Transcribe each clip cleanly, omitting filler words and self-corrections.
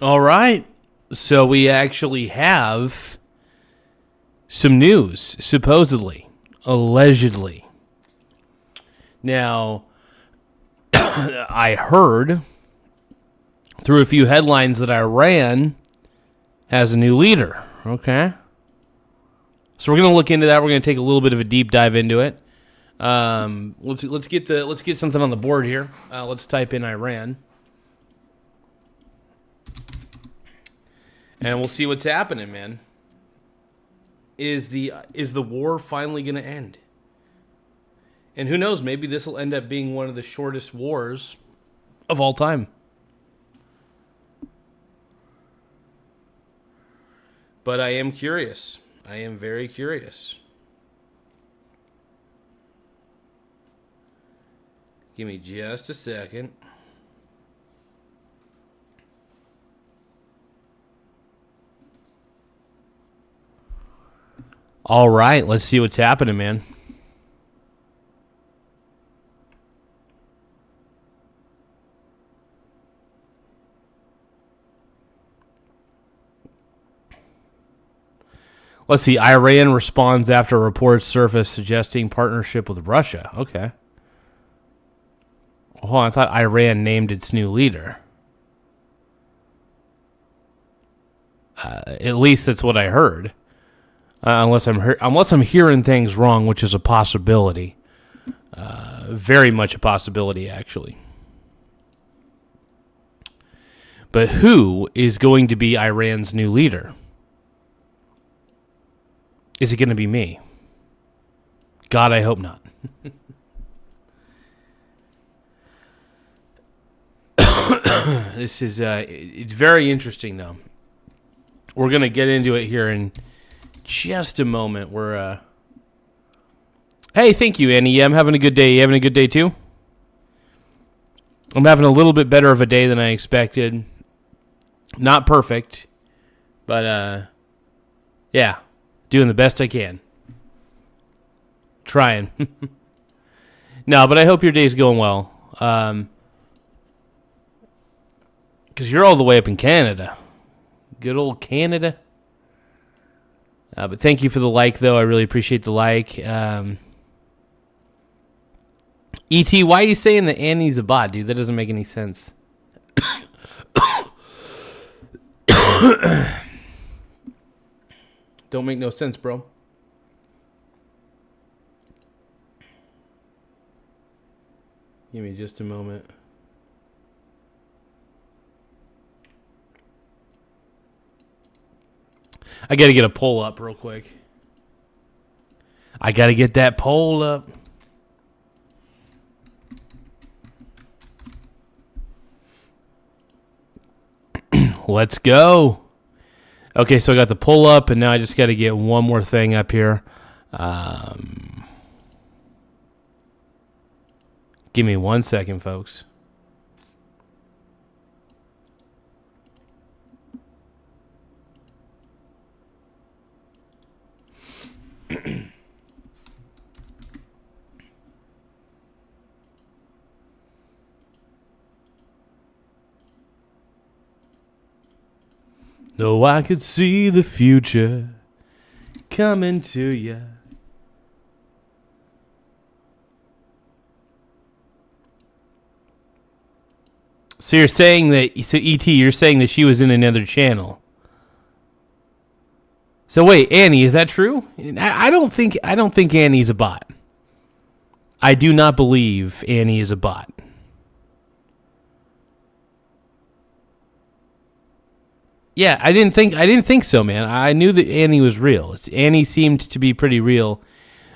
All right. So we actually have some news, supposedly, allegedly. Now, I heard through a few headlines that Iran has a new leader. Okay. So we're going to look into that. We're going to take a little bit of a deep dive into it. Let's get something on the board here. Let's type in Iran, and we'll see what's happening, man. Is the war finally going to end? And who knows? Maybe this will end up being one of the shortest wars of all time. But I am curious. I am very curious. Give me just a second. All right, let's see what's happening, man. Let's see. Iran responds after reports surface suggesting partnership with Russia. Okay. Oh, I thought Iran named its new leader. At least that's what I heard. Unless I'm hearing things wrong, which is a possibility. Very much a possibility, actually. But who is going to be Iran's new leader? Is it going to be me? God, I hope not. This is it's very interesting, though. We're going to get into it here in just a moment. Hey, thank you, Annie. Yeah, I'm having a good day. You having a good day, too? I'm having a little bit better of a day than I expected. Not perfect, but, yeah, doing the best I can. Trying. No, but I hope your day's going well. Because you're all the way up in Canada. Good old Canada. But thank you for the like, though. I really appreciate the like. E.T., why are you saying that Annie's a bot, dude? That doesn't make any sense. Don't make no sense, bro. Give me just a moment. I got to get a poll up real quick. I got to get that poll up. Let's go. Okay, so I got the poll up, and now I just got to get one more thing up here. Give me 1 second, folks. Though I could see the future coming to you. So you're saying that, so E.T., you're saying that she was in another channel. So wait, Annie, is that true? I don't think Annie's a bot. I do not believe Annie is a bot. Yeah, I didn't think so, man. I knew that Annie was real. Annie seemed to be pretty real,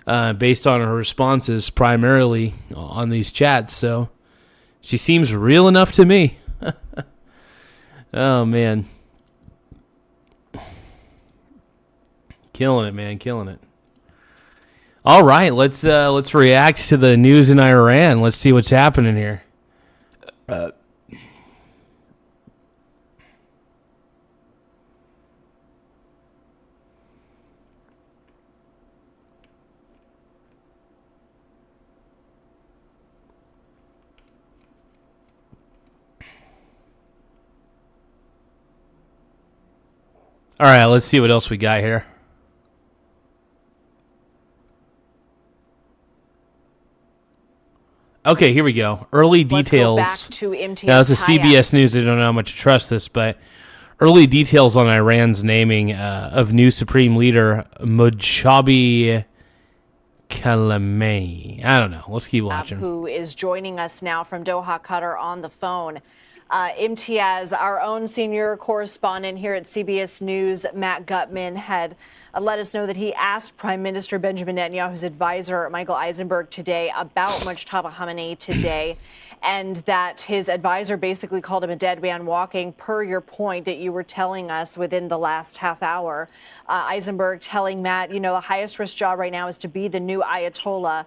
based on her responses primarily on these chats. So she seems real enough to me. Oh man, killing it, man, killing it. All right, let's react to the news in Iran. Let's see what's happening here. All right, let's see what else we got here. Okay, here we go. Early details. Let's go back to MTS. Now, this is CBS News. I don't know how much to trust this, but early details on Iran's naming of new supreme leader Mojtaba Khamenei. I don't know. Let's keep watching. Who is joining us now from Doha, Qatar, on the phone. Imtiaz, our own senior correspondent here at CBS News, Matt Gutman, had let us know that he asked Prime Minister Benjamin Netanyahu's advisor, Michael Eisenberg, today about Mojtaba Khamenei today, and that his advisor basically called him a dead man walking, per your point that you were telling us within the last half hour. Eisenberg telling Matt, the highest risk job right now is to be the new Ayatollah.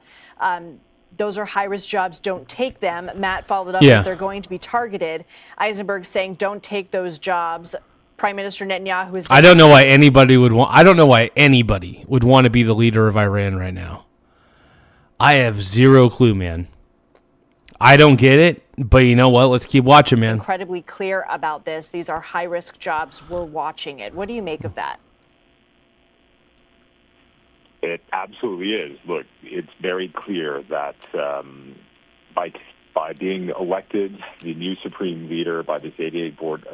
Those are high-risk jobs. Don't take them. Matt followed up that they're going to be targeted. Eisenberg saying, don't take those jobs. Prime Minister Netanyahu is... I don't know why anybody would want to be the leader of Iran right now. I have zero clue, man. I don't get it, but you know what? Let's keep watching, man. Incredibly clear about this. These are high-risk jobs. We're watching it. What do you make of that? It absolutely is. Look, it's very clear that by being elected, the new supreme leader by this 88 board,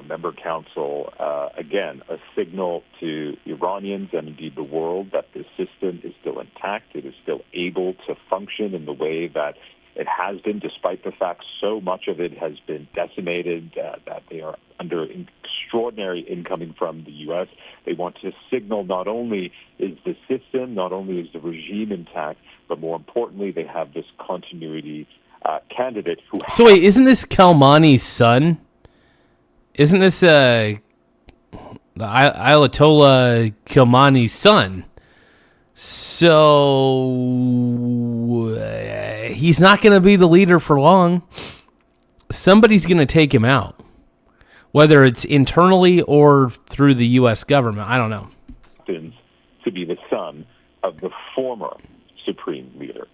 member council, again, a signal to Iranians and indeed the world that the system is still intact. It is still able to function in the way that it has been, despite the fact so much of it has been decimated, that they are under extraordinary incoming from the U.S. They want to signal not only is the system, not only is the regime intact, but more importantly, they have this continuity candidate who... So wait, isn't this Khamenei's son? Isn't this the Ayatollah Khamenei's son? So he's not going to be the leader for long. Somebody's going to take him out, whether it's internally or through the U.S. government. I don't know. To be the son of the former supreme leader.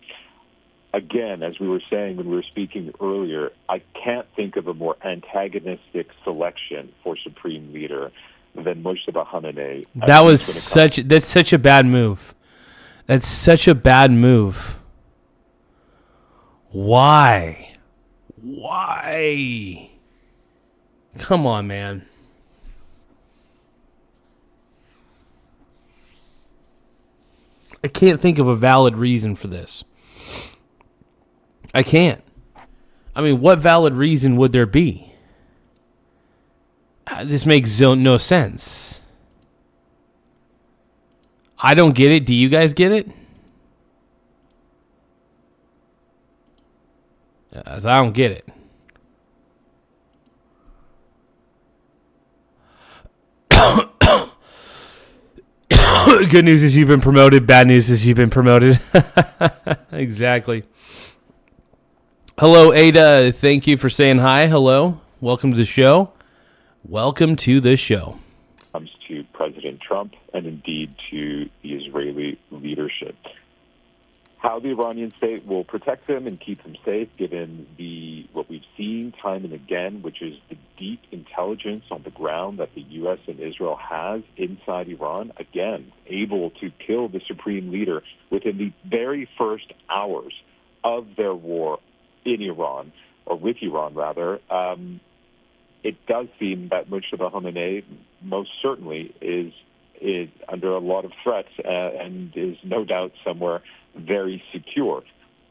Again, as we were saying when we were speaking earlier, I can't think of a more antagonistic selection for supreme leader than Mojtaba Khamenei. That's such a bad move. That's such a bad move. Why? Come on, man. I can't think of a valid reason for this. I can't. I mean, what valid reason would there be? This makes no sense. I don't get it. Do you guys get it? As I don't get it. Good news is you've been promoted. Bad news is you've been promoted. Exactly. Hello, Ada. Thank you for saying hi. Hello. Welcome to the show. Welcome to the show. Comes to President Trump and indeed to the Israeli leadership. How the Iranian state will protect them and keep them safe, given what we've seen time and again, which is the deep intelligence on the ground that the U.S. and Israel has inside Iran, again, able to kill the supreme leader within the very first hours of their war in Iran, or with Iran, rather. It does seem that Mojtaba Khamenei most certainly is under a lot of threats and is no doubt somewhere very secure.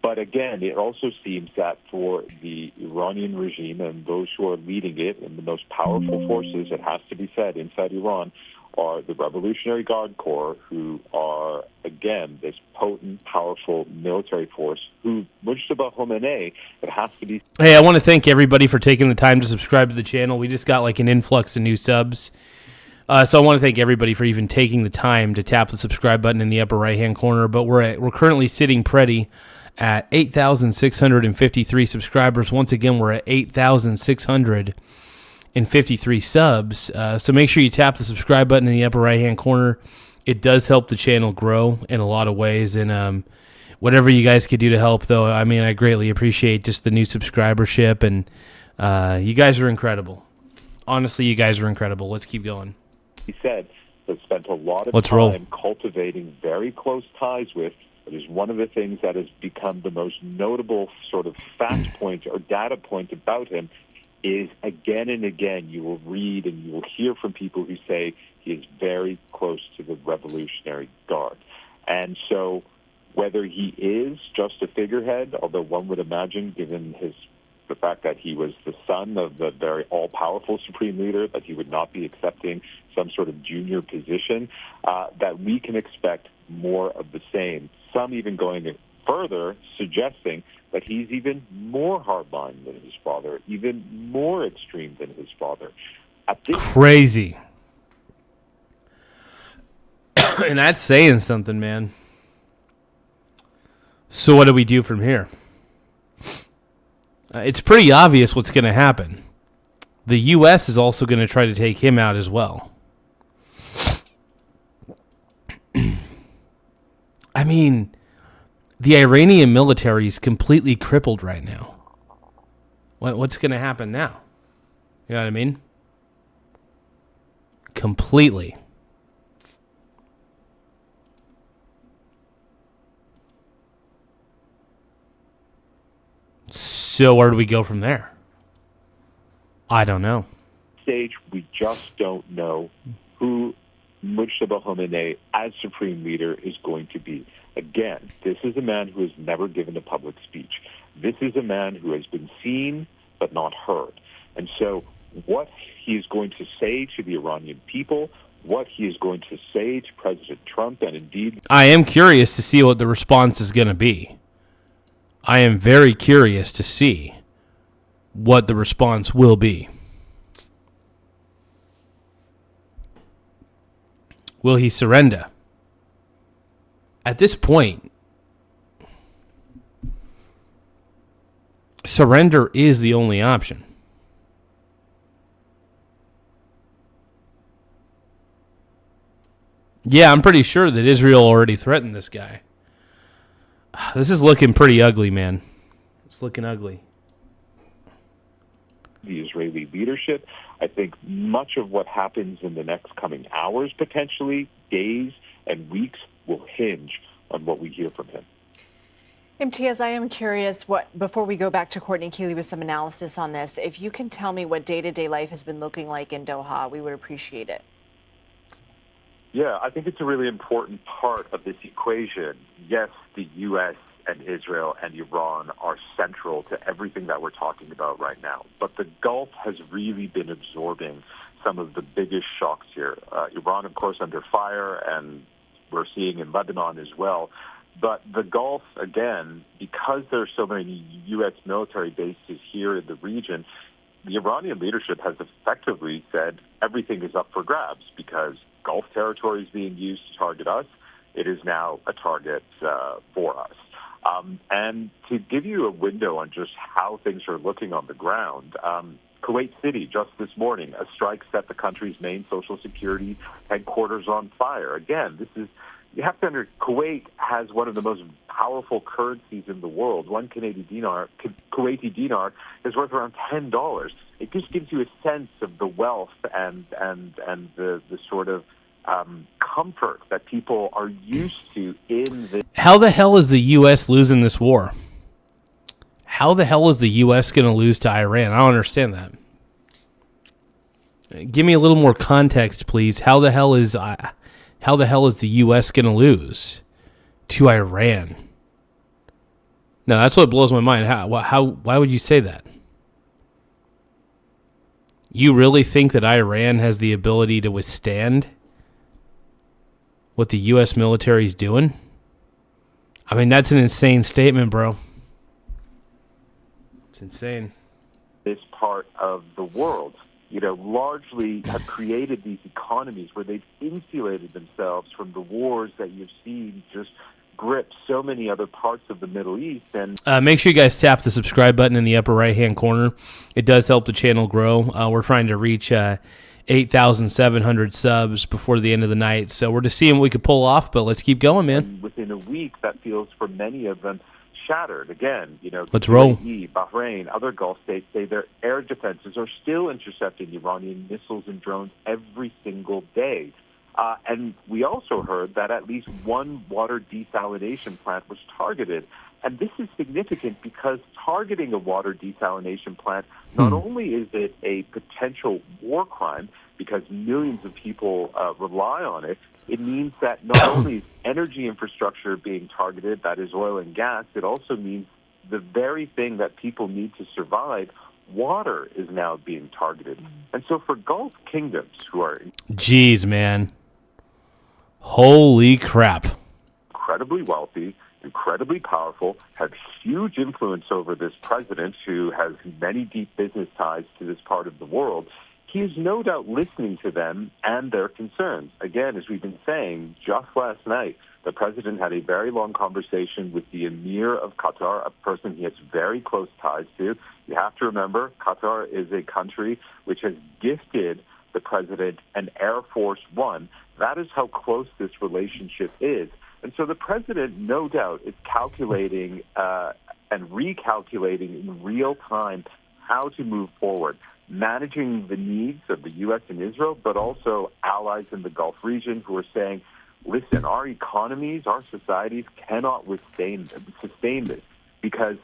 But again, it also seems that for the Iranian regime and those who are leading it, and the most powerful forces, it has to be said, inside Iran, are the Revolutionary Guard Corps, who are, again, this potent, powerful military force, who, Mojtaba Khamenei, it has to be... Hey, I want to thank everybody for taking the time to subscribe to the channel. We just got like an influx of new subs. So I want to thank everybody for even taking the time to tap the subscribe button in the upper right-hand corner. But we're currently sitting pretty at 8,653 subscribers. Once again, we're at 8,653 subs. So make sure you tap the subscribe button in the upper right-hand corner. It does help the channel grow in a lot of ways. And whatever you guys could do to help, though, I mean, I greatly appreciate just the new subscribership. And you guys are incredible. Honestly, you guys are incredible. Let's keep going. He said has spent a lot of Let's roll. time cultivating very close ties with. It is one of the things that has become the most notable sort of fact point or data point about him is again and again you will read and you will hear from people who say he is very close to the Revolutionary Guard. And so whether he is just a figurehead, although one would imagine, given the fact that he was the son of the very all-powerful supreme leader, that he would not be accepting some sort of junior position, that we can expect more of the same. Some even going further, suggesting that he's even more hardline than his father, even more extreme than his father. Crazy. And that's saying something, man. So what do we do from here? It's pretty obvious what's going to happen. The U.S. is also going to try to take him out as well. I mean, the Iranian military is completely crippled right now. What's going to happen now? You know what I mean? Completely. So where do we go from there? I don't know. Stage, we just don't know who Mujtaba Khamenei, as supreme leader, is going to be. Again, this is a man who has never given a public speech. This is a man who has been seen but not heard. And so what he is going to say to the Iranian people, what he is going to say to President Trump, and indeed... I am curious to see what the response is going to be. I am very curious to see what the response will be. Will he surrender? At this point, surrender is the only option. Yeah, I'm pretty sure that Israel already threatened this guy. This is looking pretty ugly, man. It's looking ugly. The Israeli leadership, I think much of what happens in the next coming hours, potentially days and weeks, will hinge on what we hear from him. Imtiaz, I am curious, before we go back to Courtney Keeley with some analysis on this, if you can tell me what day-to-day life has been looking like in Doha, we would appreciate it. Yeah, I think it's a really important part of this equation. Yes, the U.S. and Israel and Iran are central to everything that we're talking about right now. But the Gulf has really been absorbing some of the biggest shocks here. Iran, of course, under fire, and we're seeing in Lebanon as well. But the Gulf, again, because there are so many U.S. military bases here in the region, the Iranian leadership has effectively said everything is up for grabs because Gulf territory is being used to target us. It is now a target for us. And to give you a window on just how things are looking on the ground, Kuwait City, just this morning, a strike set the country's main social security headquarters on fire. Again, you have to understand, Kuwait has one of the most powerful currencies in the world. One Kuwaiti dinar is worth around $10. It just gives you a sense of the wealth and the sort of comfort that people are used to in the... How the hell is the U.S. losing this war? How the hell is the U.S. going to lose to Iran? I don't understand that. Give me a little more context, please. How the hell is the U.S. going to lose to Iran? No, that's what blows my mind. Why would you say that? You really think that Iran has the ability to withstand what the U.S. military is doing? I mean, that's an insane statement, bro. It's insane. This part of the world, largely have created these economies where they've insulated themselves from the wars that you've seen just grip so many other parts of the Middle East. And make sure you guys tap the subscribe button in the upper right-hand corner. It does help the channel grow. We're trying to reach 8,700 subs before the end of the night. So we're just seeing what we could pull off, but let's keep going, man. Within a week, that feels for many of them shattered. Again, Let's roll. UAE, Bahrain, other Gulf states say their air defenses are still intercepting Iranian missiles and drones every single day. And we also heard that at least one water desalination plant was targeted. And this is significant because targeting a water desalination plant, not only is it a potential war crime because millions of people rely on it, it means that not only is energy infrastructure being targeted, that is oil and gas, it also means the very thing that people need to survive, water, is now being targeted. And so for Gulf kingdoms who are Jeez, man. Holy crap. incredibly wealthy, incredibly powerful, have huge influence over this president who has many deep business ties to this part of the world, he is no doubt listening to them and their concerns. Again, as we've been saying, just last night, the president had a very long conversation with the emir of Qatar, a person he has very close ties to. You have to remember, Qatar is a country which has gifted the president an Air Force One. That is how close this relationship is. And so the president, no doubt, is calculating and recalculating in real time how to move forward, managing the needs of the U.S. and Israel, but also allies in the Gulf region who are saying, listen, our economies, our societies cannot sustain this because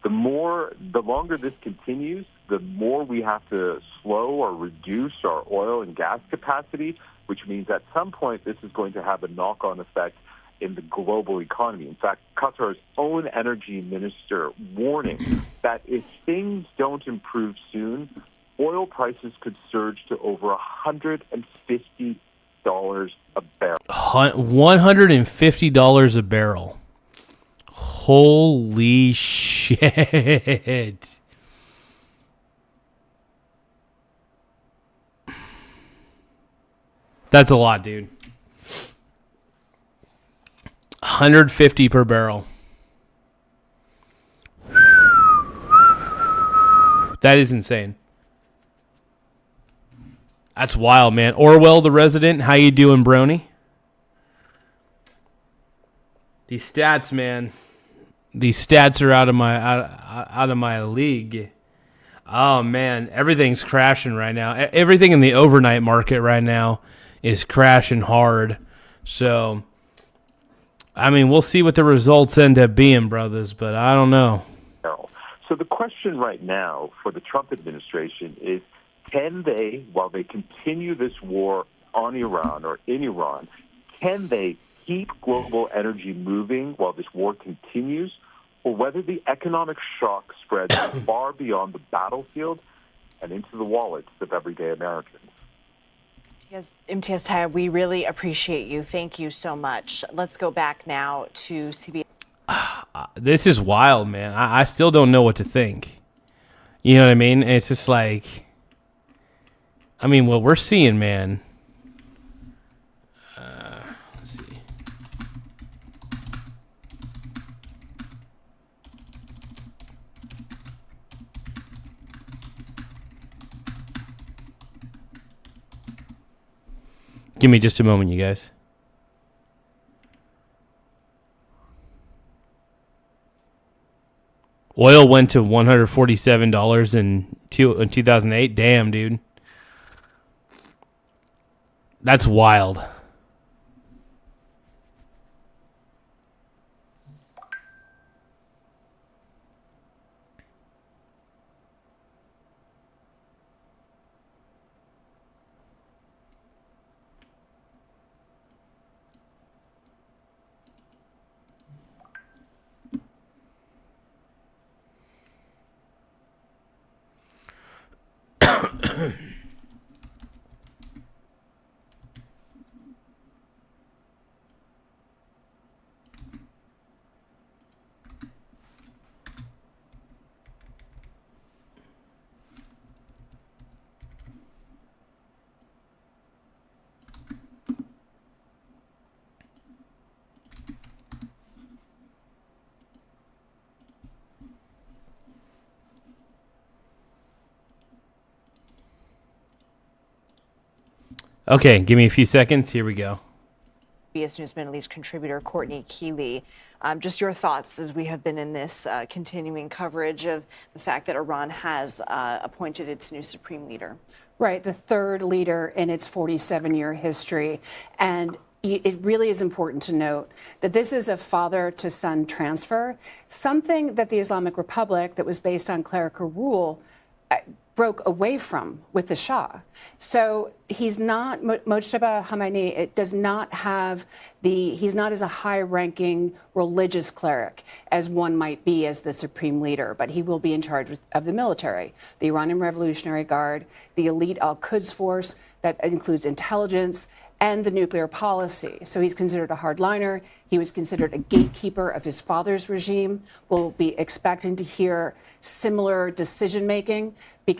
the longer this continues, the more we have to slow or reduce our oil and gas capacity, which means at some point this is going to have a knock-on effect in the global economy. In fact, Qatar's own energy minister warning that if things don't improve soon, oil prices could surge to over $150 a barrel. $150 a barrel. Holy shit. That's a lot, dude. 150 per barrel. That is insane. That's wild, man. Orwell, the resident, how you doing, Brony? These stats, man. These stats are out of my league. Oh man, everything's crashing right now. Everything in the overnight market right now is crashing hard. So, I mean, we'll see what the results end up being, brothers, but I don't know. So the question right now for the Trump administration is, can they, while they continue this war on Iran or in Iran, can they keep global energy moving while this war continues, or whether the economic shock spreads far beyond the battlefield and into the wallets of everyday Americans? Imtiaz Taya, we really appreciate you. Thank you so much. Let's go back now to CBS. This is wild, man. I still don't know what to think. You know what I mean? It's just like, I mean, what we're seeing, man. Let's see. Give me just a moment, you guys. Oil went to $147 in 2008. Damn, dude. That's wild. Okay, give me a few seconds. Here we go. CBS News Middle East contributor Courtney Keeley. Just your thoughts as we have been in this continuing coverage of the fact that Iran has appointed its new supreme leader. Right, the third leader in its 47-year history. And it really is important to note that this is a father-to-son transfer, something that the Islamic Republic, that was based on clerical rule, broke away from with the Shah. So he's not, Mojtaba Khamenei, it does not have he's not as a high-ranking religious cleric as one might be as the supreme leader, but he will be in charge of the military, the Iranian Revolutionary Guard, the elite Al-Quds force that includes intelligence, and the nuclear policy. So he's considered a hardliner. He was considered a gatekeeper of his father's regime. We'll be expecting to hear similar decision-making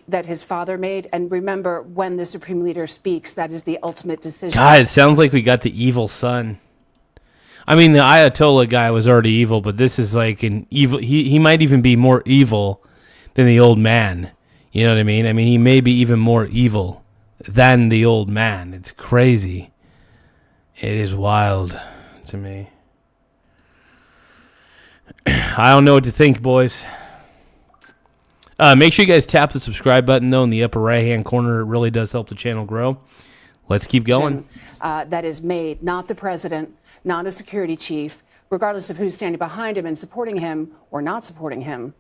that his father made. And remember, when the supreme leader speaks, that is the ultimate decision. God, it sounds like we got the evil son. I mean, the Ayatollah guy was already evil, but this is like an evil. He might even be more evil than the old man. You know what I mean? I mean, he may be even more evil than the old man. It's crazy. It is wild to me. I don't know what to think, boys. Make sure you guys tap the subscribe button, though, in the upper right-hand corner. It really does help the channel grow. Let's keep going. That is made, not the president, not a security chief, regardless of who's standing behind him and supporting him or not supporting him.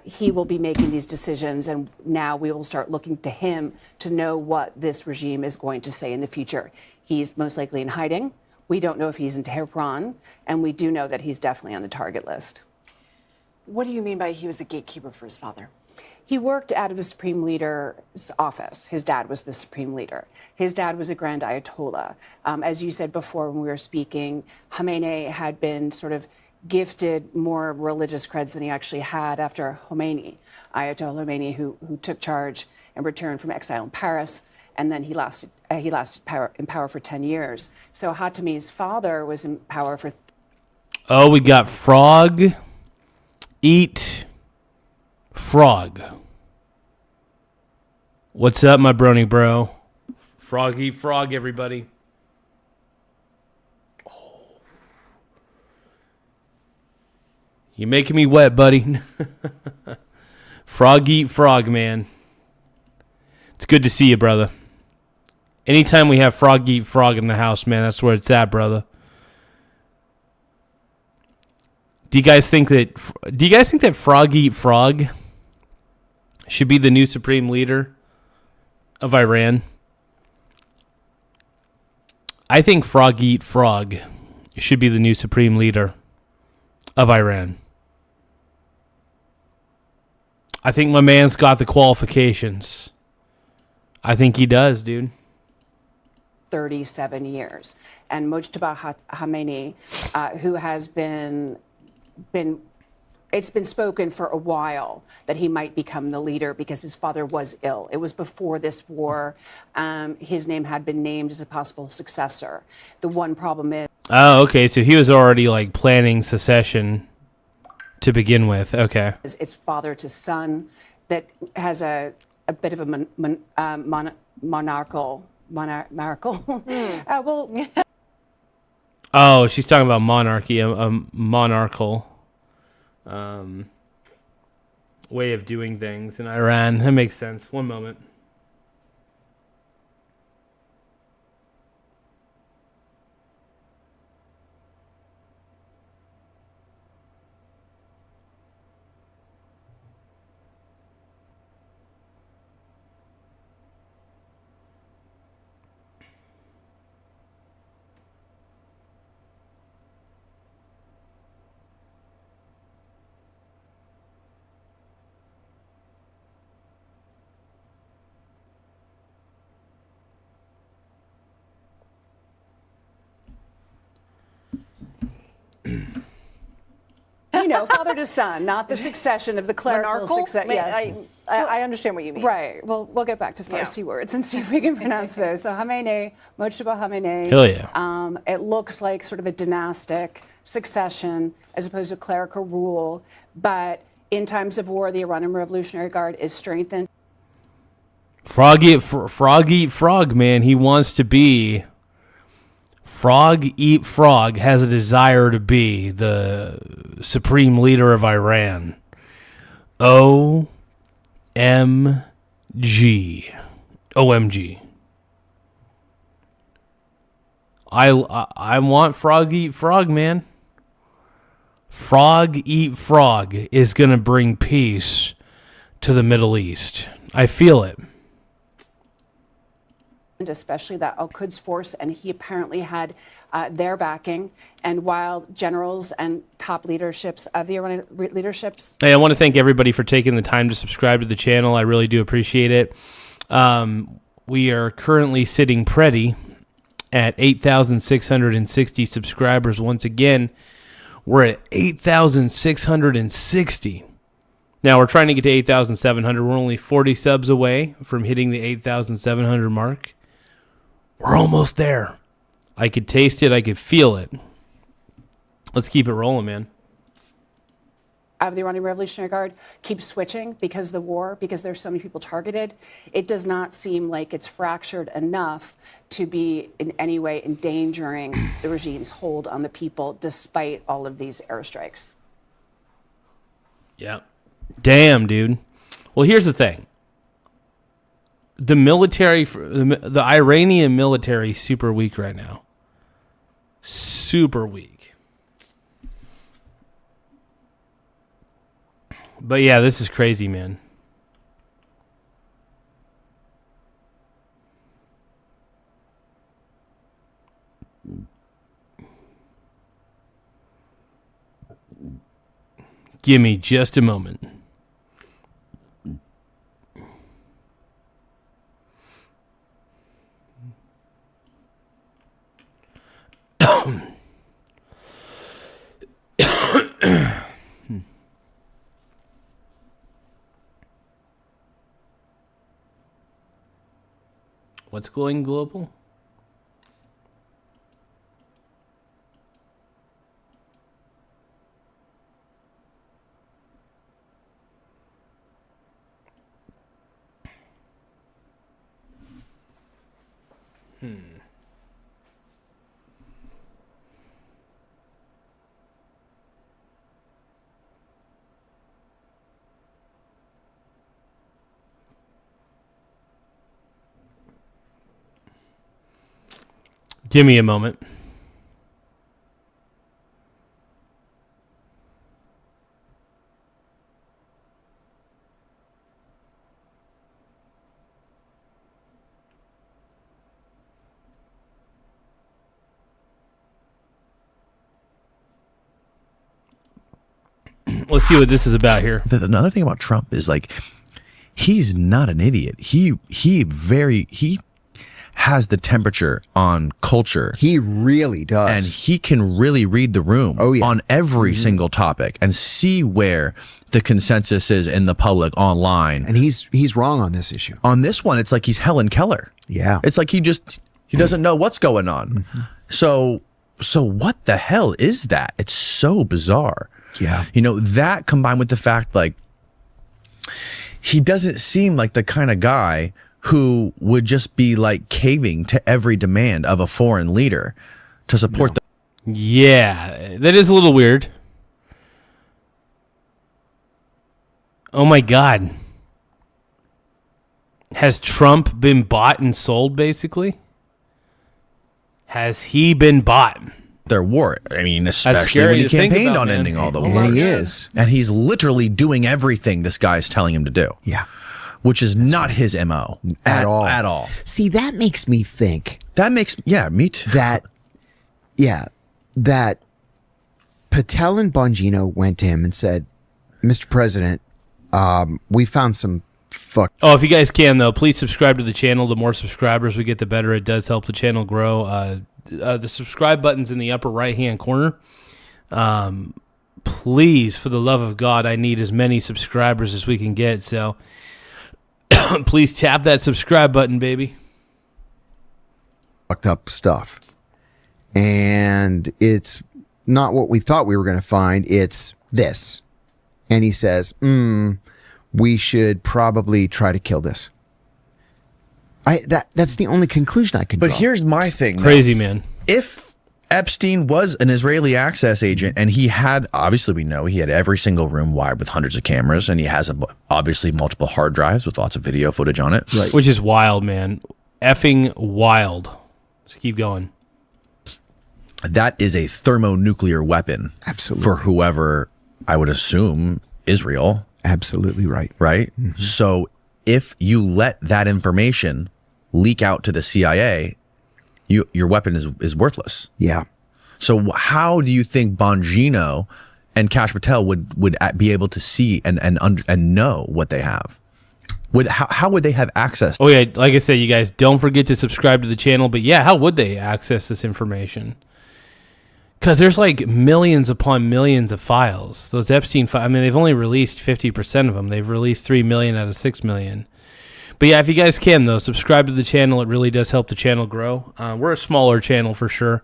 He will be making these decisions, and now we will start looking to him to know what this regime is going to say in the future. He's most likely in hiding. We don't know if he's in Tehran, and we do know that he's definitely on the target list. What do you mean by he was the gatekeeper for his father? He worked out of the Supreme Leader's office. His dad was the Supreme Leader. His dad was a Grand Ayatollah. As you said before when we were speaking, Khamenei had been sort of gifted more religious creds than he actually had after Khomeini, Ayatollah Khomeini, who took charge and returned from exile in Paris, and then he lasted in power for 10 years. So Khatami's father was in power for... Oh, we got frog. Eat frog. What's up, my brony bro? Frog eat frog, everybody. You're making me wet, buddy. Frog eat frog, man. It's good to see you, brother. Anytime we have frog eat frog in the house, man, that's where it's at, brother. Do you guys think that frog eat frog should be the new supreme leader of Iran? I think frog eat frog should be the new supreme leader of Iran. I think my man's got the qualifications. I think he does, dude. 37 years. And Mojtaba Khamenei, who has been it's been spoken for a while that he might become the leader because his father was ill. It was before this war. His name had been named as a possible successor. The one problem is... Oh, okay. So he was already like planning secession to begin with. Okay. It's father to son that has a bit of a monarchical. Oh, she's talking about monarchy, a monarchical way of doing things in Iran. That makes sense. One moment. You know, father to son, not the succession of the clerical succession. Yes. I understand what you mean. Right. Well, we'll get back to Farsi words and see if we can pronounce those. So Khamenei, Mojtaba Khamenei. Hell yeah. It looks like sort of a dynastic succession as opposed to clerical rule. But in times of war, the Iranian Revolutionary Guard is strengthened. Frog eat frog, man. He wants to be Frog Eat Frog has a desire to be the supreme leader of Iran. OMG. OMG. I want Frog Eat Frog, man. Frog Eat Frog is going to bring peace to the Middle East. I feel it. Especially that Al-Quds force, and he apparently had their backing. And while generals and top leaderships of the Iranian leaderships... Hey, I want to thank everybody for taking the time to subscribe to the channel. I really do appreciate it. We are currently sitting pretty at 8,660 subscribers. Once again, we're at 8,660. Now, we're trying to get to 8,700. We're only 40 subs away from hitting the 8,700 mark. We're almost there. I could taste it. I could feel it. Let's keep it rolling, man. Of the Iranian Revolutionary Guard keep switching because the war, because there's so many people targeted. It does not seem like it's fractured enough to be in any way endangering the regime's hold on the people, despite all of these airstrikes. Yeah. Damn, dude. Well, here's the thing. The military, the Iranian military is super weak right now. Super weak. But yeah, this is crazy, man. Give me just a moment. What's going global? Give me a moment. Let's see what this is about here. Another thing about Trump is, like, he's not an idiot. He has the temperature on culture. He really does. And he can really read the room on every single topic and see where the consensus is in the public online. And he's wrong on this issue. On this one, it's like he's Helen Keller. Yeah. It's like he doesn't know what's going on. So what the hell is that? It's so bizarre. Yeah. You know, that combined with the fact, like, he doesn't seem like the kind of guy who would just be, like, caving to every demand of a foreign leader to support Yeah, that is a little weird. Oh my God. Has Trump been bought and sold, basically? Has he been bought? their war. I mean, especially scary when he to think campaigned about, on man. ending all the Oh war. my And he God. is. And he's literally doing everything this guy's telling him to do. Yeah. Which is not his MO At all. At all. See, that makes me think That makes, yeah, me too. that Patel and Bongino went to him and said, Mr. President, we found some Oh, if you guys can, though, please subscribe to the channel. The more subscribers we get, the better. It does help the channel grow. The subscribe button's in the upper right-hand corner. Please, for the love of God, I need as many subscribers as we can get. So please tap that subscribe button, baby. fucked up stuff. And it's not what we thought we were going to find. It's this. And he says, we should probably try to kill this. That's the only conclusion I can draw. But here's my thing. Crazy, man. if Epstein was an Israeli access agent and he had, obviously we know he had every single room wired with hundreds of cameras, and he has obviously multiple hard drives with lots of video footage on it. Right. Which is wild, man. Effing wild. Just keep going. That is a thermonuclear weapon. Absolutely. For whoever, I would assume, Israel. Absolutely right. Right? Mm-hmm. So if you let that information leak out to the CIA, your weapon is worthless. Yeah. So how do you think Bongino and Kash Patel would be able to see and know what they have? How would they have access? Oh yeah, like I said, you guys don't forget to subscribe to the channel. But yeah, how would they access this information? Because there's like millions upon millions of files. Those Epstein files, I mean, they've only released 50% of them. They've released 3 million out of 6 million. But yeah, if you guys can, though, subscribe to the channel. It really does help the channel grow. We're a smaller channel for sure,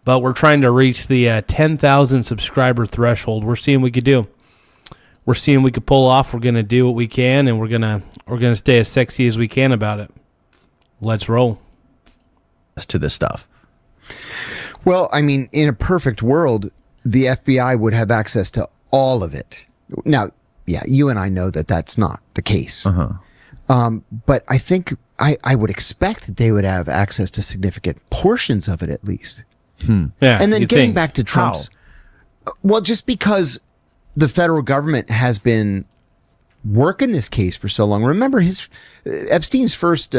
but we're trying to reach the 10,000 subscriber threshold. We're seeing what we could do. We're seeing we could pull off. We're gonna do what we can, and we're gonna stay as sexy as we can about it. Let's roll. To this stuff. Well, I mean, in a perfect world, the FBI would have access to all of it. Now, yeah, you and I know that that's not the case. But I think I would expect that they would have access to significant portions of it at least. Yeah, And then you getting think. back to Trump's, well, just because the federal government has been working this case for so long. Remember, Epstein's first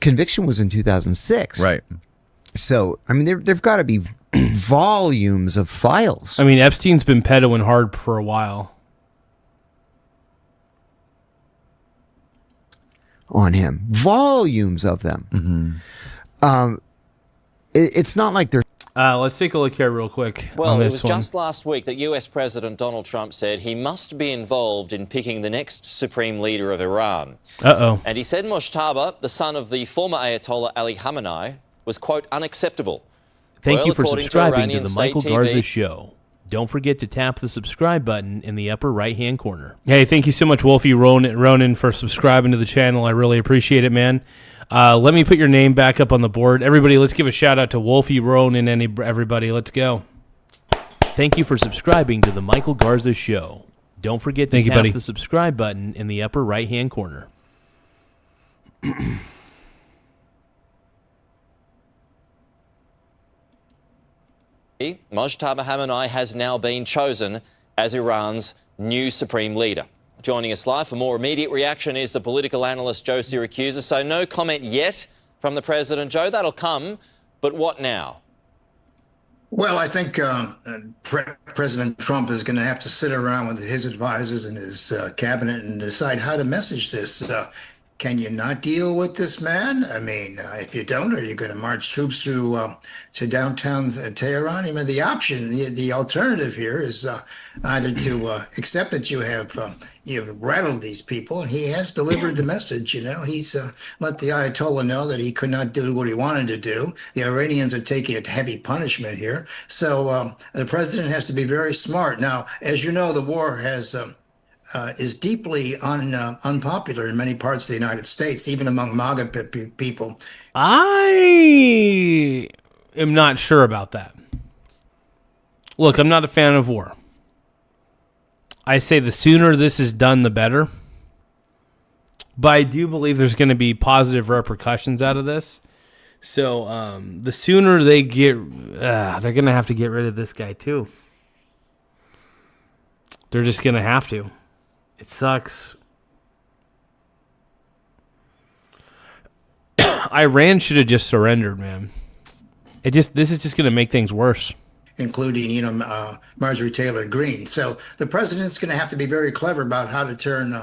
conviction was in 2006. Right. So, I mean, there've got to be volumes of files. I mean, Epstein's been pedoing hard for a while. On him, volumes of them. It's not like they're. Let's take a look here real quick. Well, on it this was one. just last week that US President Donald Trump said he must be involved in picking the next supreme leader of Iran. Uh-oh. And he said Mojtaba, the son of the former Ayatollah Ali Khamenei, was, quote, unacceptable. Thank Well, you for according to subscribing to Iranian the state Michael TV Garza Show. Don't forget to tap the subscribe button in the upper right-hand corner. Hey, thank you so much, Wolfie Ronan, for subscribing to the channel. I really appreciate it, man. Let me put your name back up on the board. Everybody, let's give a shout-out to Wolfie Ronan and everybody. Let's go. Thank you for subscribing to the Michael Garza Show. Don't forget to Thank you, tap buddy. the subscribe button in the upper right-hand corner. Mojtaba Khamenei has now been chosen as Iran's new supreme leader. Joining us live for more immediate reaction is the political analyst Joe Siracusa. So no comment yet from the president. Joe, that'll come, but what now? Well, I think President Trump is going to have to sit around with his advisors and his cabinet and decide how to message this. Can you not deal with this man? I mean, if you don't, are you going to march troops through to downtown Tehran? I mean, the option, the alternative here is either to accept that you've rattled these people, and he has delivered the message. You know, he's let the Ayatollah know that he could not do what he wanted to do. The Iranians are taking a heavy punishment here, so the president has to be very smart. Now, as you know, the war is deeply unpopular in many parts of the United States, even among MAGA people. I am not sure about that. Look, I'm not a fan of war. I say the sooner this is done, the better. But I do believe there's going to be positive repercussions out of this. So the sooner they get, they're going to have to get rid of this guy too. They're just going to have to. It sucks. Iran should have just surrendered, man. This is just going to make things worse. Including, Marjorie Taylor Greene. So the president's going to have to be very clever about how to turn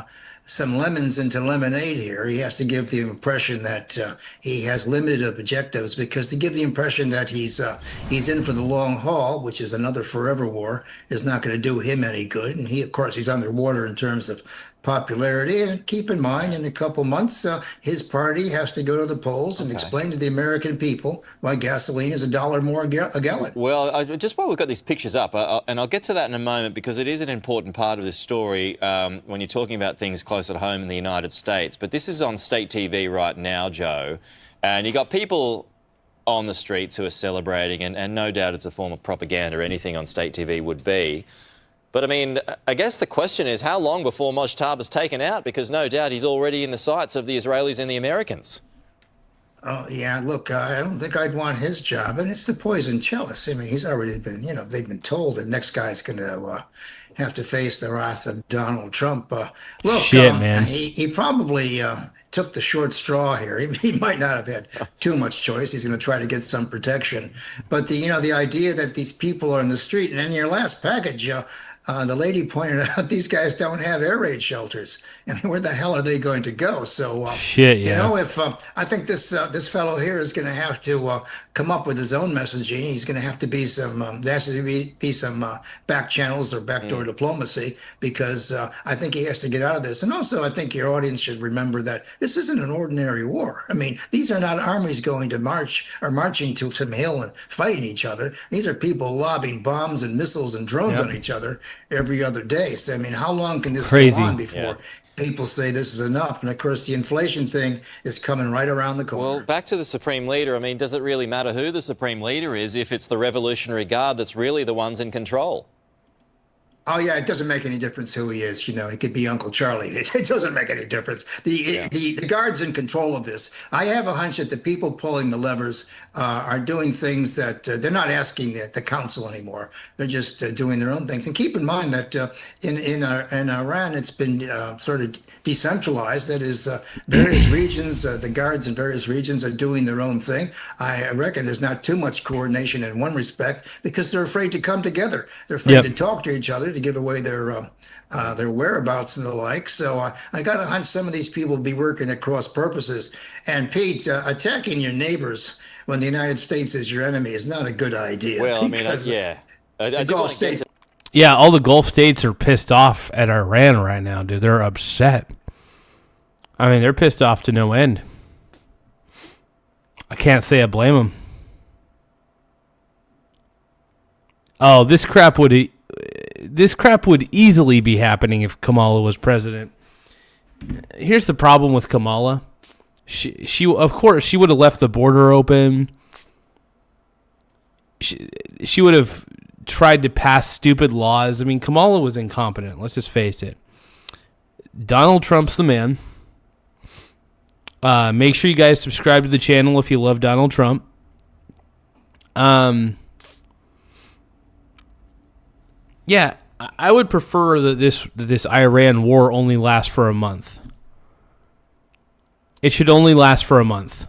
some lemons into lemonade here. He has to give the impression that he has limited objectives, because to give the impression that he's in for the long haul, which is another forever war, is not going to do him any good. And of course, he's underwater in terms of popularity. And keep in mind, in a couple months, his party has to go to the polls and explain to the American people why gasoline is $1 more a gallon. Well, just while we've got these pictures up, and I'll get to that in a moment, because it is an important part of this story when you're talking about things close at home in the United States. But this is on state TV right now, Joe, and you got people on the streets who are celebrating, and no doubt it's a form of propaganda. Anything on state TV would be. But I mean, I guess the question is how long before Mojtaba's taken out? Because no doubt he's already in the sights of the Israelis and the Americans. Oh, yeah, look, I don't think I'd want his job. And it's the poison chalice. I mean, he's already been, they've been told the next guy's going to have to face the wrath of Donald Trump. Look, Shit, man. He probably took the short straw here. He might not have had too much choice. He's going to try to get some protection. But the idea that these people are in the street, and in your last package, the lady pointed out these guys don't have air raid shelters. I mean, where the hell are they going to go? So, Shit, yeah. if I think this fellow here is going to have to come up with his own messaging. He's going to have to be there has to be some back channels or backdoor diplomacy, because I think he has to get out of this. And also, I think your audience should remember that this isn't an ordinary war. I mean, these are not armies going to marching to some hill and fighting each other. These are people lobbing bombs and missiles and drones on each other every other day. So, I mean, how long can this go on before people say this is enough? And of course, the inflation thing is coming right around the corner. Well, back to the Supreme Leader. I mean, does it really matter who the Supreme Leader is if it's the Revolutionary Guard that's really the ones in control? Oh, yeah, it doesn't make any difference who he is. It could be Uncle Charlie. It doesn't make any difference. The guard's in control of this. I have a hunch that the people pulling the levers are doing things that they're not asking the council anymore. They're just doing their own things. And keep in mind that in Iran, it's been sort of decentralized. That is, various regions, the guards in various regions are doing their own thing. I reckon there's not too much coordination in one respect because they're afraid to come together. They're afraid to talk to each other, to give away their whereabouts and the like. So I got a hunch some of these people will be working at cross purposes. And Pete, attacking your neighbors when the United States is your enemy is not a good idea. Well, I mean, I Gulf states. Yeah, all the Gulf states are pissed off at Iran right now, dude. They're upset. I mean, they're pissed off to no end. I can't say I blame them. Oh, this crap would easily be happening if Kamala was president. Here's the problem with Kamala. She of course, she would have left the border open. She would have tried to pass stupid laws. I mean, Kamala was incompetent. Let's just face it. Donald Trump's the man. Make sure you guys subscribe to the channel if you love Donald Trump. Yeah, I would prefer that this Iran war only lasts for a month. It should only last for a month.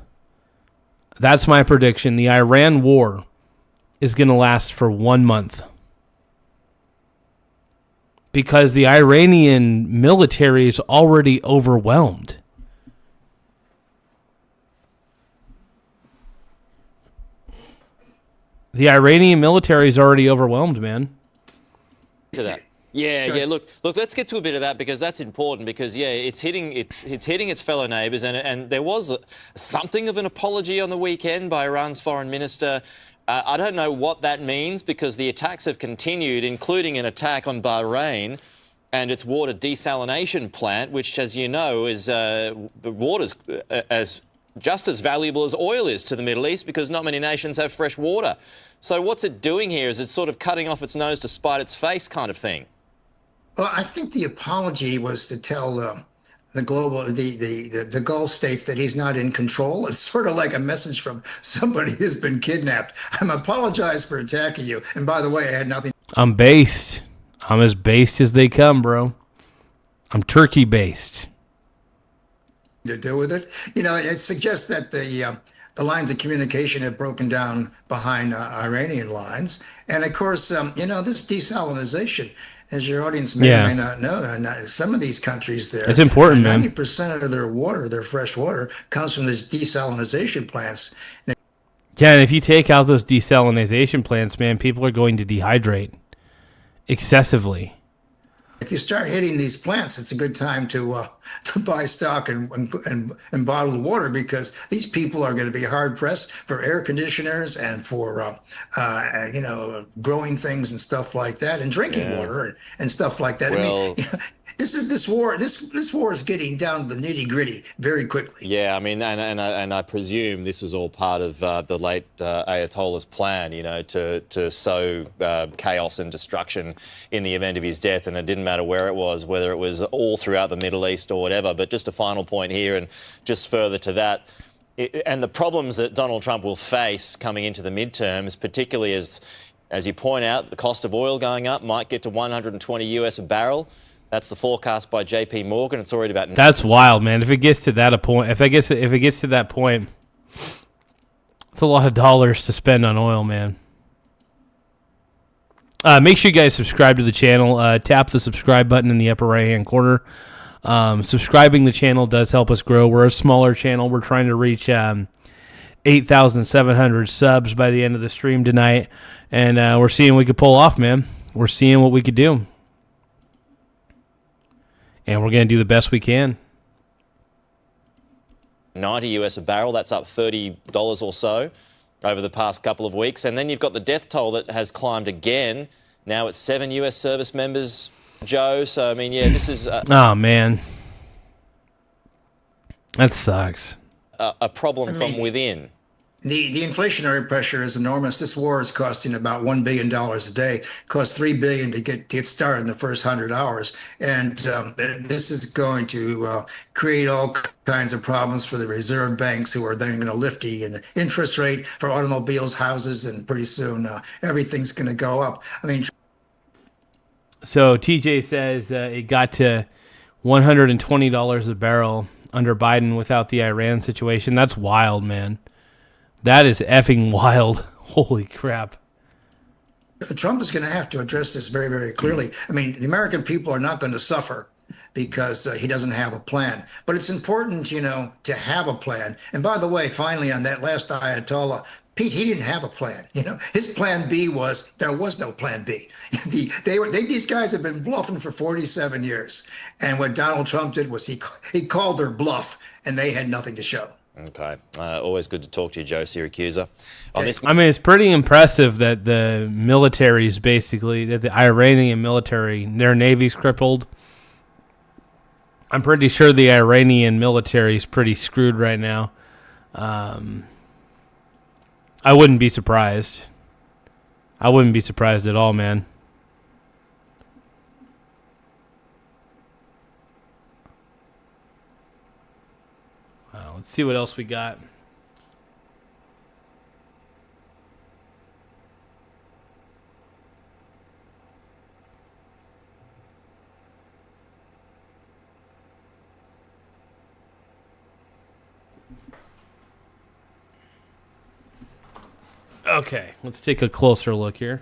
That's my prediction. The Iran war is going to last for 1 month. Because the Iranian military is already overwhelmed. The Iranian military is already overwhelmed, man. To that. Yeah. Look. Let's get to a bit of that because that's important. Because it's hitting its fellow neighbours, and there was something of an apology on the weekend by Iran's foreign minister. I don't know what that means because the attacks have continued, including an attack on Bahrain and its water desalination plant, which, as you know, is water's just as valuable as oil is to the Middle East because not many nations have fresh water. So what's it doing here? Is it sort of cutting off its nose to spite its face kind of thing? Well, I think the apology was to tell the Gulf states that he's not in control. It's sort of like a message from somebody who's been kidnapped. I'm apologize for attacking you. And by the way, I had nothing. I'm based. I'm as based as they come, bro. I'm turkey based. To do with it. It suggests that the lines of communication have broken down behind Iranian lines. And of course, this desalinization, as your audience may or may not know, some of these countries there, it's important, 90% of their water, their fresh water, comes from these desalinization plants. Yeah, and if you take out those desalinization plants, man, people are going to dehydrate excessively. If you start hitting these plants, it's a good time to to buy stock and bottled water, because these people are going to be hard pressed for air conditioners and for growing things and stuff like that, and drinking Yeah. water and stuff like that. Well, I mean, this war is getting down to the nitty gritty very quickly. yeah, I mean, and I presume this was all part of the late Ayatollah's plan, to sow chaos and destruction in the event of his death, and it didn't matter where it was, whether it was all throughout the Middle East or whatever. But just a final point here, and just further to that, and the problems that Donald Trump will face coming into the midterms, particularly as you point out, the cost of oil going up might get to 120 US a barrel. That's the forecast by J.P. Morgan. It's already about. That's wild, man. If it gets to that point, if it gets to that point, it's a lot of dollars to spend on oil, man. Make sure you guys subscribe to the channel. Tap the subscribe button in the upper right-hand corner. Subscribing the channel does help us grow. We're a smaller channel. We're trying to reach 8,700 subs by the end of the stream tonight, and we're seeing what we could pull off, man. We're seeing what we could do. And we're going to do the best we can. 90 US a barrel. That's up $30 or so over the past couple of weeks. And then you've got the death toll that has climbed again. Now it's 7 US service members, Joe. So, I mean, yeah, this is... oh, man. That sucks. A problem from within. The inflationary pressure is enormous. This war is costing about $1 billion a day. Cost $3 billion to get started in the first 100 hours, and this is going to create all kinds of problems for the reserve banks, who are then going to lift the interest rate for automobiles, houses, and pretty soon everything's going to go up. I mean, so TJ says it got to $120 a barrel under Biden without the Iran situation. That's wild, man. That is effing wild. Holy crap. Trump is going to have to address this very, very clearly. I mean, the American people are not going to suffer because he doesn't have a plan. But it's important, to have a plan. And by the way, finally, on that last Ayatollah, Pete, he didn't have a plan. His plan B was, there was no plan B. These guys have been bluffing for 47 years. And what Donald Trump did was he called their bluff, and they had nothing to show. Okay. Always good to talk to you, Joe Syracusa. I mean, it's pretty impressive that the military's basically, that the Iranian military, their navy's crippled. I'm pretty sure the Iranian military is pretty screwed right now. I wouldn't be surprised. I wouldn't be surprised at all, man. Let's see what else we got. Okay, let's take a closer look here.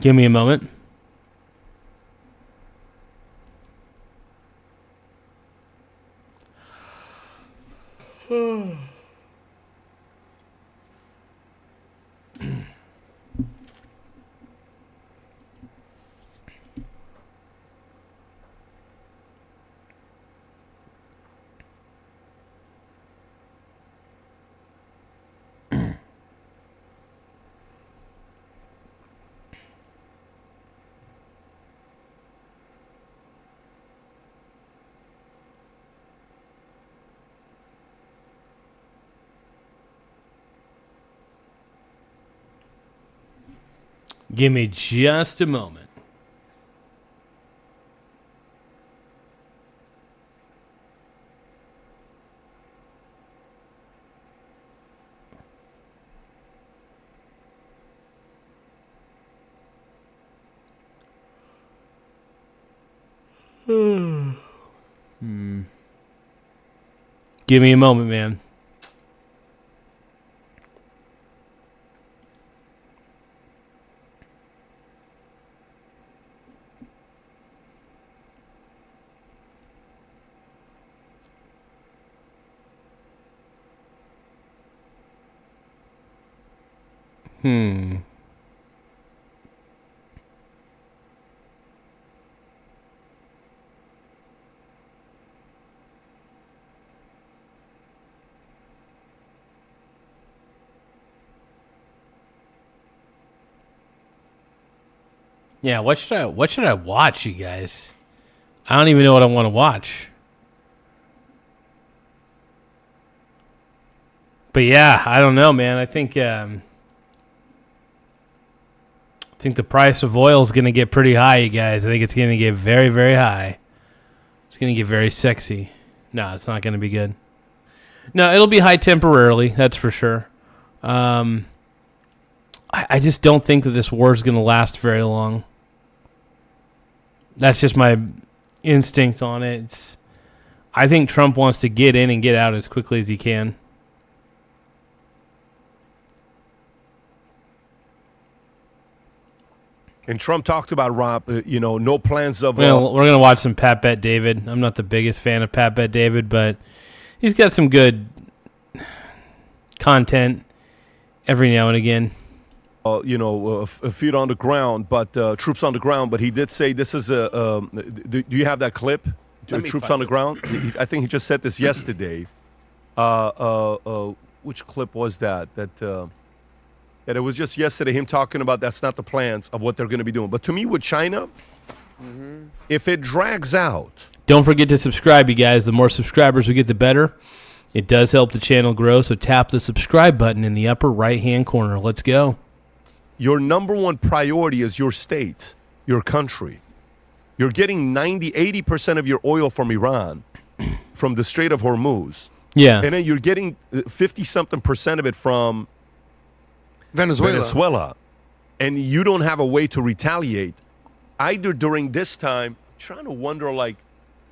Give me a moment. Give me just a moment. Give me a moment, man. Yeah, what should I watch, you guys? I don't even know what I want to watch. But yeah, I don't know, man. I think the price of oil is going to get pretty high, you guys. I think it's going to get very, very high. It's going to get very sexy. No, it's not going to be good. No, it'll be high temporarily, that's for sure. I just don't think that this war is going to last very long. That's just my instinct on it. I think Trump wants to get in and get out as quickly as he can. And Trump talked about, Rob, no plans of... We're going to watch some Pat Bet David. I'm not the biggest fan of Pat Bet David, but he's got some good content every now and again. Feet on the ground, but troops on the ground. But he did say this is a... do you have that clip? Troops on the ground? I think he just said this yesterday. Which clip was that? It was just yesterday, him talking about that's not the plans of what they're going to be doing. But to me, with China, if it drags out... Don't forget to subscribe, you guys. The more subscribers we get, the better. It does help the channel grow, so tap the subscribe button in the upper right-hand corner. Let's go. Your number one priority is your state, your country. You're getting 80% of your oil from Iran, from the Strait of Hormuz. Yeah. And then you're getting 50-something% of it from... Venezuela. And you don't have a way to retaliate either during this time. I'm trying to wonder,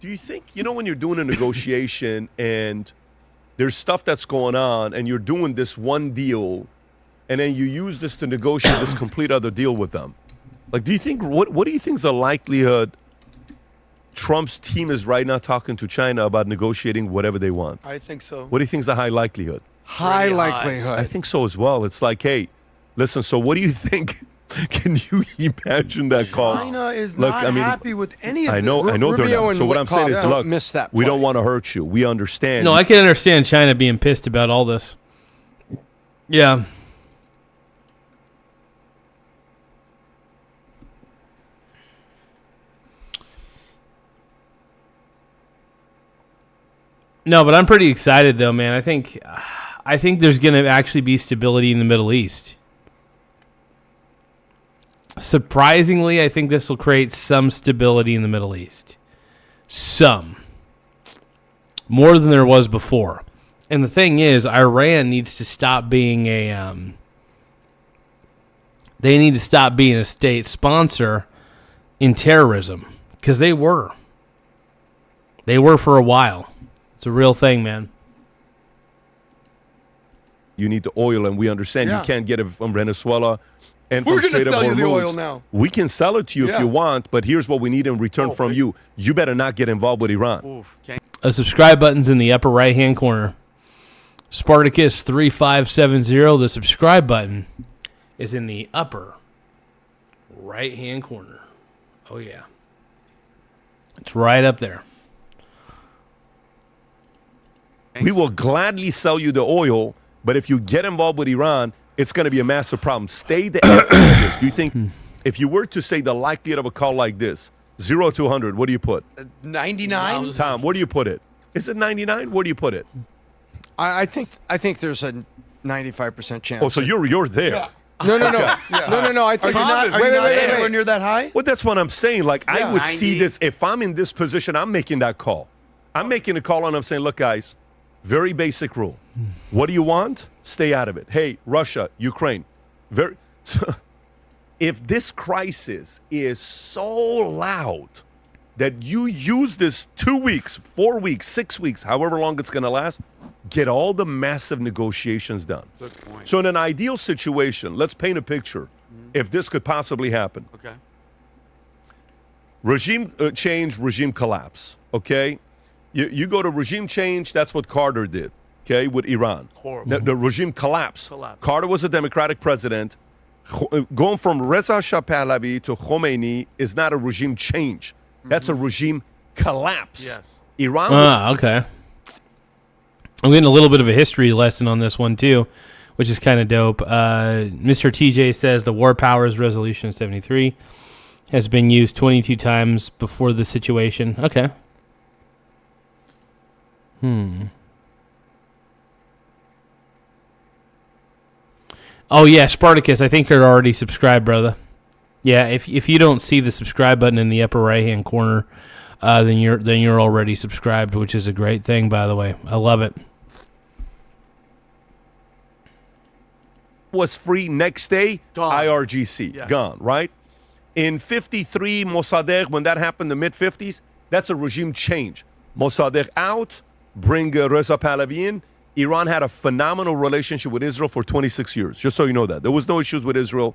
do you think, when you're doing a negotiation and there's stuff that's going on and you're doing this one deal and then you use this to negotiate this complete other deal with them? Do you think, what do you think is the likelihood Trump's team is right now talking to China about negotiating whatever they want? I think so. What do you think is the high likelihood? High likelihood. I think so as well. It's like, hey, listen, so what do you think? Can you imagine that call? China is not happy with any of this. I know they're not. So what I'm saying is, look, we don't want to hurt you. We understand. No, I can understand China being pissed about all this. Yeah. No, but I'm pretty excited though, man. I think there's going to actually be stability in the Middle East. Surprisingly, I think this will create some stability in the Middle East. Some. More than there was before. And the thing is, Iran needs to stop being they need to stop being a state sponsor in terrorism. Because they were. They were for a while. It's a real thing, man. You need the oil, and we understand you can't get it from Venezuela and We're from going to Strait of sell you the Hormuz. oil now. We can sell it to you if you want, but here's what we need in return from you. You better not get involved with Iran. A subscribe button's in the upper right-hand corner. Spartacus 3570, the subscribe button is in the upper right-hand corner. Oh, yeah. It's right up there. We will gladly sell you the oil, but if you get involved with Iran, it's going to be a massive problem. Stay the F out of this. Do you think, if you were to say the likelihood of a call like this, 0 to 100, what do you put? 99? Tom, where do you put it? Is it 99? Where do you put it? I think there's a 95% chance. Oh, so you're there. Yeah. No. No. I think wait. When you're that high? Well, that's what I'm saying. I would see this, if I'm in this position, I'm making that call. I'm making a call and I'm saying, look, guys, very basic rule. What do you want? Stay out of it. Hey, Russia, Ukraine. If this crisis is so loud that you use this 2 weeks, 4 weeks, 6 weeks, however long it's going to last, get all the massive negotiations done. Good point. So in an ideal situation, let's paint a picture if this could possibly happen. Okay. Regime change, regime collapse, okay? You go to regime change, that's what Carter did, okay, with Iran. Horrible. The regime collapse. Carter was a Democratic president. Going from Reza Shah Pahlavi to Khomeini is not a regime change. That's a regime collapse. Yes. Iran. Okay. I'm getting a little bit of a history lesson on this one too, which is kind of dope. Mr. TJ says the War Powers Resolution 73 has been used 22 times before the situation. Okay. Oh yeah, Spartacus. I think you're already subscribed, brother. Yeah, if you don't see the subscribe button in the upper right hand corner, then you're already subscribed, which is a great thing, by the way. I love it. Was free next day. Gone. IRGC Yes. gone. Right. In 53, Mossadegh, when that happened, the mid 50s, that's a regime change. Mossadegh out, bring Reza Pahlavi in. Iran had a phenomenal relationship with Israel for 26 years, just so you know that. There was no issues with Israel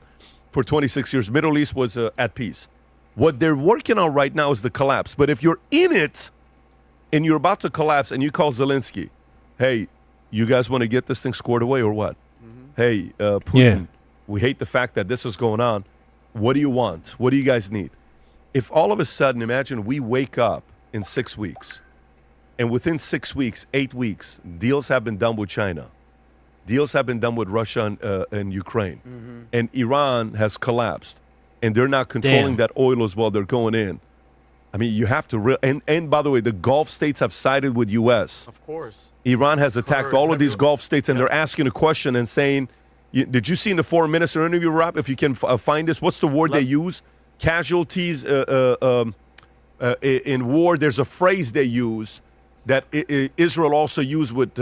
for 26 years. Middle East was at peace. What they're working on right now is the collapse. But if you're in it and you're about to collapse and you call Zelensky, hey, you guys want to get this thing squared away or what? Hey, Putin, we hate the fact that this is going on. What do you want? What do you guys need? If all of a sudden, imagine we wake up in 6 weeks, and within 6 weeks, 8 weeks, deals have been done with China. Deals have been done with Russia and Ukraine. And Iran has collapsed. And they're not controlling that oil as well. They're going in. I mean, you have to... And by the way, the Gulf states have sided with U.S. Of course. Iran has attacked all of these Gulf states, and they're asking a question and saying... Did you see in the foreign minister interview, Rob, if you can find this, what's the word they use? Casualties in war. There's a phrase they use that Israel also used with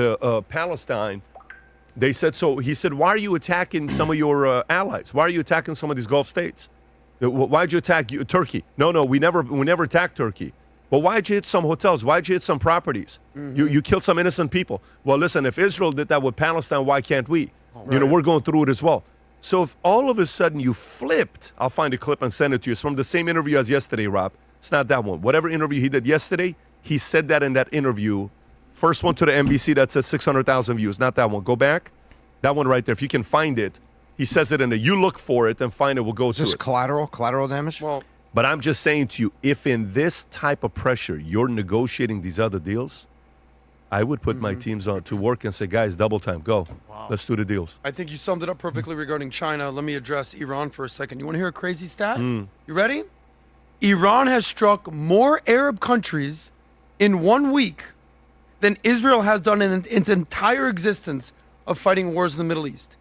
Palestine. They said, so he said, why are you attacking some of your allies? Why are you attacking some of these Gulf states? Why'd you attack Turkey? No, we never attacked Turkey. Well, why'd you hit some hotels? Why'd you hit some properties? You killed some innocent people. Well, listen, if Israel did that with Palestine, why can't we? You know, we're going through it as well. So if all of a sudden you flipped, I'll find a clip and send it to you. It's from the same interview as yesterday, Rob. It's not that one. Whatever interview he did yesterday, he said that in that interview. First one to the NBC that says 600,000 views. Not that one. Go back. That one right there. If you can find it, he says it in there. You look for it and find it. We'll go to it. Is this collateral damage? Well, but I'm just saying to you, if in this type of pressure you're negotiating these other deals, I would put my teams on to work and say, guys, double time, go. Wow. Let's do the deals. I think you summed it up perfectly regarding China. Let me address Iran for a second. You want to hear a crazy stat? You ready? Iran has struck more Arab countries in 1 week than Israel has done in its entire existence of fighting wars in the Middle East.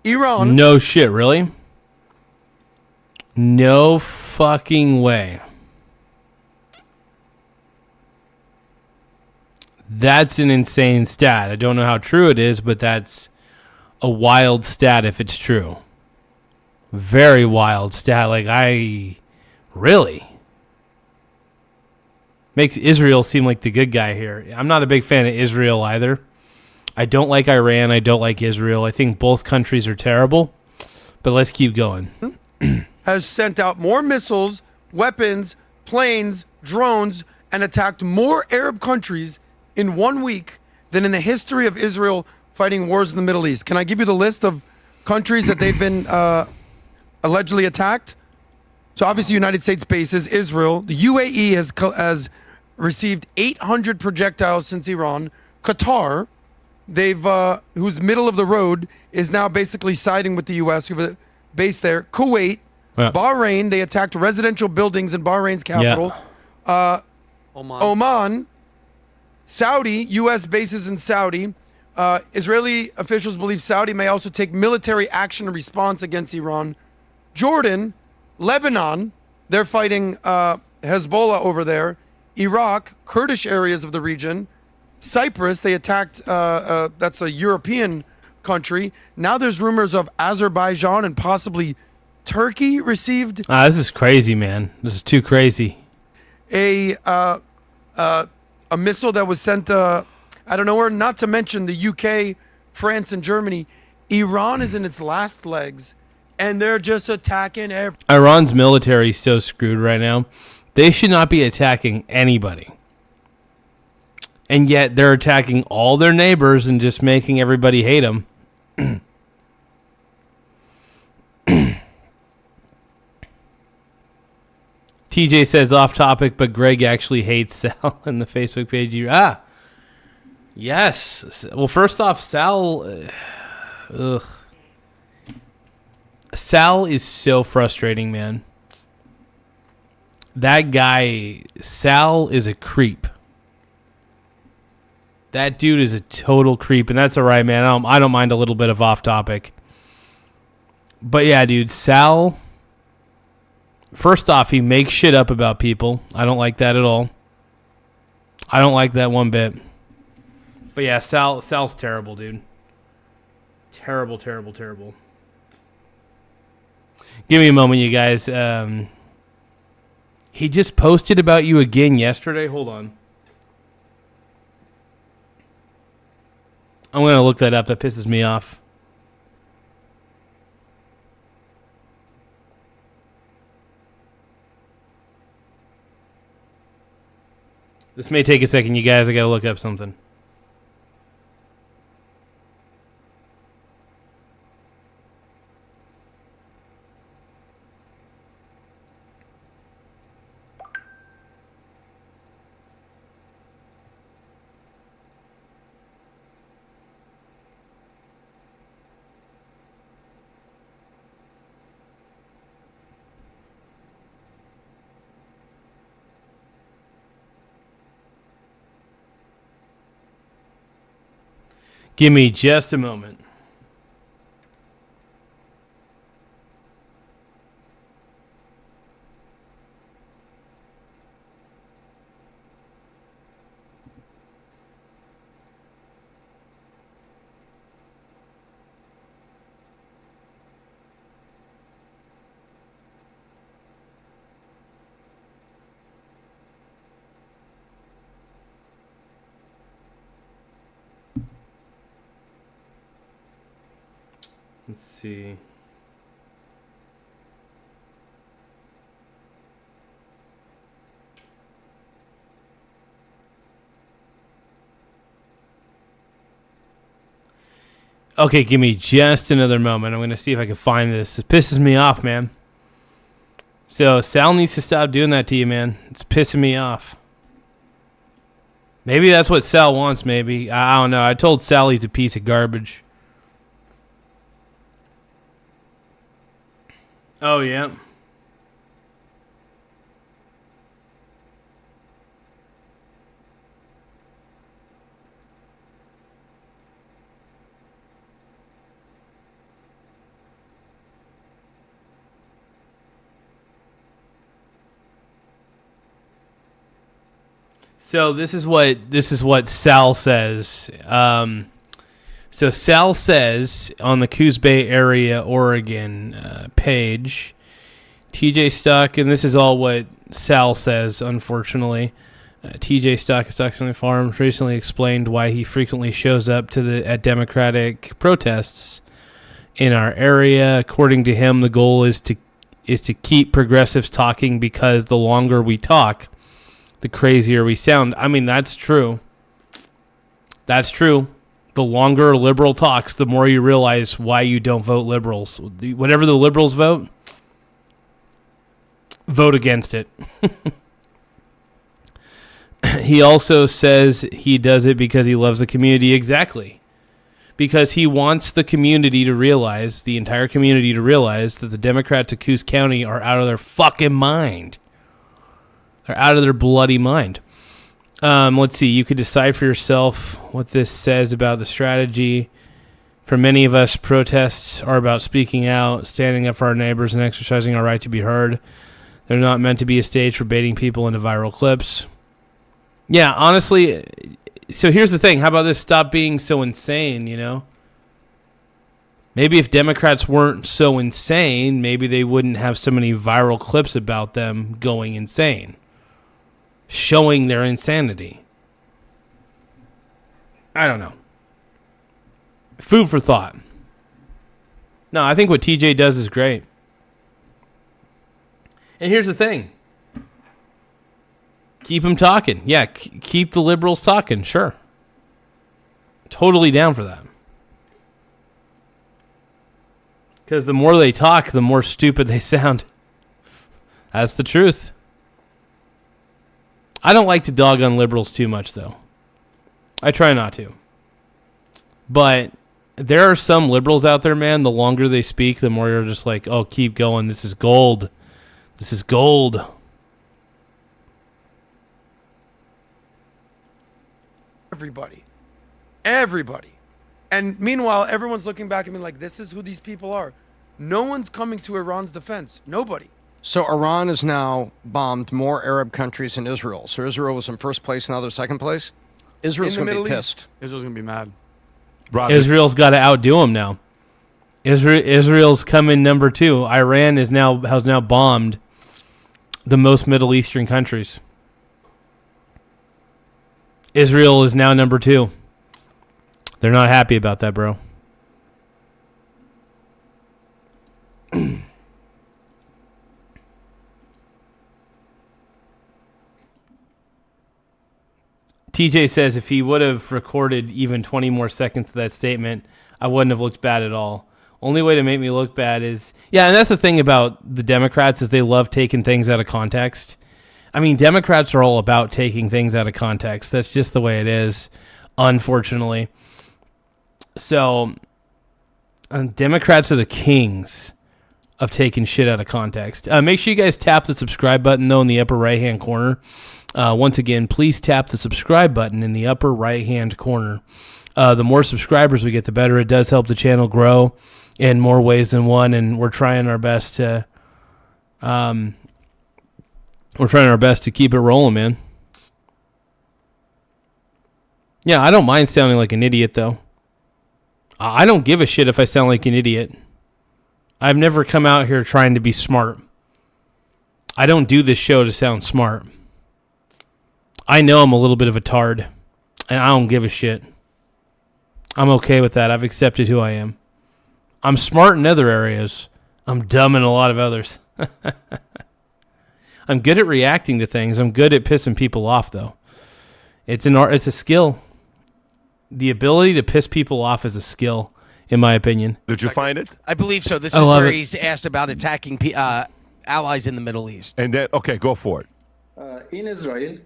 Iran... No shit, really? No fucking way. That's an insane stat. I don't know how true it is, but that's a wild stat if it's true. Very wild stat. Really? Makes Israel seem like the good guy here. I'm not a big fan of Israel either. I don't like Iran. I don't like Israel. I think both countries are terrible. But let's keep going. Has sent out more missiles, weapons, planes, drones, and attacked more Arab countries in 1 week than in the history of Israel fighting wars in the Middle East. Can I give you the list of countries that they've been allegedly attacked? So obviously United States bases, Israel. The UAE has received 800 projectiles since Iran. Qatar, who's middle of the road, is now basically siding with the U.S. We have a base there. Kuwait, Bahrain, they attacked residential buildings in Bahrain's capital. Oman, Saudi, U.S. bases in Saudi. Israeli officials believe Saudi may also take military action in response against Iran. Jordan, Lebanon, they're fighting Hezbollah over there. Iraq, Kurdish areas of the region. Cyprus, they attacked, that's a European country. Now there's rumors of Azerbaijan and possibly Turkey received. This is crazy, man. This is too crazy. A missile that was sent out of nowhere, not to mention the UK, France, and Germany. Iran is in its last legs, and they're just attacking Iran's military is so screwed right now. They should not be attacking anybody. And yet they're attacking all their neighbors and just making everybody hate them. TJ says off topic, but Greg actually hates Sal in the Facebook page. Yes. Well, first off, Sal. Sal is so frustrating, man. That guy, Sal, is a creep. That dude is a total creep, and that's all right, man. I don't mind a little bit of off topic. But yeah, dude, Sal. First off, he makes shit up about people. I don't like that at all. I don't like that one bit. But yeah, Sal's terrible, dude. Terrible, terrible, terrible. Give me a moment, you guys. He just posted about you again yesterday. Hold on. I'm going to look that up. That pisses me off. This may take a second, you guys. I got to look up something. Give me just a moment. Let's see. Okay, give me just another moment. I'm going to see if I can find this. It pisses me off, man. So Sal needs to stop doing that to you, man. It's pissing me off. Maybe that's what Sal wants, maybe. I don't know. I told Sal he's a piece of garbage. Oh, yeah. So this is what Sal says. So Sal says on the Coos Bay area, Oregon page, TJ Stock, and this is all what Sal says, unfortunately. TJ Stock of Stocks on the Farm recently explained why he frequently shows up at Democratic protests in our area. According to him, the goal is to keep progressives talking because the longer we talk, the crazier we sound. I mean, that's true. That's true. The longer a liberal talks, the more you realize why you don't vote liberals. Whatever the liberals vote against it. He also says he does it because he loves the community. Exactly. Because he wants the community to realize, the entire community to realize, that the Democrats of Coos County are out of their fucking mind. They're out of their bloody mind. Let's see. You could decide for yourself what this says about the strategy. For many of us, protests are about speaking out, standing up for our neighbors, and exercising our right to be heard. They're not meant to be a stage for baiting people into viral clips. Yeah, honestly, so here's the thing. How about this? Stop being so insane, you know? Maybe if Democrats weren't so insane, maybe they wouldn't have so many viral clips about them going insane, showing their insanity. I don't know. Food for thought. No, I think what TJ does is great. And here's the thing. Keep them talking. Yeah, keep the liberals talking. Sure. Totally down for that. Because the more they talk, the more stupid they sound. That's the truth. I don't like to dog on liberals too much, though. I try not to. But there are some liberals out there, man, the longer they speak, the more you're just like, oh, keep going. This is gold. This is gold. Everybody. And meanwhile, everyone's looking back at me like, this is who these people are. No one's coming to Iran's defense. Nobody. So Iran has now bombed more Arab countries than Israel. So Israel was in first place, now they're second place. Israel's going to be pissed. Israel's going to be mad. Israel's got to outdo them now. Israel's coming number 2. Iran has now bombed the most Middle Eastern countries. Israel is now number 2. They're not happy about that, bro. TJ says if he would have recorded even 20 more seconds of that statement, I wouldn't have looked bad at all. Only way to make me look bad is... Yeah, and that's the thing about the Democrats is they love taking things out of context. I mean, Democrats are all about taking things out of context. That's just the way it is, unfortunately. So, Democrats are the kings of taking shit out of context. Make sure you guys tap the subscribe button, though, in the upper right-hand corner. Once again, please tap the subscribe button in the upper right-hand corner. The more subscribers we get, the better. It does help the channel grow in more ways than one, and we're trying our best to keep it rolling, man. Yeah, I don't mind sounding like an idiot, though. I don't give a shit if I sound like an idiot. I've never come out here trying to be smart. I don't do this show to sound smart. I know I'm a little bit of a tard, and I don't give a shit. I'm okay with that. I've accepted who I am. I'm smart in other areas. I'm dumb in a lot of others. I'm good at reacting to things. I'm good at pissing people off, though. It's an art. It's a skill. The ability to piss people off is a skill, in my opinion. Did you find it? I believe so. This is where he's asked about attacking allies in the Middle East. And then, okay, go for it. In Israel,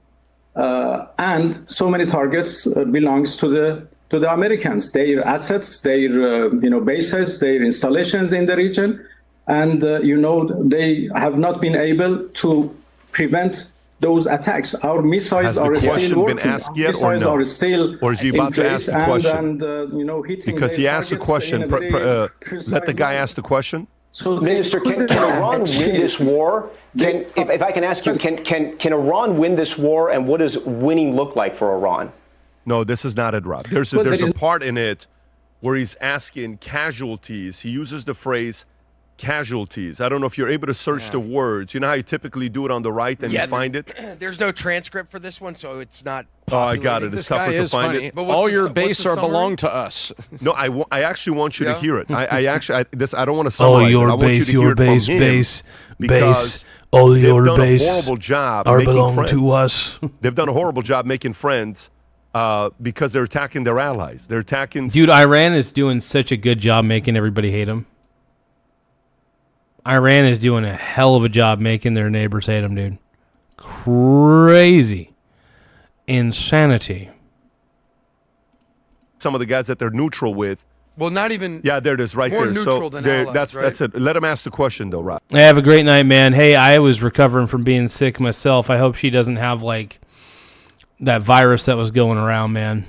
and so many targets belongs to the Americans. Their assets, their bases, their installations in the region, and they have not been able to prevent those attacks. Our missiles are still working. Been asked yet, missiles or no? are still or is he about to ask the question? Hitting because he asked the question. Let the guy ask the question. So Minister, can Iran win this war? If I can ask you, can Iran win this war, and what does winning look like for Iran? No, this is not it, Rob. There's a part in it where he's asking casualties. He uses the phrase casualties. I don't know if you're able to search the words. You know how you typically do it on the right and you find it? There's no transcript for this one, so it's not. Oh, I got it. It's tougher to find it. But all your base are belong to us. No, I actually want you to hear it. I don't want to summarize your it. I want base, you to hear your base, it from him base, because all your they've done base a horrible job are making belong friends. to us. They've done a horrible job making friends because they're attacking their allies. They're attacking. Dude, Iran is doing such a good job making everybody hate them. Iran is doing a hell of a job making their neighbors hate them, dude. Crazy. Insanity. Some of the guys that they're neutral with. Well, not even. Yeah, there it is, right more there. Neutral than allies, that's it. Let him ask the question, though, Rob. Have a great night, man. Hey, I was recovering from being sick myself. I hope she doesn't have like that virus that was going around, man.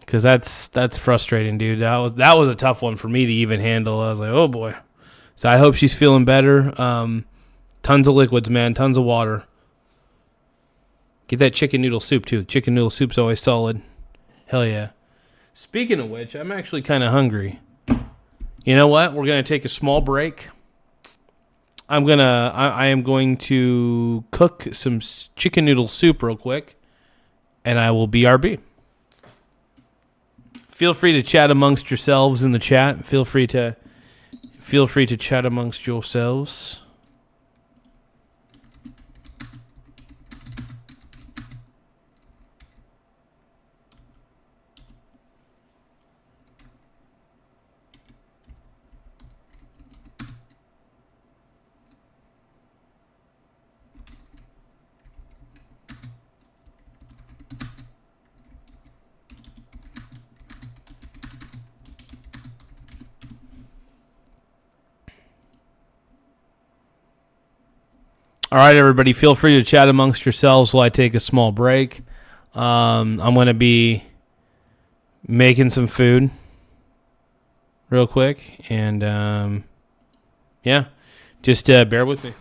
Because that's frustrating, dude. That was a tough one for me to even handle. I was like, oh boy. So I hope she's feeling better. Tons of liquids, man. Tons of water. Get that chicken noodle soup, too. Chicken noodle soup's always solid. Hell yeah. Speaking of which, I'm actually kind of hungry. You know what? We're going to take a small break. I am going to cook some chicken noodle soup real quick, and I will BRB. Feel free to chat amongst yourselves in the chat. Feel free to chat amongst yourselves. All right, everybody, feel free to chat amongst yourselves while I take a small break. I'm going to be making some food real quick, and yeah, just bear with me.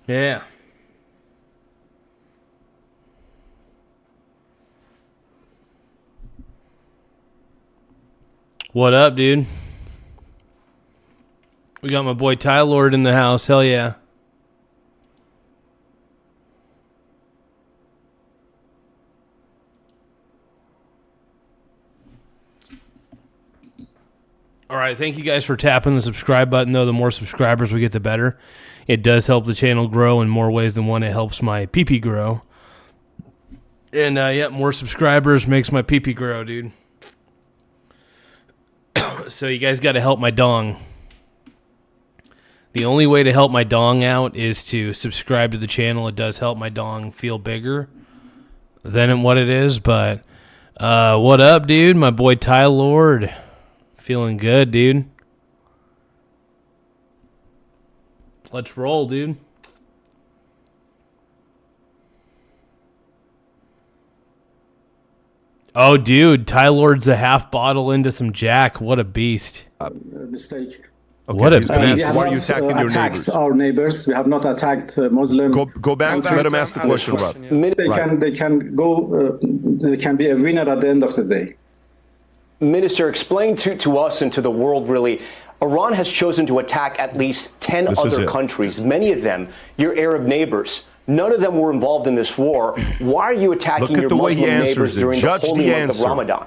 Yeah. What up, dude? We got my boy Ty Lord in the house. Hell yeah. All right, thank you guys for tapping the subscribe button, though. The more subscribers we get, the better. It does help the channel grow in more ways than one. It helps my PP grow. And, yeah, more subscribers makes my PP grow, dude. So you guys got to help my dong. The only way to help my dong out is to subscribe to the channel. It does help my dong feel bigger than what it is. But what up, dude? My boy Ty Lord. Feeling good, dude. Let's roll, dude. Oh, dude, Ty Lord's a half bottle into some Jack. What a beast. Mistake. Okay, what a we beast. have Why are you attacking your neighbors? Our neighbors. We have not attacked Muslim. Go back. Let him ask the question, Rob. They can go. They can be a winner at the end of the day. Minister, explain to us and to the world, really, Iran has chosen to attack at least 10 other countries, many of them your Arab neighbors. None of them were involved in this war. Why are you attacking your Muslim neighbors during the holy month of Ramadan?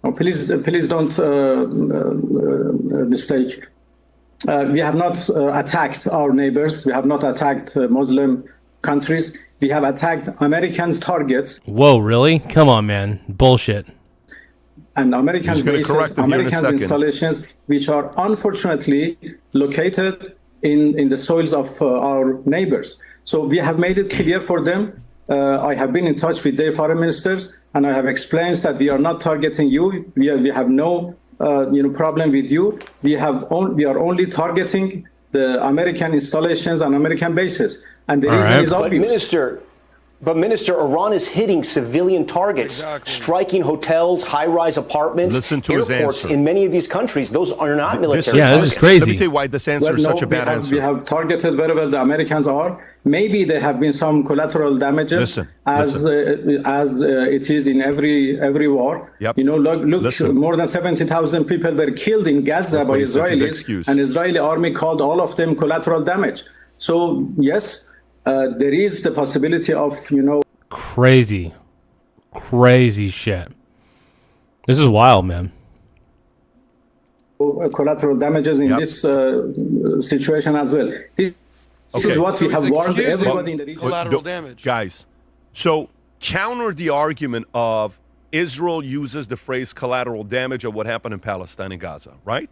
Oh, please don't mistake. We have not attacked our neighbors. We have not attacked Muslim countries. We have attacked Americans' targets. Whoa, really? Come on, man. Bullshit. And American bases, American installations, which are unfortunately located in the soils of our neighbors. So we have made it clear for them. I have been in touch with their foreign ministers, and I have explained that we are not targeting you. We have no problem with you. We are only targeting the American installations and American bases. And the reason is obvious. But Minister, Iran is hitting civilian targets, striking hotels, high-rise apartments, airports in many of these countries. Those are not military targets. This is crazy. Let me tell you why this answer is such a bad answer. We have targeted wherever the Americans are. Maybe there have been some collateral damages, as it is in every war. Yep. Look, more than 70,000 people were killed in Gaza by Israelis, and Israeli army called all of them collateral damage. So yes. There is the possibility of, crazy shit. This is wild, man. Collateral damages in this situation as well. This is what we have warned everybody in the region. Collateral damage. Guys, so counter the argument of Israel uses the phrase collateral damage of what happened in Palestine and Gaza, right?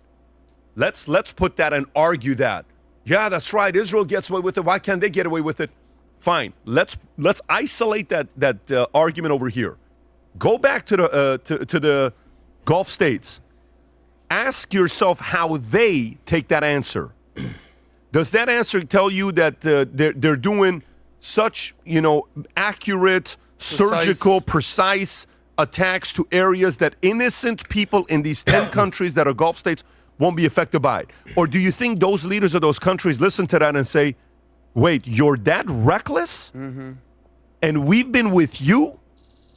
Let's put that and argue that. Yeah, that's right. Israel gets away with it. Why can't they get away with it? Fine. Let's isolate that argument over here. Go back to the Gulf states. Ask yourself how they take that answer. Does that answer tell you that they're doing such accurate, surgical, precise attacks to areas that innocent people in these 10 countries that are Gulf states won't be affected by it? Or do you think those leaders of those countries listen to that and say, wait, you're that reckless? Mm-hmm. And we've been with you?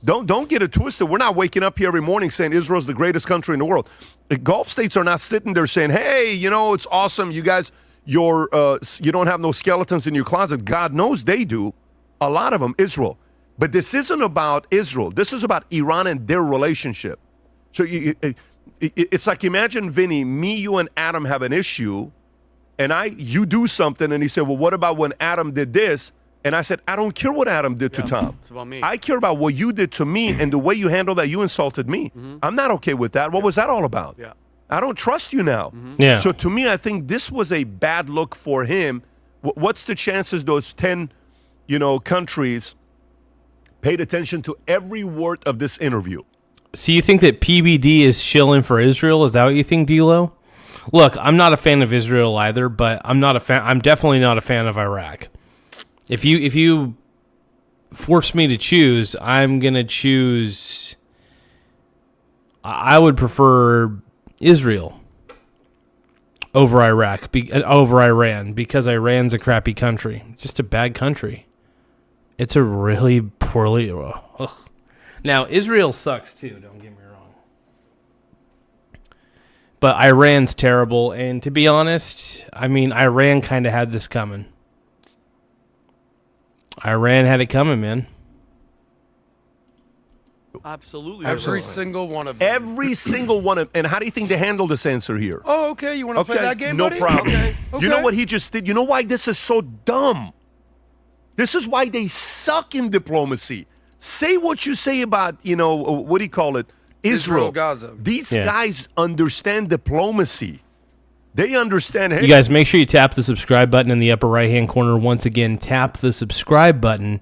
Don't get it twisted. We're not waking up here every morning saying Israel's the greatest country in the world. The Gulf states are not sitting there saying, hey, it's awesome. You guys, you don't have no skeletons in your closet. God knows they do. A lot of them, Israel. But this isn't about Israel. This is about Iran and their relationship. So it's like, imagine, Vinny, me, you, and Adam have an issue, and you do something, and he said, well, what about when Adam did this? And I said, I don't care what Adam did to Tom. It's about me. I care about what you did to me and the way you handled that. You insulted me. Mm-hmm. I'm not okay with that. What was that all about? Yeah. I don't trust you now. Mm-hmm. Yeah. So to me, I think this was a bad look for him. What's the chances those 10, countries paid attention to every word of this interview? So you think that PBD is shilling for Israel? Is that what you think, D-Lo? Look, I'm not a fan of Israel either, but I'm definitely not a fan of Iraq. If you force me to choose, I'm gonna choose. I would prefer Israel over over Iran, because Iran's a crappy country. It's just a bad country. It's a really poorly. Ugh. Now, Israel sucks too, don't get me wrong. But Iran's terrible, and to be honest, I mean, Iran kind of had this coming. Iran had it coming, man. Absolutely. Every single one of them. Every single one of. And how do you think they handle this answer here? Oh, okay. You want to play that game, no buddy? problem. Okay. You know what he just did? You know why this is so dumb? This is why they suck in diplomacy. Say what you say about, what do you call it? Israel, Gaza. These guys understand diplomacy. They understand. Hey, you guys, make sure you tap the subscribe button in the upper right-hand corner. Once again, tap the subscribe button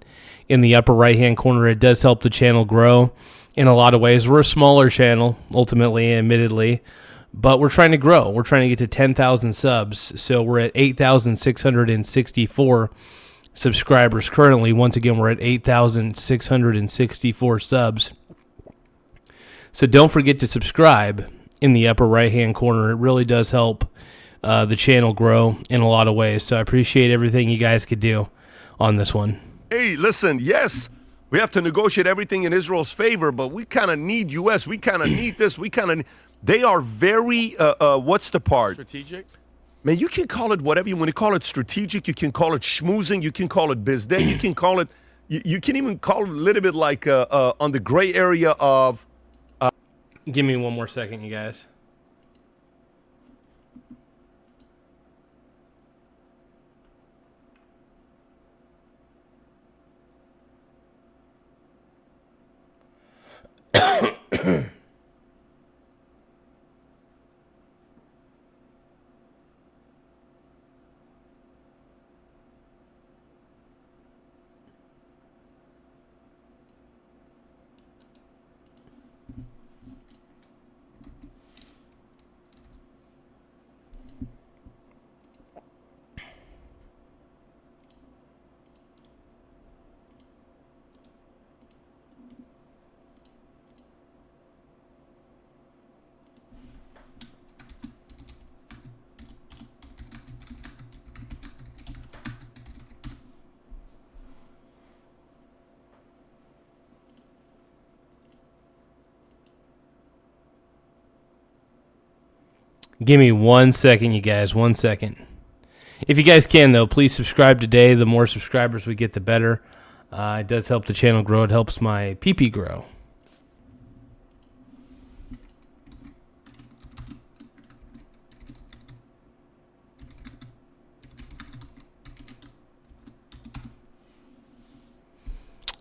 in the upper right-hand corner. It does help the channel grow in a lot of ways. We're a smaller channel, ultimately, admittedly, but we're trying to grow. We're trying to get to 10,000 subs, so we're at 8,664 subscribers currently. Once again, we're at 8,664 subs. So don't forget to subscribe in the upper right-hand corner. It really does help the channel grow in a lot of ways. So I appreciate everything you guys could do on this one. Hey, listen, yes, we have to negotiate everything in Israel's favor, but we kind of need U.S. We kind of need this. They are very, what's the part? Strategic? Man, you can call it whatever you want to call it. Strategic, you can call it schmoozing, you can call it biz day, you can call it, you can even call it a little bit like on the gray area of. Give me one more second, you guys. Give me 1 second, you guys. 1 second. If you guys can, though, please subscribe today. The more subscribers we get, the better. It does help the channel grow. It helps my PP grow.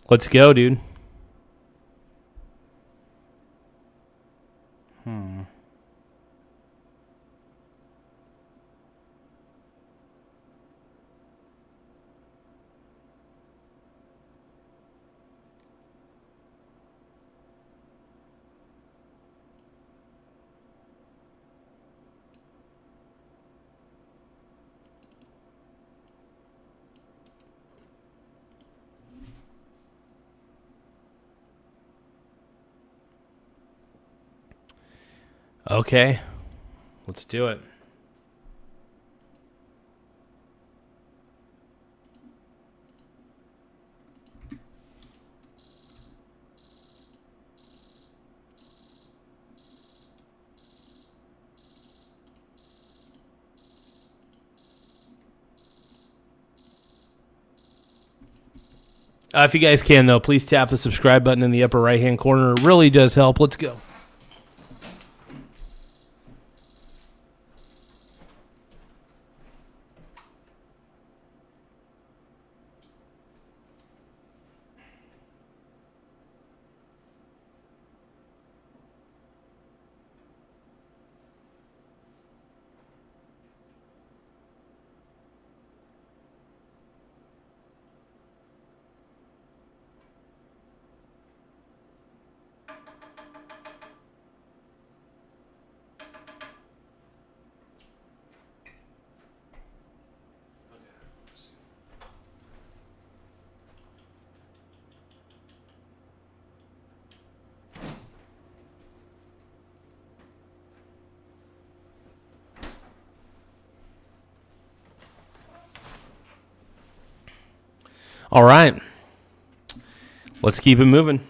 Let's go, dude. Okay, let's do it. If you guys can, though, please tap the subscribe button in the upper right-hand corner. It really does help. Let's go. All right. Let's keep it moving.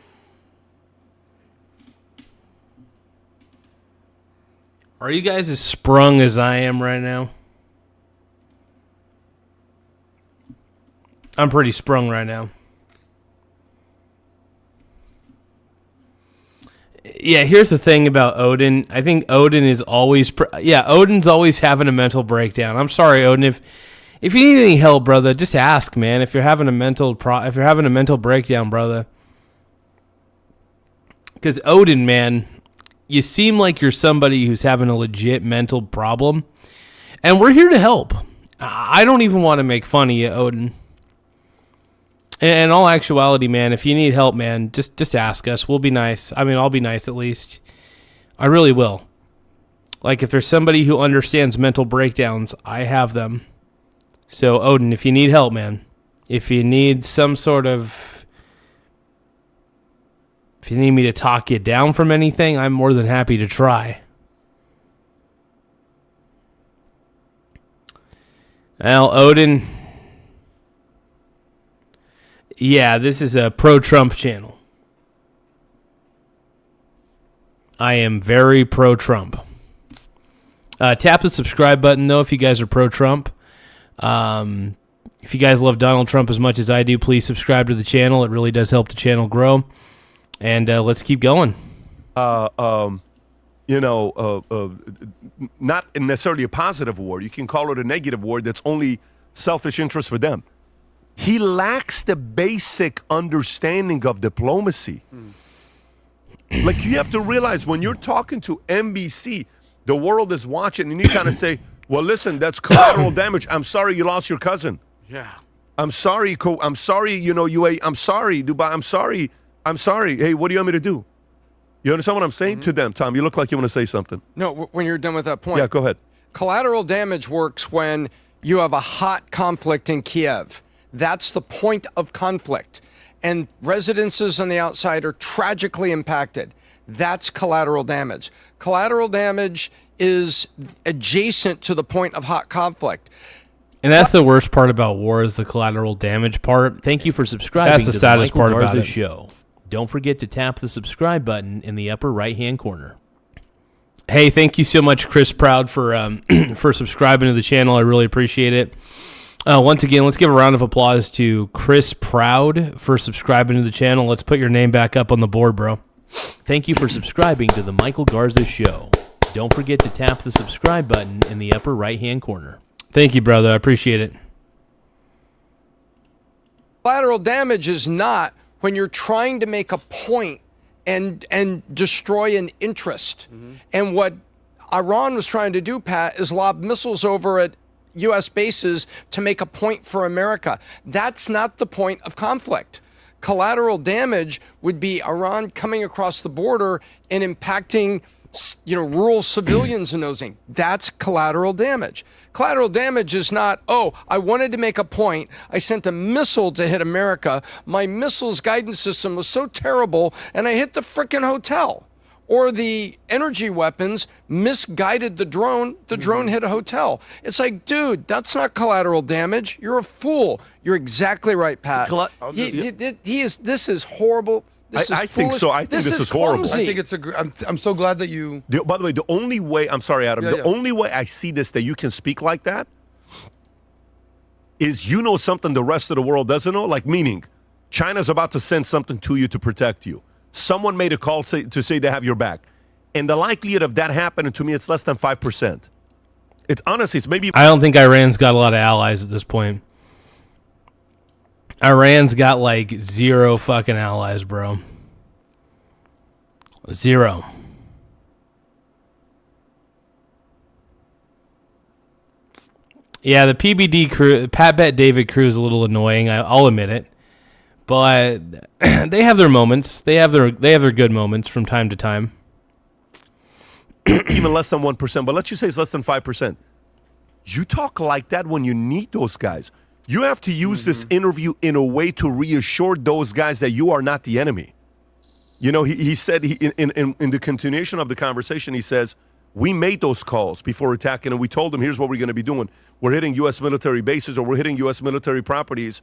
Are you guys as sprung as I am right now? I'm pretty sprung right now. Yeah, here's the thing about Odin. I think Odin is always... Odin's always having a mental breakdown. I'm sorry, Odin. If you need any help, brother, just ask, man. If you're having a mental breakdown, brother. Because Odin, man, you seem like you're somebody who's having a legit mental problem. And we're here to help. I don't even want to make fun of you, Odin. In all actuality, man, if you need help, man, just ask us. We'll be nice. I mean, I'll be nice at least. I really will. Like, if there's somebody who understands mental breakdowns, I have them. So, Odin, if you need help, man, if you need some sort of... If you need me to talk you down from anything, I'm more than happy to try. Well, Odin... Yeah, this is a pro-Trump channel. I am very pro-Trump. Tap the subscribe button, though, if you guys are pro-Trump. If you guys love Donald Trump as much as I do, please subscribe to the channel. It really does help the channel grow. And let's keep going. Not necessarily a positive war. You can call it a negative war that's only selfish interest for them. He lacks the basic understanding of diplomacy. Like, you have to realize when you're talking to NBC, the world is watching, and you kind of say, well, listen, that's collateral damage. I'm sorry you lost your cousin. Yeah. I'm sorry, I'm sorry, UAE. I'm sorry, Dubai. I'm sorry. Hey, what do you want me to do? You understand what I'm saying to them, Tom? You look like you want to say something. No, when you're done with that point. Yeah, go ahead. Collateral damage works when you have a hot conflict in Kiev. That's the point of conflict. And residences on the outside are tragically impacted. That's collateral damage. Collateral damage is adjacent to the point of hot conflict. And that's the worst part about war, is the collateral damage part. Thank you for subscribing That's the to saddest the Michael part about Garza it. Show. Don't forget to tap the subscribe button in the upper right-hand corner. Hey, thank you so much, Chris Proud, for for subscribing to the channel. I really appreciate it. Once again, let's give a round of applause to Chris Proud for subscribing to the channel. Let's put your name back up on the board, bro. Thank you for subscribing to the Michael Garza Show. Don't forget to tap the subscribe button in the upper right-hand corner. Thank you, brother. I appreciate it. Collateral damage is not when you're trying to make a point and destroy an interest. And what Iran was trying to do, Pat, is lob missiles over at U.S. bases to make a point for America. That's not the point of conflict. Collateral damage would be Iran coming across the border and impacting, rural civilians and those things. That's collateral damage. Collateral damage is not, I wanted to make a point. I sent a missile to hit America. My missile's guidance system was so terrible, and I hit the frickin' hotel. Or the energy weapons misguided the drone. The drone hit a hotel. It's like, dude, that's not collateral damage. You're a fool. You're exactly right, Pat. This is horrible. I think so. I think this is horrible. Clumsy. I think it's I'm so glad that you... By the way, the only way... I'm sorry, Adam. The only way I see this, that you can speak like that, is something the rest of the world doesn't know. Like, meaning, China's about to send something to you to protect you. Someone made a call to say they have your back. And the likelihood of that happening, to me, it's less than 5%. It's maybe... I don't think Iran's got a lot of allies at this point. Iran's got like 0 fucking allies, bro. 0. Yeah, the PBD crew, Pat Bet David crew is a little annoying. I'll admit it. But they have their moments. They have their good moments from time to time. Even less than 1%, but let's just say it's less than 5%. You talk like that when you need those guys. You have to use this interview in a way to reassure those guys that you are not the enemy. He said in the continuation of the conversation, he says, we made those calls before attacking, and we told them, here's what we're going to be doing. We're hitting U.S. military bases, or we're hitting U.S. military properties.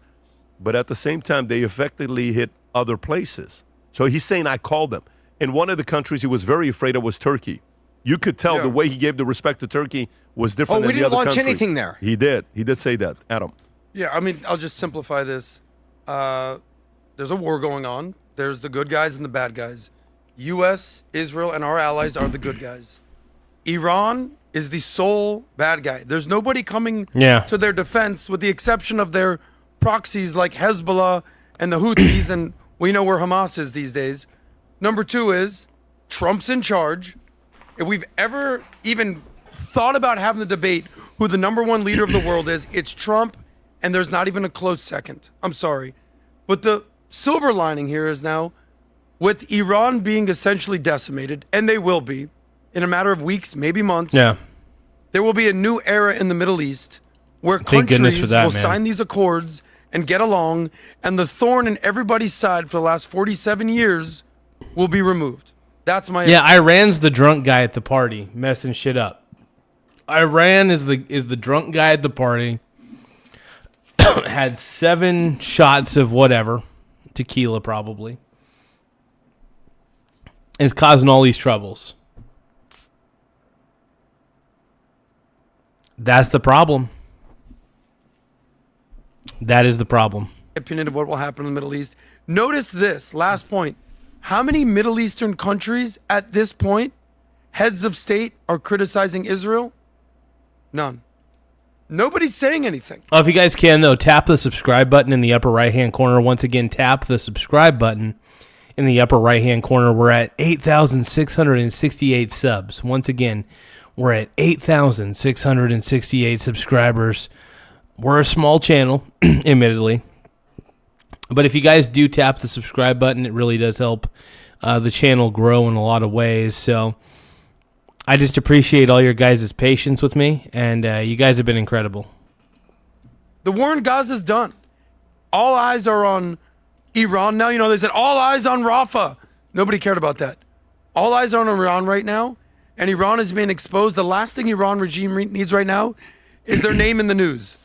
but at the same time, they effectively hit other places. So he's saying, I called them. And one of the countries he was very afraid of was Turkey. You could tell the way he gave the respect to Turkey was different than the other countries. we didn't launch anything there. He did. He did say that. Adam. Yeah, I mean, I'll just simplify this. There's a war going on. There's the good guys and the bad guys. U.S., Israel, and our allies are the good guys. Iran is the sole bad guy. There's nobody coming to their defense with the exception of their proxies like Hezbollah and the Houthis, and we know where Hamas is these days. Number two is Trump's in charge. If we've ever even thought about having the debate who the number one leader of the world is, it's Trump, and there's not even a close second. I'm sorry. But the silver lining here is now, with Iran being essentially decimated, and they will be, in a matter of weeks, maybe months, there will be a new era in the Middle East where countries will sign these accords and get along, and the thorn in everybody's side for the last 47 years will be removed. That's my opinion. Iran's the drunk guy at the party, messing shit up. Iran is the drunk guy at the party. Had 7 shots of whatever, tequila probably, and is causing all these troubles. That's the problem. That is the problem. Opinion of what will happen in the Middle East. Notice this, last point. How many Middle Eastern countries at this point, heads of state, are criticizing Israel? None. Nobody's saying anything. Well, if you guys can, though, tap the subscribe button in the upper right-hand corner. Once again, tap the subscribe button in the upper right-hand corner. We're at 8,668 subs. Once again, we're at 8,668 subscribers. We're a small channel, admittedly. But if you guys do tap the subscribe button, it really does help the channel grow in a lot of ways. So I just appreciate all your guys' patience with me, and you guys have been incredible. The war in Gaza is done. All eyes are on Iran now. You know, they said all eyes on Rafah. Nobody cared about that. All eyes are on Iran right now, and Iran is being exposed. The last thing Iran regime needs right now is their name in the news.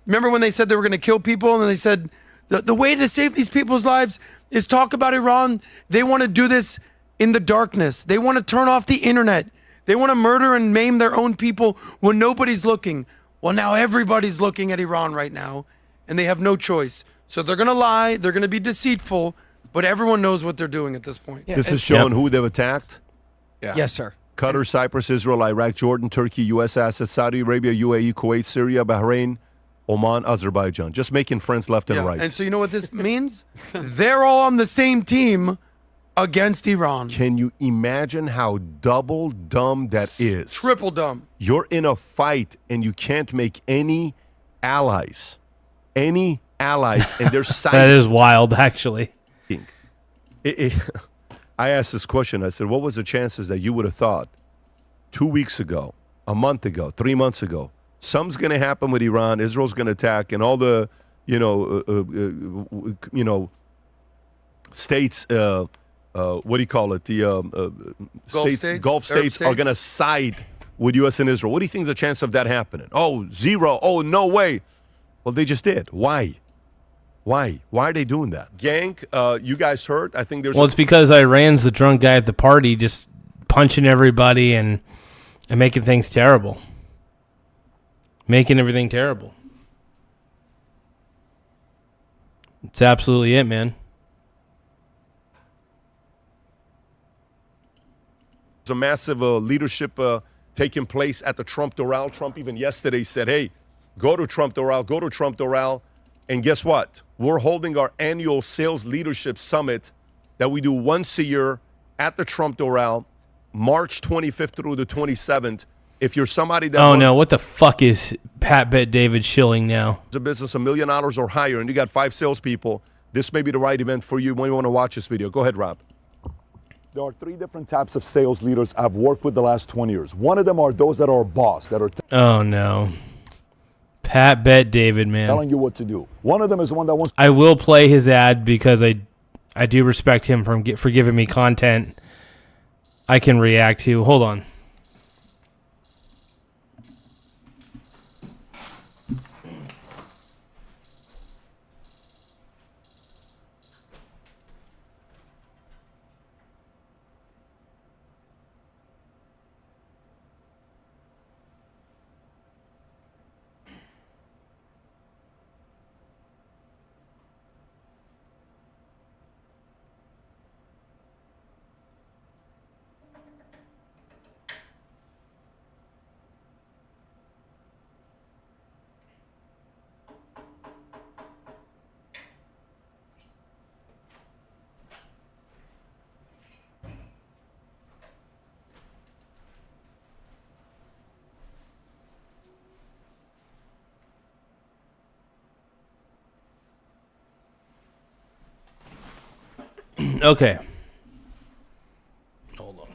Remember when they said they were going to kill people, and then they said the way to save these people's lives is talk about Iran. They want to do this in the darkness. They want to turn off the internet. They want to murder and maim their own people when nobody's looking. Well, now everybody's looking at Iran right now, and they have no choice. So they're going to lie. They're going to be deceitful, but everyone knows what they're doing at this point. Yeah. This is showing who they've attacked? Yeah. Yes, sir. Qatar, Cyprus, Israel, Iraq, Jordan, Turkey, U.S. assets, Saudi Arabia, UAE, Kuwait, Syria, Bahrain, Oman, Azerbaijan. Just making friends left and right. And so you know what this means? They're all on the same team against Iran. Can you imagine how double dumb that is? Triple dumb. You're in a fight and you can't make any allies. Any allies, and they're siding. That is wild, actually. I asked this question. I said, what was the chances that you would have thought 2 weeks ago, a month ago, 3 months ago, something's going to happen with Iran, Israel's going to attack, and all the, states, what do you call it? The Gulf states are going to side with U.S. and Israel. What do you think is the chance of that happening? Oh, 0. Oh, no way. Well, they just did. Why? Why are they doing that? Gang, you guys heard? I think there's. Well, it's because Iran's the drunk guy at the party, just punching everybody and making things terrible. Making everything terrible. It's absolutely it, man. There's a massive leadership taking place at the Trump Doral. Trump even yesterday said, hey, go to Trump Doral. And guess what? We're holding our annual sales leadership summit that we do once a year at the Trump Doral, March 25th through the 27th. If you're somebody that no, what the fuck is Pat Bet David shilling now? A business $1 million or higher, and you got 5 salespeople, this may be the right event for you when you want to watch this video. Go ahead, Rob. There are 3 different types of sales leaders I've worked with the last 20 years. One of them are those that are boss, that are oh no. Pat Bet David, man. Telling you what to do. One of them is the one that wants. I will play his ad because I do respect him for giving me content I can react to. Hold on. Okay. Hold on.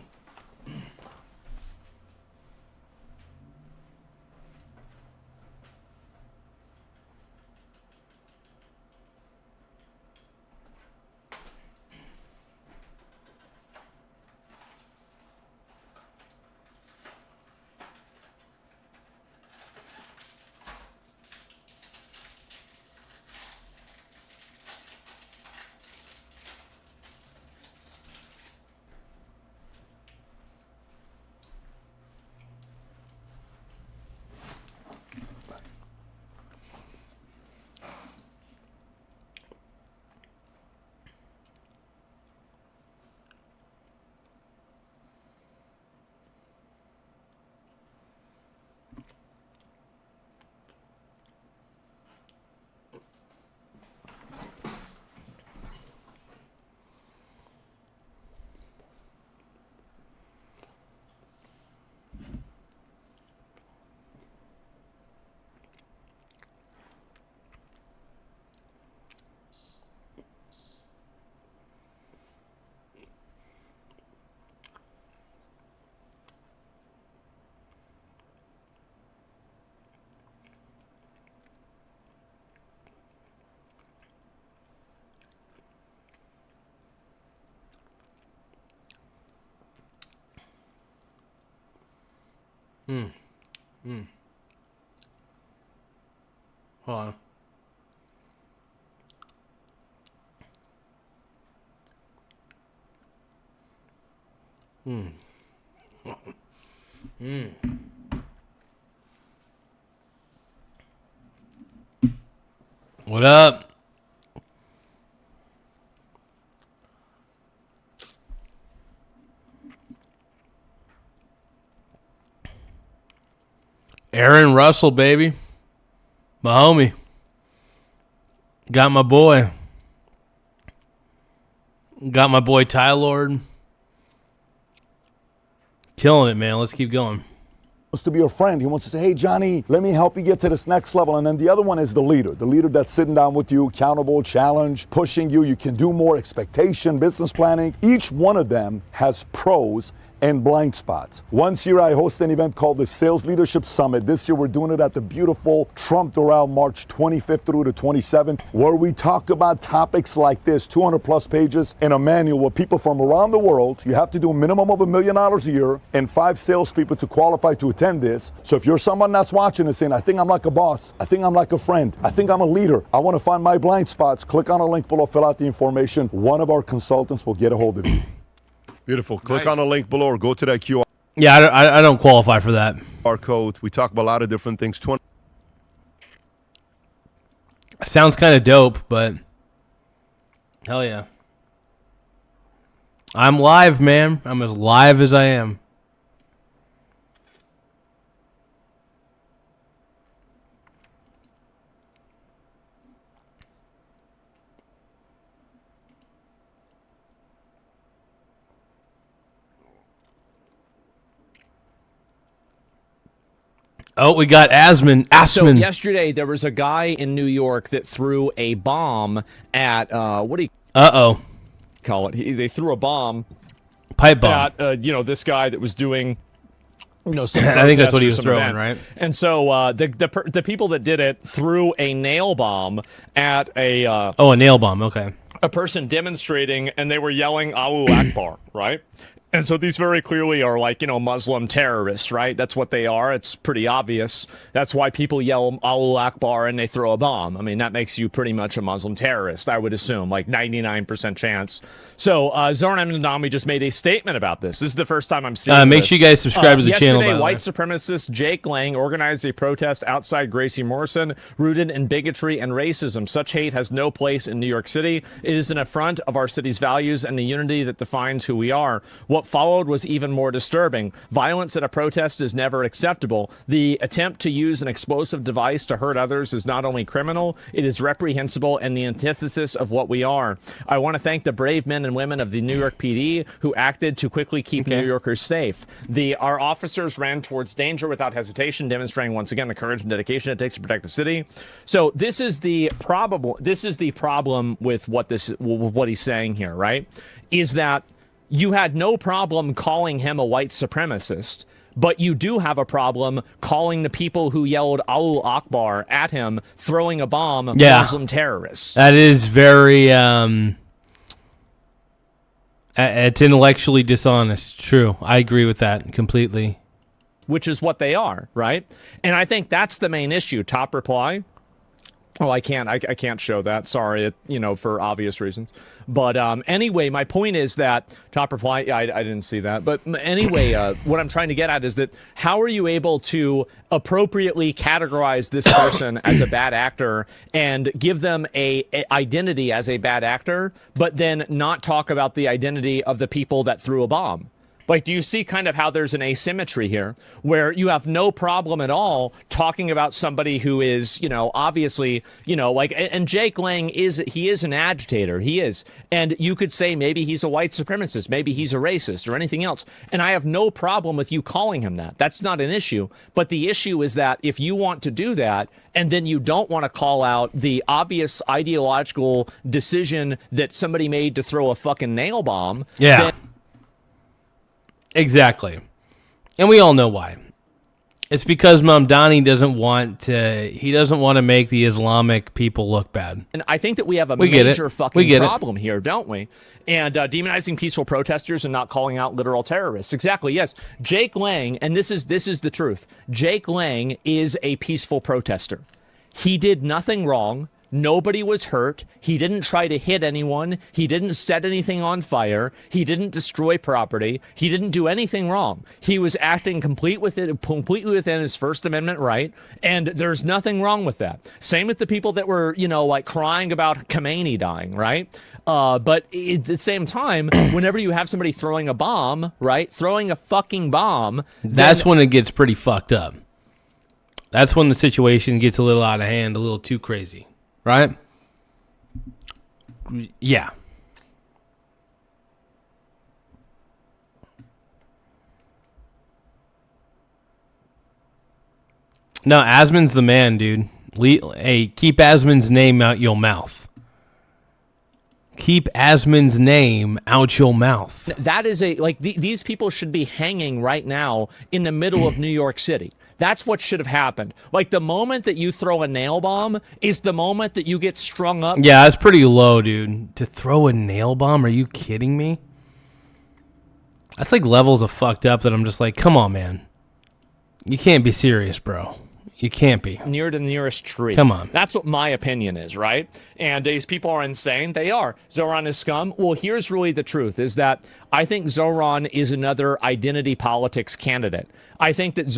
Hold on. What up? Aaron Russell, baby. My homie. Got my boy. Got my boy Ty Lord. Killing it, man. Let's keep going. Wants to be your friend. He wants to say, hey, Johnny, let me help you get to this next level. And then the other one is the leader that's sitting down with you, accountable, challenge, pushing you. You can do more, expectation, business planning. Each one of them has pros and blind spots. Once a year, I host an event called the Sales Leadership Summit. This year, we're doing it at the beautiful Trump Doral, March 25th through the 27th, where we talk about topics like this, 200 plus pages in a manual with people from around the world. You have to do a minimum of $1 million a year and 5 salespeople to qualify to attend this. So if you're someone that's watching and saying, I think I'm like a boss, I think I'm like a friend, I think I'm a leader, I want to find my blind spots, click on a link below, fill out the information. One of our consultants will get a hold of you. Beautiful. Click on the link below or go to that QR Yeah, I don't qualify for that. code. We talk about a lot of different things. Sounds kind of dope, but hell yeah. I'm live, man. I'm as live as I am. Oh, we got Asman. So yesterday there was a guy in New York that threw a bomb at what do you call it? They threw a bomb, pipe bomb, at this guy that was doing some I think that's what he was some throwing, event. right? And so the people that did it threw a nail bomb at a a nail bomb. Okay, a person demonstrating, and they were yelling Allahu Akbar, right? And so these very clearly are like, Muslim terrorists, right? That's what they are. It's pretty obvious. That's why people yell Allahu Akbar and they throw a bomb. I mean, that makes you pretty much a Muslim terrorist, I would assume, like 99% chance. So Zoran Amnadami just made a statement about this. This is the first time I'm seeing this. Make sure you guys subscribe to the channel, by Yesterday, the white way. supremacist Jake Lang organized a protest outside Gracie Morrison rooted in bigotry and racism. Such hate has no place in New York City. It is an affront of our city's values and the unity that defines who we are. What what followed was even more disturbing. Violence at a protest is never acceptable. The attempt to use an explosive device to hurt others is not only criminal, it is reprehensible and the antithesis of what we are. I want to thank the brave men and women of the New York PD who acted to quickly keep New Yorkers safe. Our officers ran towards danger without hesitation, demonstrating once again the courage and dedication it takes to protect the city. So this is the problem with what he's saying here, right? Is that you had no problem calling him a white supremacist, but you do have a problem calling the people who yelled Allahu Akbar at him throwing a bomb Muslim terrorists. That is very it's intellectually dishonest. True. I agree with that completely. Which is what they are, right? And I think that's the main issue. Top reply. Oh, I can't show that. Sorry, for obvious reasons. But anyway, my point is that top reply. I didn't see that. But anyway, what I'm trying to get at is that how are you able to appropriately categorize this person as a bad actor and give them a identity as a bad actor, but then not talk about the identity of the people that threw a bomb? Like, do you see kind of how there's an asymmetry here where you have no problem at all talking about somebody who is, obviously, and Jake Lang is an agitator. He is. And you could say maybe he's a white supremacist, maybe he's a racist or anything else. And I have no problem with you calling him that. That's not an issue. But the issue is that if you want to do that and then you don't want to call out the obvious ideological decision that somebody made to throw a fucking nail bomb. Yeah. Then exactly. And we all know why. It's because Mamdani doesn't want to make the Islamic people look bad. And I think that we have a major fucking problem here, don't we? And demonizing peaceful protesters and not calling out literal terrorists. Exactly, yes. Jake Lang, and this is the truth. Jake Lang is a peaceful protester. He did nothing wrong. Nobody was hurt. He didn't try to hit anyone. He didn't set anything on fire. He didn't destroy property. He didn't do anything wrong. He was acting completely within his First Amendment right, and there's nothing wrong with that. Same with the people that were, crying about Khomeini dying, right? But at the same time, whenever you have somebody throwing a bomb, right, throwing a fucking bomb, that's when it gets pretty fucked up. That's when the situation gets a little out of hand, a little too crazy. Right? Yeah. No, Asman's the man, dude. Hey, keep Asman's name out your mouth. Keep Asman's name out your mouth. That is these people should be hanging right now in the middle of New York City. That's what should have happened. Like, the moment that you throw a nail bomb is the moment that you get strung up. Yeah, that's pretty low, dude. To throw a nail bomb? Are you kidding me? That's like levels of fucked up that I'm just like, come on, man. You can't be serious, bro. You can't be. Near to the nearest tree. Come on. That's what my opinion is, right? And these people are insane. They are. Zoran is scum. Well, here's really the truth, is that I think Zoran is another identity politics candidate. I think that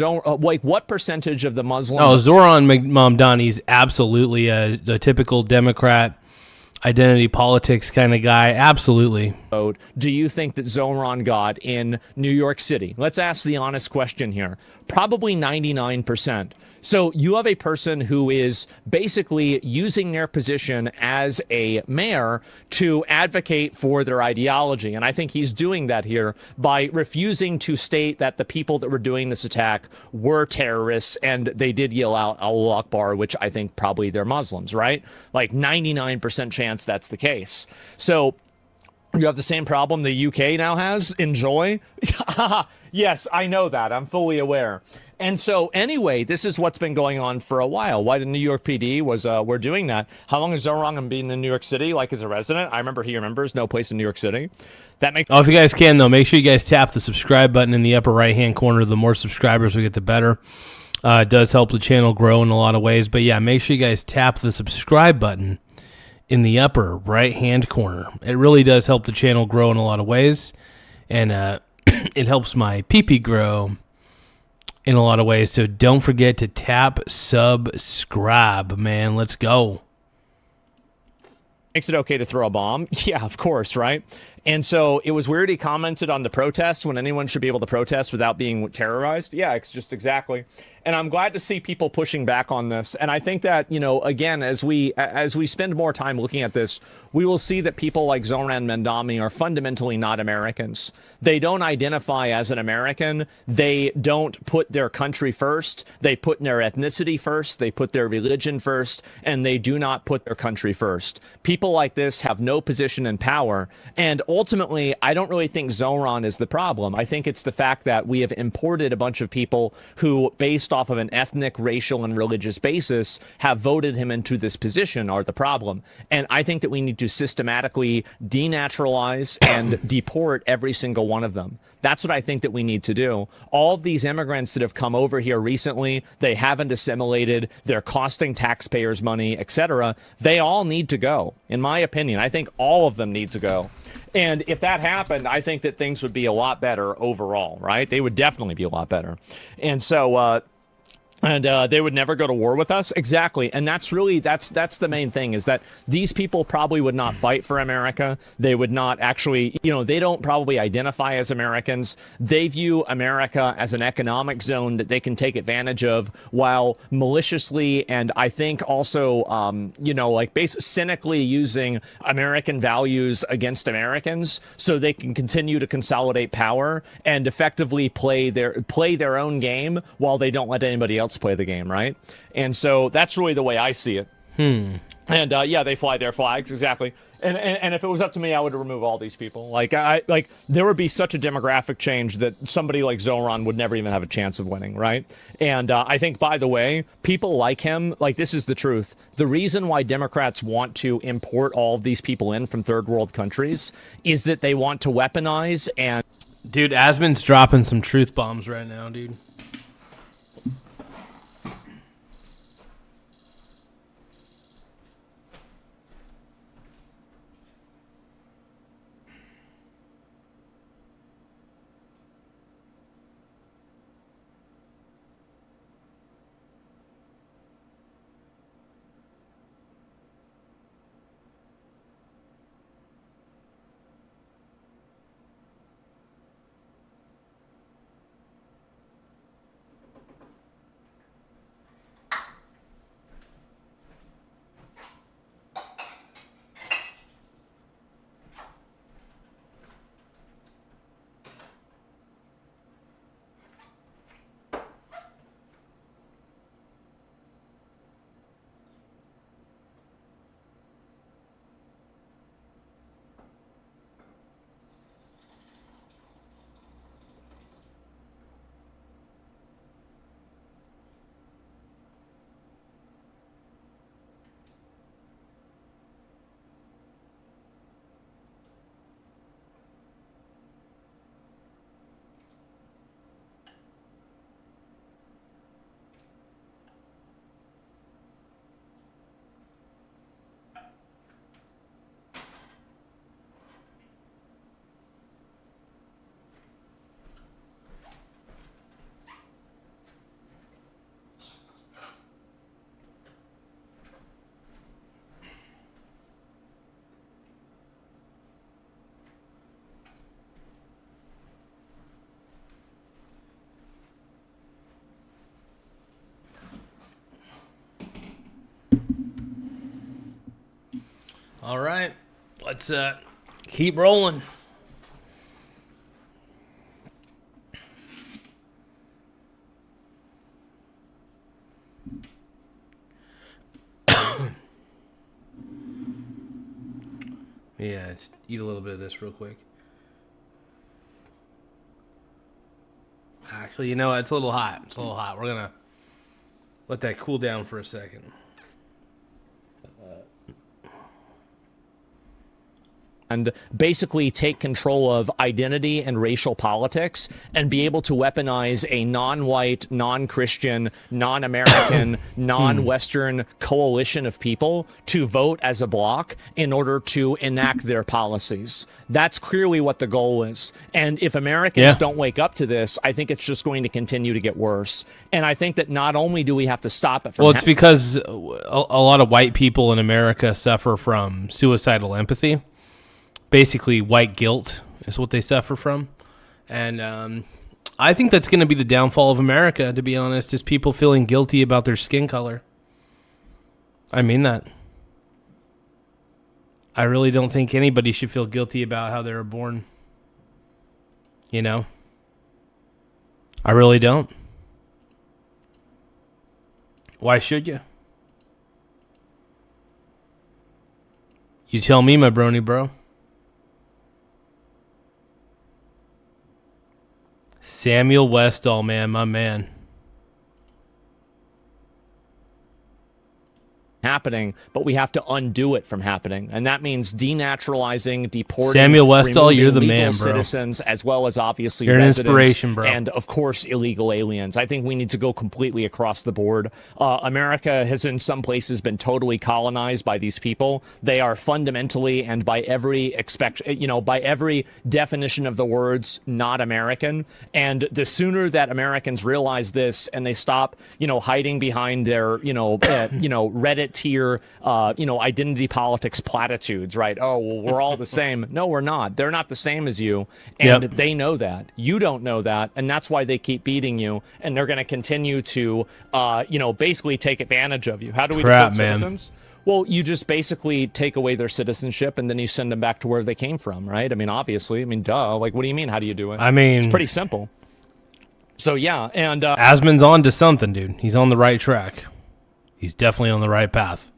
what percentage of the Muslim... Oh, Zoran Mamdani is absolutely a typical Democrat identity politics kind of guy. Absolutely. Do you think that Zoran got in New York City? Let's ask the honest question here. Probably 99%. So you have a person who is basically using their position as a mayor to advocate for their ideology. And I think he's doing that here by refusing to state that the people that were doing this attack were terrorists and they did yell out Allahu Akbar, which I think probably they're Muslims, right? Like 99% chance that's the case. So you have the same problem the UK now has. Enjoy. Yes, I know that. I'm fully aware. And so anyway, this is what's been going on for a while. Why the New York PD we're doing that. How long has Zoran been in New York City, like as a resident? I remember he remembers no place in New York City. That makes. Oh, if you guys can though, make sure you guys tap the subscribe button in the upper right hand corner. The more subscribers we get, the better. It does help the channel grow in a lot of ways. But yeah, make sure you guys tap the subscribe button in the upper right hand corner. It really does help the channel grow in a lot of ways, and it helps my PP grow in a lot of ways. So don't forget to tap subscribe, man. Let's go. Makes it okay to throw a bomb? Yeah, of course, right? And so it was weird he commented on the protest when anyone should be able to protest without being terrorized. Yeah, it's just exactly. And I'm glad to see people pushing back on this. And I think that, again, as we spend more time looking at this, we will see that people like Zoran Mandami are fundamentally not Americans. They don't identify as an American. They don't put their country first. They put their ethnicity first. They put their religion first. And they do not put their country first. People like this have no position in power. And ultimately, I don't really think Zoran is the problem. I think it's the fact that we have imported a bunch of people who, based off of an ethnic, racial, and religious basis, have voted him into this position are the problem. And I think that we need to systematically denaturalize and deport every single one of them. That's what I think that we need to do. All of these immigrants that have come over here recently, they haven't assimilated, they're costing taxpayers money, etc. They all need to go, in my opinion. I think all of them need to go. And if that happened, I think that things would be a lot better overall, right? They would definitely be a lot better. And so, they would never go to war with us. Exactly. And that's the main thing, is that these people probably would not fight for America. They would not actually, they don't probably identify as Americans. They view America as an economic zone that they can take advantage of, while maliciously and I think also, cynically using American values against Americans so they can continue to consolidate power and effectively play their own game while they don't let anybody else play the game, right? And so that's really the way I see it. And they fly their flags, exactly. And if it was up to me, I would remove all these people. There would be such a demographic change that somebody like Zoran would never even have a chance of winning, right? And I think, by the way, people like him, this is the truth. The reason why Democrats want to import all of these people in from third world countries is that they want to weaponize and... Dude, Asmon's dropping some truth bombs right now, dude. All right, let's keep rolling. Yeah, let's eat a little bit of this real quick. Actually, you know what? It's a little hot. It's a little hot. We're going to let that cool down for a second. And basically take control of identity and racial politics and be able to weaponize a non-white, non-Christian, non-American, non-Western coalition of people to vote as a bloc in order to enact their policies. That's clearly what the goal is. And if Americans don't wake up to this, I think it's just going to continue to get worse. And I think that not only do we have to stop it from it's because a lot of white people in America suffer from suicidal empathy. basically white guilt is what they suffer from. And I think that's going to be the downfall of America, to be honest, is people feeling guilty about their skin color. I mean that. I really don't think anybody should feel guilty about how they were born. You know? I really don't. Why should you? You tell me, my brony bro. Samuel Westall, man, my man. Happening, but we have to undo it from happening, and that means denaturalizing, deporting. Samuel Westall, you're the legal man, bro. Citizens, as well as obviously you're an residents, inspiration, bro. And of course, illegal aliens. I think we need to go completely across the board. America has, in some places, been totally colonized by these people. They are fundamentally, and by every by every definition of the words, not American. And the sooner that Americans realize this and they stop, hiding behind their, Reddit tier, identity politics platitudes, right? Oh, well, we're all the same. No, we're not. They're not the same as you. And they know that. You don't know that. And that's why they keep beating you. And they're going to continue to, basically take advantage of you. How do we deport citizens? Well, you just basically take away their citizenship and then you send them back to where they came from, right? I mean, obviously. I mean, duh. Like, what do you mean? How do you do it? I mean, it's pretty simple. So, yeah. And Asman's on to something, dude. He's on the right track. He's definitely on the right path.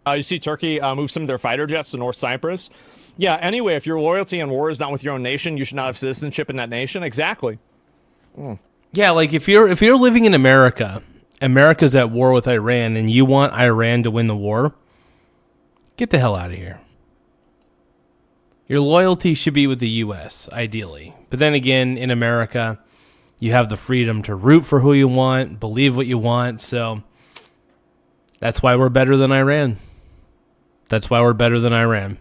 You see Turkey move some of their fighter jets to North Cyprus. Yeah, anyway, if your loyalty and war is not with your own nation, you should not have citizenship in that nation. Exactly. Yeah, like if you're living in America, America's at war with Iran, and you want Iran to win the war, get the hell out of here. Your loyalty should be with the U.S., ideally. But then again, in America, you have the freedom to root for who you want, believe what you want, so that's why we're better than Iran. That's why we're better than Iran.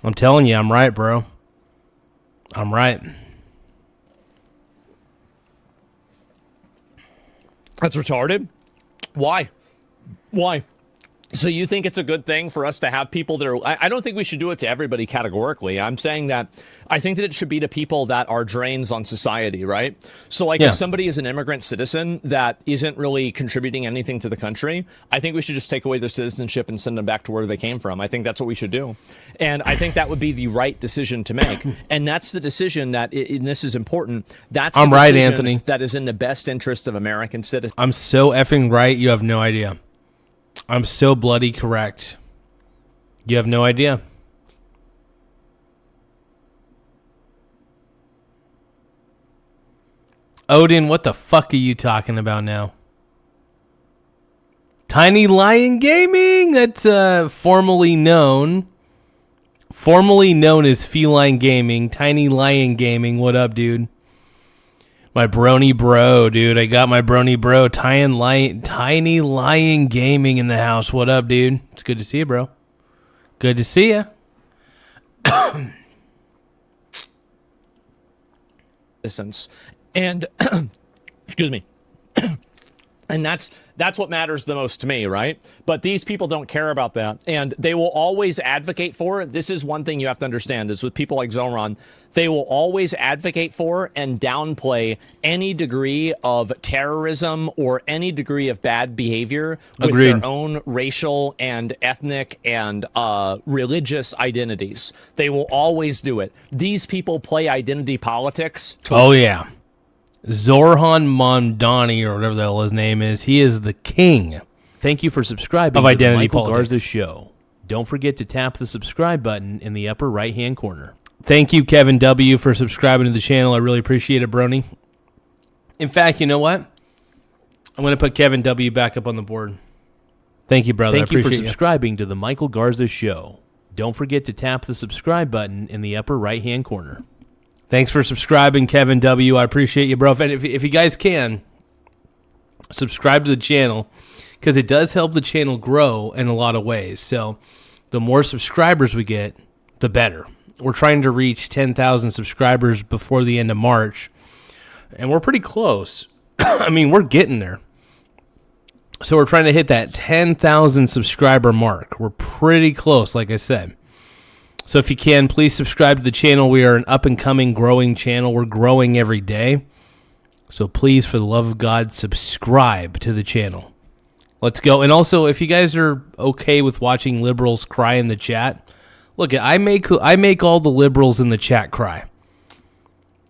I'm telling you, I'm right, bro. I'm right. That's retarded. Why? So you think it's a good thing for us to have people that are... I don't think we should do it to everybody categorically. I'm saying that I think that it should be to people that are drains on society, right? So if somebody is an immigrant citizen that isn't really contributing anything to the country, I think we should just take away their citizenship and send them back to where they came from. I think that's what we should do. And I think that would be the right decision to make. And that's the decision that, and this is important, that's I'm the right, decision Anthony. that is in the best interest of American citizens. I'm so effing right, you have no idea. I'm so bloody correct. You have no idea. Odin, what the fuck are you talking about now? Tiny Lion Gaming? That's formerly known as Feline Gaming. Tiny Lion Gaming, what up, dude? My brony bro, dude. I got my brony bro, Tiny Lion Gaming in the house. What up, dude? It's good to see you, bro. Good to see you. And excuse me. And that's what matters the most to me, right? But these people don't care about that. And they will always advocate for it. This is one thing you have to understand is with people like Zoran, they will always advocate for and downplay any degree of terrorism or any degree of bad behavior with their own racial and ethnic and religious identities. They will always do it. These people play identity politics. Oh, yeah. Zorhan Mondani, or whatever the hell his name is, he is the king. Thank you for subscribing of to identity the Michael politics. Garza Show. Don't forget to tap the subscribe button in the upper right-hand corner. Thank you, Kevin W., for subscribing to the channel. I really appreciate it, Brony. In fact, you know what? I'm going to put Kevin W. back up on the board. Thank you, brother. Thank you for appreciate subscribing to the Michael Garza Show. Don't forget to tap the subscribe button in the upper right-hand corner. Thanks for subscribing, Kevin W. I appreciate you, bro. And if you guys can, subscribe to the channel, because it does help the channel grow in a lot of ways. So the more subscribers we get, the better. We're trying to reach 10,000 subscribers before the end of March, and we're pretty close. I mean, we're getting there. So we're trying to hit that 10,000 subscriber mark. We're pretty close, like I said. So if you can, please subscribe to the channel. We are an up-and-coming, growing channel. We're growing every day. So please, for the love of God, subscribe to the channel. Let's go. And also, if you guys are okay with watching liberals cry in the chat, look, I make all the liberals in the chat cry.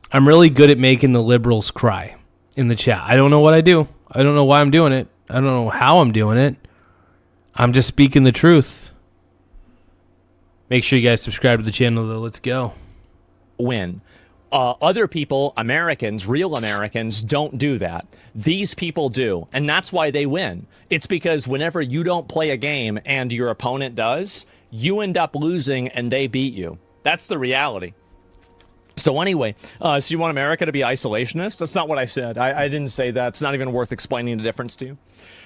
I'm really good at making the liberals cry in the chat. I don't know what I do. I don't know why I'm doing it. I don't know how I'm doing it. I'm just speaking the truth. Make sure you guys subscribe to the channel, though. Let's go. Win. Other people, Americans, real Americans, don't do that. These people do, and that's why they win. It's because whenever you don't play a game and your opponent does, you end up losing and they beat you. That's the reality. So anyway, so you want America to be isolationist? That's not what I said. I didn't say that. It's not even worth explaining the difference to you.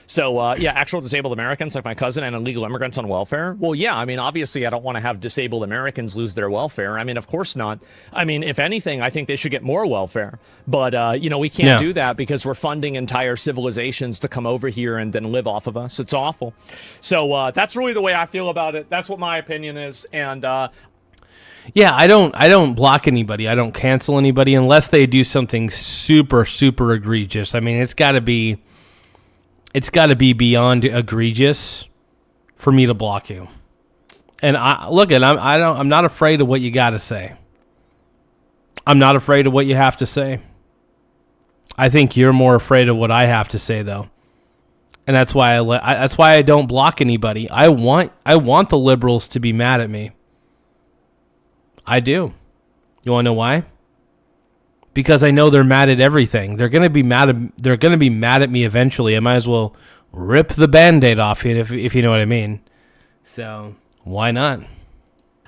So, yeah, actual disabled Americans like my cousin and illegal immigrants on welfare. Well, yeah, I mean, obviously I don't want to have disabled Americans lose their welfare. I mean, of course not. I mean, if anything, I think they should get more welfare. But, you know, we can't do that because we're funding entire civilizations to come over here and then live off of us. It's awful. So that's really the way I feel about it. That's what my opinion is. And yeah, I don't block anybody. I don't cancel anybody unless they do something super, super egregious. I mean, it's got to be beyond egregious for me to block you. And I'm not afraid of what you got to say. I'm not afraid of what you have to say. I think you're more afraid of what I have to say, though. And that's why I don't block anybody. I want the liberals to be mad at me. I do. You want to know why? Because I know they're mad at everything. They're going to be mad at me eventually. I might as well rip the Band-Aid off it if you know what I mean. So, why not?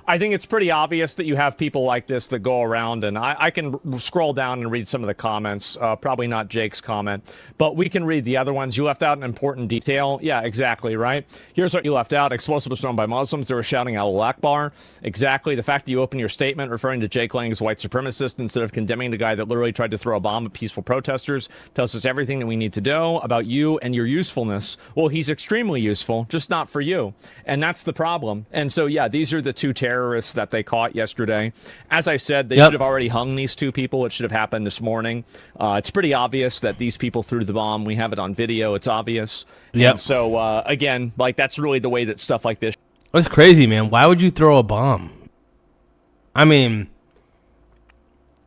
I think it's pretty obvious that you have people like this that go around, and I can scroll down and read some of the comments, probably not Jake's comment, but we can read the other ones. You left out an important detail. Yeah, exactly, right? Here's what you left out. Explosive was thrown by Muslims. They were shouting Allahu Akbar. Exactly. The fact that you opened your statement referring to Jake Lang as a white supremacist instead of condemning the guy that literally tried to throw a bomb at peaceful protesters tells us everything that we need to know about you and your usefulness. Well, he's extremely useful, just not for you. And that's the problem. And so, yeah, these are the two terrorists that they caught yesterday. As I said, they should have already hung these two people. It should have happened this morning. It's pretty obvious that these people threw the bomb. We have it on video. It's obvious. And so, again, like, that's really the way that stuff like this. That's crazy, man. Why would you throw a bomb? I mean,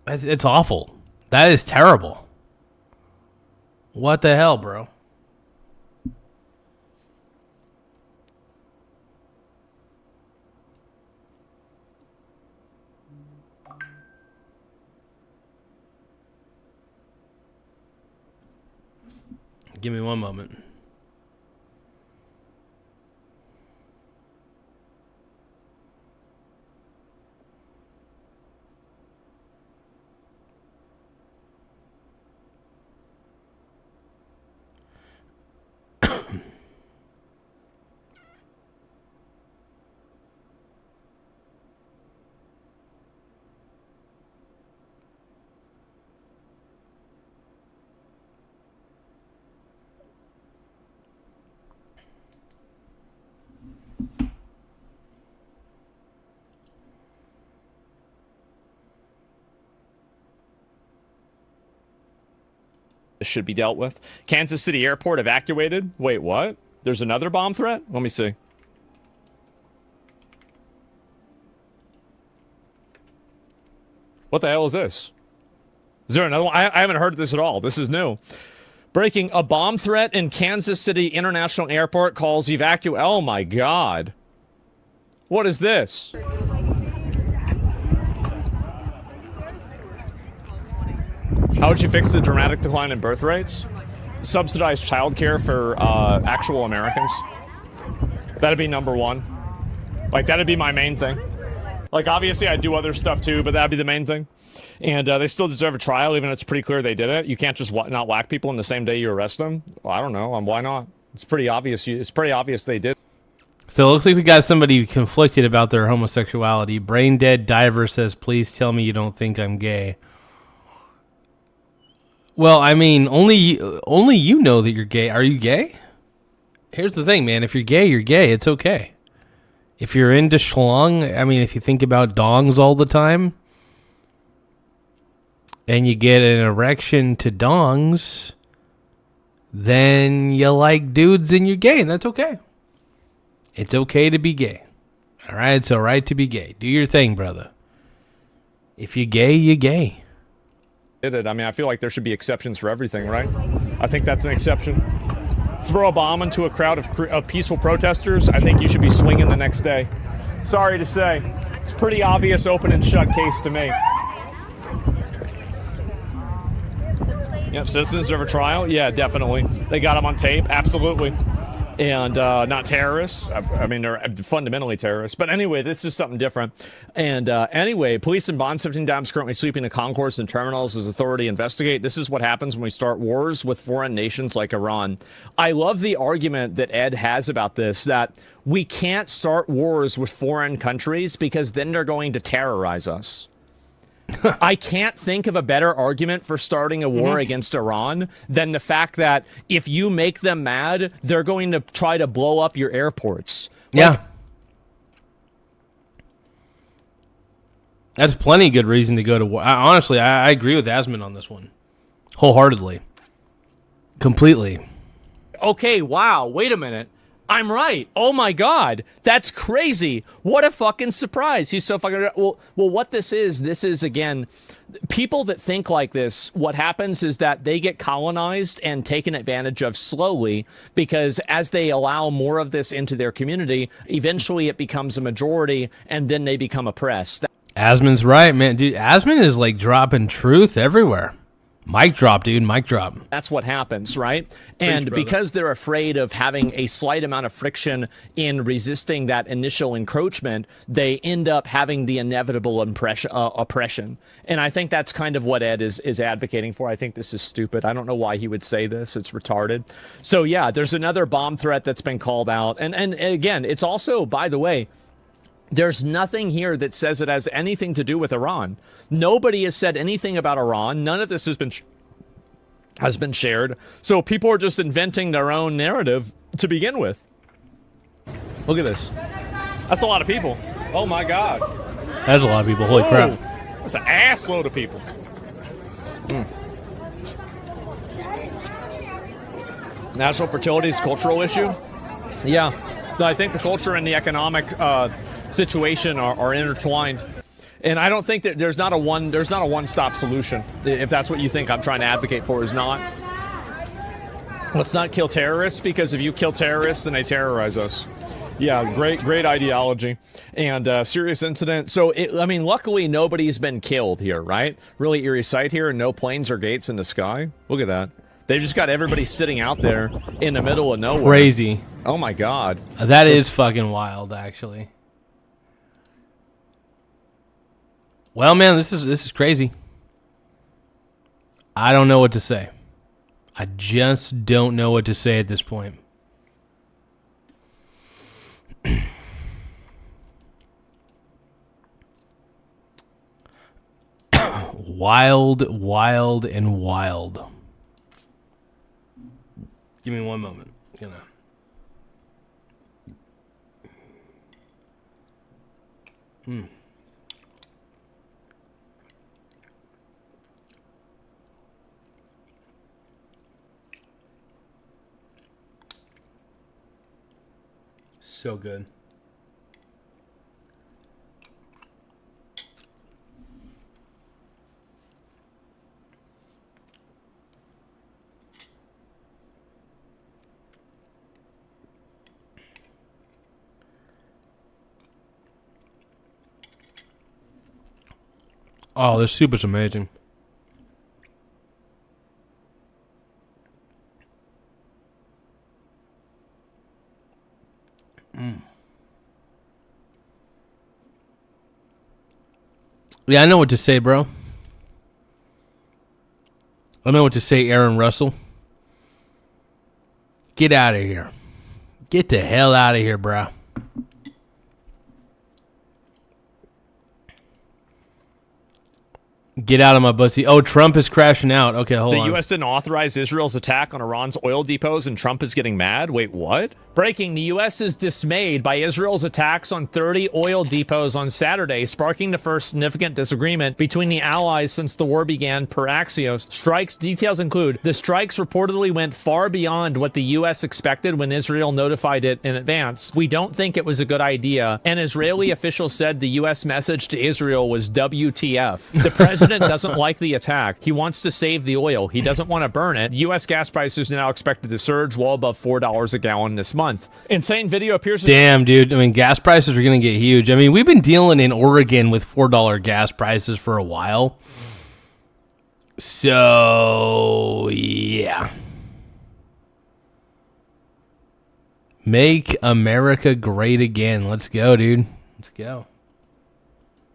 it's awful. That is terrible. What the hell, bro? Give me one moment. Should be dealt with. Kansas City airport evacuated. Wait, what? There's another bomb threat? Let me see. What the hell is this? Is there another one? I haven't heard of this at all. This is new. Breaking: a bomb threat in Kansas City International Airport calls evacuate. Oh my God. What is this? How would you fix the dramatic decline in birth rates? Subsidize childcare for actual Americans. That'd be number one. Like, that'd be my main thing. Like, obviously, I'd do other stuff too, but that'd be the main thing. And they still deserve a trial, even though it's pretty clear they did it. You can't just not whack people in the same day you arrest them. Well, I don't know. Why not? It's pretty obvious. It's pretty obvious they did. So it looks like we got somebody conflicted about their homosexuality. Brain Dead Diver says, please tell me you don't think I'm gay. Well, I mean, only you know that you're gay. Are you gay? Here's the thing, man. If you're gay, you're gay. It's okay. If you're into schlong, I mean, if you think about dongs all the time and you get an erection to dongs, then you like dudes and you're gay, and that's okay. It's okay to be gay. All right? It's all right to be gay. Do your thing, brother. If you're gay, you're gay. I mean, I feel like there should be exceptions for everything, right? I think that's an exception. Throw a bomb into a crowd of peaceful protesters, I think you should be swinging the next day. Sorry to say. It's pretty obvious open and shut case to me. Yep, citizens of a trial? Yeah, definitely. They got them on tape? Absolutely. And not terrorists. I mean, they're fundamentally terrorists. But anyway, this is something different. And anyway, police in bond shifting dams currently sweeping the concourse and terminals as authority investigate. This is what happens when we start wars with foreign nations like Iran. I love the argument that Ed has about this, that we can't start wars with foreign countries because then they're going to terrorize us. I can't think of a better argument for starting a war against Iran than the fact that if you make them mad, they're going to try to blow up your airports. Yeah. That's plenty good reason to go to war. Honestly, I agree with Asman on this one. Wholeheartedly. Completely. Okay, wow, wait a minute. I'm right. Oh my God, that's crazy. What a fucking surprise. He's so fucking... Well, what this is again, people that think like this, what happens is that they get colonized and taken advantage of slowly because as they allow more of this into their community, eventually it becomes a majority and then they become oppressed. Asman's right, man. Dude, Asman is like dropping truth everywhere. Mic drop, dude. Mic drop. That's what happens, right? And because they're afraid of having a slight amount of friction in resisting that initial encroachment, they end up having the inevitable oppression. And I think that's kind of what Ed is advocating for. I think this is stupid. I don't know why he would say this. It's retarded. So, yeah, there's another bomb threat that's been called out. And again, it's also, by the way, there's nothing here that says it has anything to do with Iran. Nobody has said anything about Iran. None of this has been shared. So people are just inventing their own narrative to begin with. Look at this. That's a lot of people. Oh my God. That's a lot of people. Holy crap. That's an ass load of people. National fertility is a cultural issue? Yeah. I think the culture and the economic situation are intertwined. And I don't think that there's not a one-stop solution. If that's what you think I'm trying to advocate for is not. Let's not kill terrorists, because if you kill terrorists, then they terrorize us. Yeah, great ideology. And serious incident. So, luckily nobody's been killed here, right? Really eerie sight here, and no planes or gates in the sky. Look at that. They've just got everybody sitting out there in the middle of nowhere. Crazy. Oh my God. That is fucking wild, actually. Well, man, this is crazy. I don't know what to say. I just don't know what to say at this point. Wild, and wild. Give me one moment. So good. Oh, this soup is amazing. Yeah, I know what to say, bro. I know what to say, Aaron Russell. Get out of here. Get the hell out of here, bro. Get out of my bussy. Oh, Trump is crashing out. Okay, hold The on. U.S. didn't authorize Israel's attack on Iran's oil depots, and Trump is getting mad? Wait, what? Breaking, the U.S. is dismayed by Israel's attacks on 30 oil depots on Saturday, sparking the first significant disagreement between the allies since the war began, per Axios. Strikes details include, the strikes reportedly went far beyond what the U.S. expected when Israel notified it in advance. We don't think it was a good idea. An Israeli official said the U.S. message to Israel was WTF. The president doesn't like the attack. He wants to save the oil. He doesn't want to burn it. U.S. gas prices are now expected to surge well above $4 a gallon this month. Insane video appears as... Damn, dude. I mean, gas prices are going to get huge. I mean, we've been dealing in Oregon with $4 gas prices for a while. So, yeah. Make America great again. Let's go, dude. Let's go.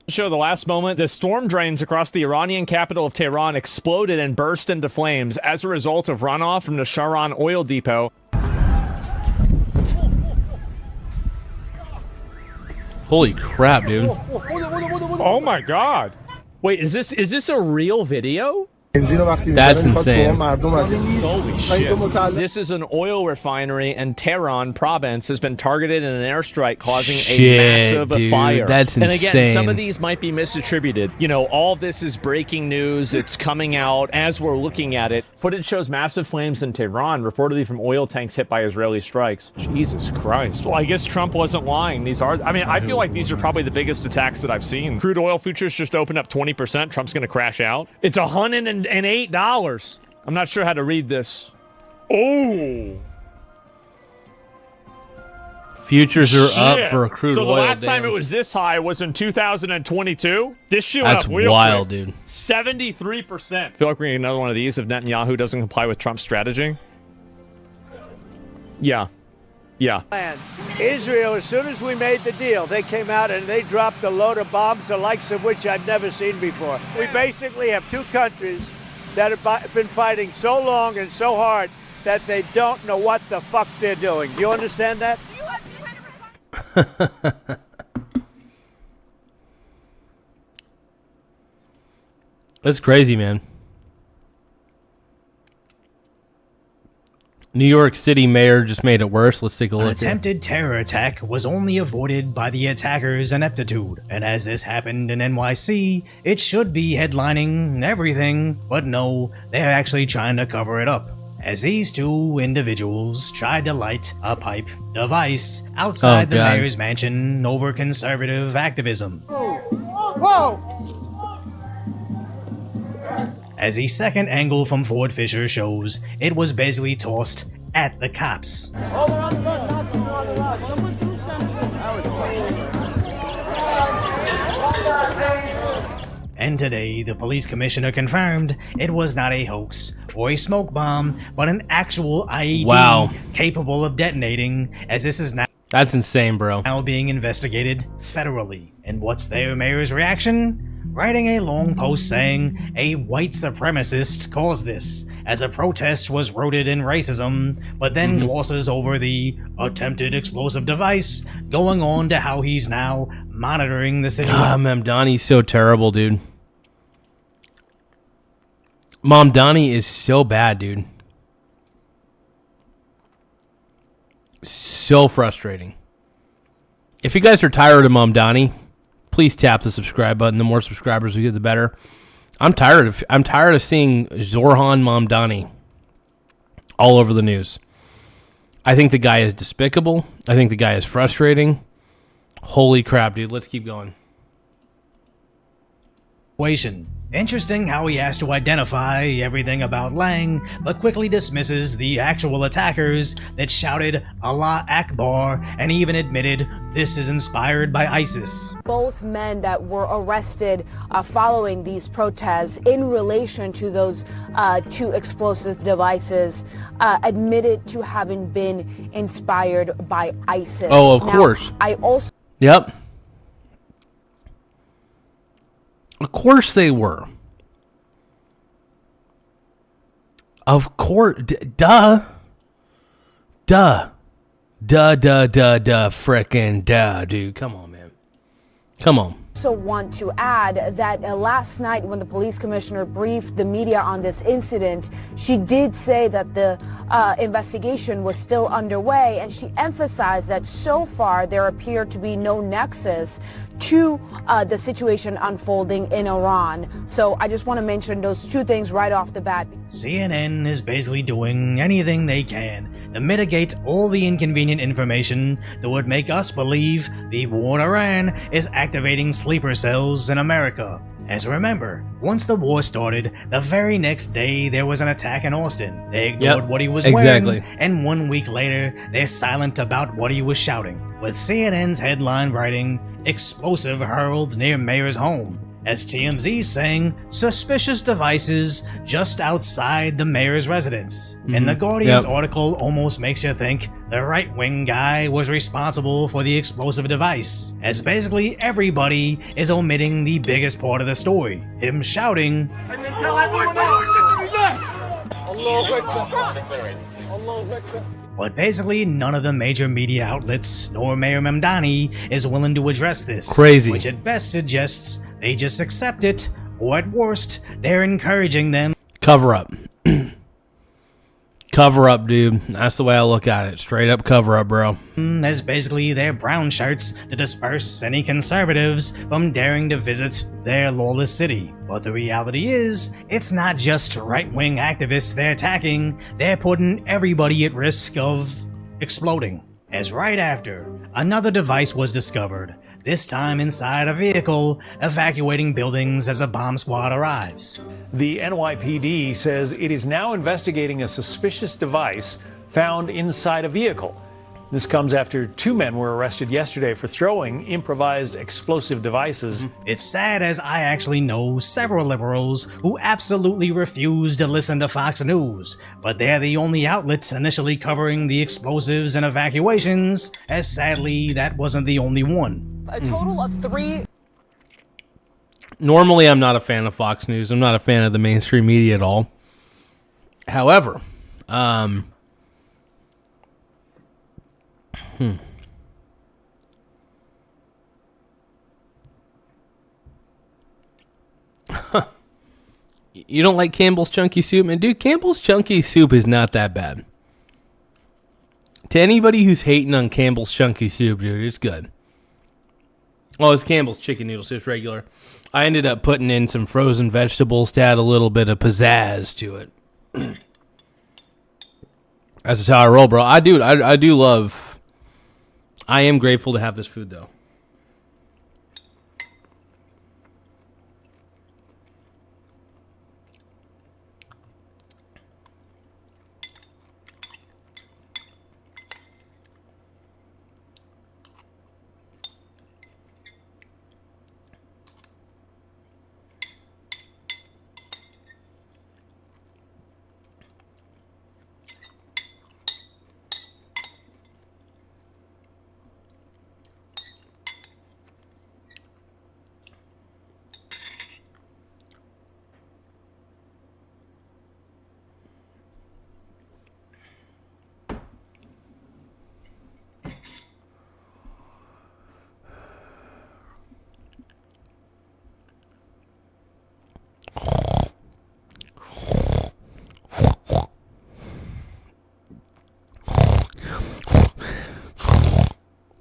Show the last moment, the storm drains across the Iranian capital of Tehran exploded and burst into flames as a result of runoff from the Sharan oil depot. Holy crap, dude. Oh my god. Wait, is this a real video? That's insane. Holy shit. This is an oil refinery, and Tehran province has been targeted in an airstrike, causing a massive fire. That's insane. And again, some of these might be misattributed. You know, all this is breaking news. It's coming out as we're looking at it. Footage shows massive flames in Tehran, reportedly from oil tanks hit by Israeli strikes. Jesus Christ. Well, I guess Trump wasn't lying. These are, I mean, I feel like these are probably the biggest attacks that I've seen. Crude oil futures just opened up 20%. Trump's going to crash out. It's $108. I'm not sure how to read this. Oh. Futures are up for a crude oil. So the last time it was this high was in 2022. This shit went That's up real wild, quick. dude. 73%. Feel like we're getting another one of these if Netanyahu doesn't comply with Trump's strategy. Yeah. Yeah. Israel, as soon as we made the deal, they came out and they dropped a load of bombs, the likes of which I've never seen before. We basically have two countries that have been fighting so long and so hard that they don't know what the fuck they're doing. Do you understand that? That's crazy, man. New York City mayor just made it worse. Let's take a look. An attempted terror attack was only avoided by the attacker's ineptitude. And as this happened in NYC, it should be headlining everything, but no, they're actually trying to cover it up. As these two individuals tried to light a pipe device outside the mayor's mansion over conservative activism. Whoa! As the second angle from Fort Fisher shows, it was basically tossed at the cops. And today, the police commissioner confirmed it was not a hoax or a smoke bomb, but an actual IED capable of detonating, as this is now... That's insane, bro. ...now being investigated federally. And what's their mayor's reaction? Writing a long post saying a white supremacist caused this, as a protest was rooted in racism, but then glosses over the attempted explosive device, going on to how he's now monitoring the situation. God, Mamdani's so terrible, dude. Mamdani is so bad, dude. So frustrating. If you guys are tired of Mamdani, please tap the subscribe button. The more subscribers we get, the better. I'm tired of seeing Zorhan Mamdani all over the news. I think the guy is despicable. I think the guy is frustrating. Holy crap, dude. Let's keep going. Interesting how he has to identify everything about Lang, but quickly dismisses the actual attackers that shouted Allah Akbar and even admitted this is inspired by ISIS. Both men that were arrested following these protests in relation to those two explosive devices admitted to having been inspired by ISIS. Oh, of course. I also... Yep. Of course they were. Of course. Duh. Frickin' duh, dude. Come on, man. Come on. Also want to add that last night when the police commissioner briefed the media on this incident, she did say that the investigation was still underway, and she emphasized that so far there appeared to be no nexus to the situation unfolding in Iran. So I just want to mention those two things right off the bat. CNN is basically doing anything they can to mitigate all the inconvenient information that would make us believe the war in Iran is activating sleeper cells in America. As remember, once the war started, the very next day there was an attack in Austin. They ignored what he was wearing, and 1 week later, they're silent about what he was shouting, with CNN's headline writing, "Explosive hurled near mayor's home," as TMZ saying, "Suspicious devices just outside the mayor's residence." And the Guardian's article almost makes you think the right-wing guy was responsible for the explosive device, as basically everybody is omitting the biggest part of the story, him shouting, but basically none of the major media outlets nor Mayor Mamdani is willing to address this. Crazy. Which at best suggests they just accept it, or at worst, they're encouraging them. Cover up. Cover up, dude. That's the way I look at it. Straight up cover up, bro. As basically their brown shirts to disperse any conservatives from daring to visit their lawless city. But the reality is, it's not just right-wing activists they're attacking, they're putting everybody at risk of exploding. As right after, another device was discovered, this time inside a vehicle, evacuating buildings as a bomb squad arrives. The NYPD says it is now investigating a suspicious device found inside a vehicle. This comes after 2 men were arrested yesterday for throwing improvised explosive devices. It's sad, as I actually know several liberals who absolutely refuse to listen to Fox News, but they're the only outlet initially covering the explosives and evacuations, as sadly that wasn't the only one. A total of 3. Normally, I'm not a fan of Fox News. I'm not a fan of the mainstream media at all. However, You don't like Campbell's Chunky Soup? And dude, Campbell's Chunky Soup is not that bad. To anybody who's hating on Campbell's Chunky Soup, dude, it's good. Oh, it's Campbell's chicken noodles. It's regular. I ended up putting in some frozen vegetables to add a little bit of pizzazz to it. That's just how I roll, bro. I do love... I am grateful to have this food, though.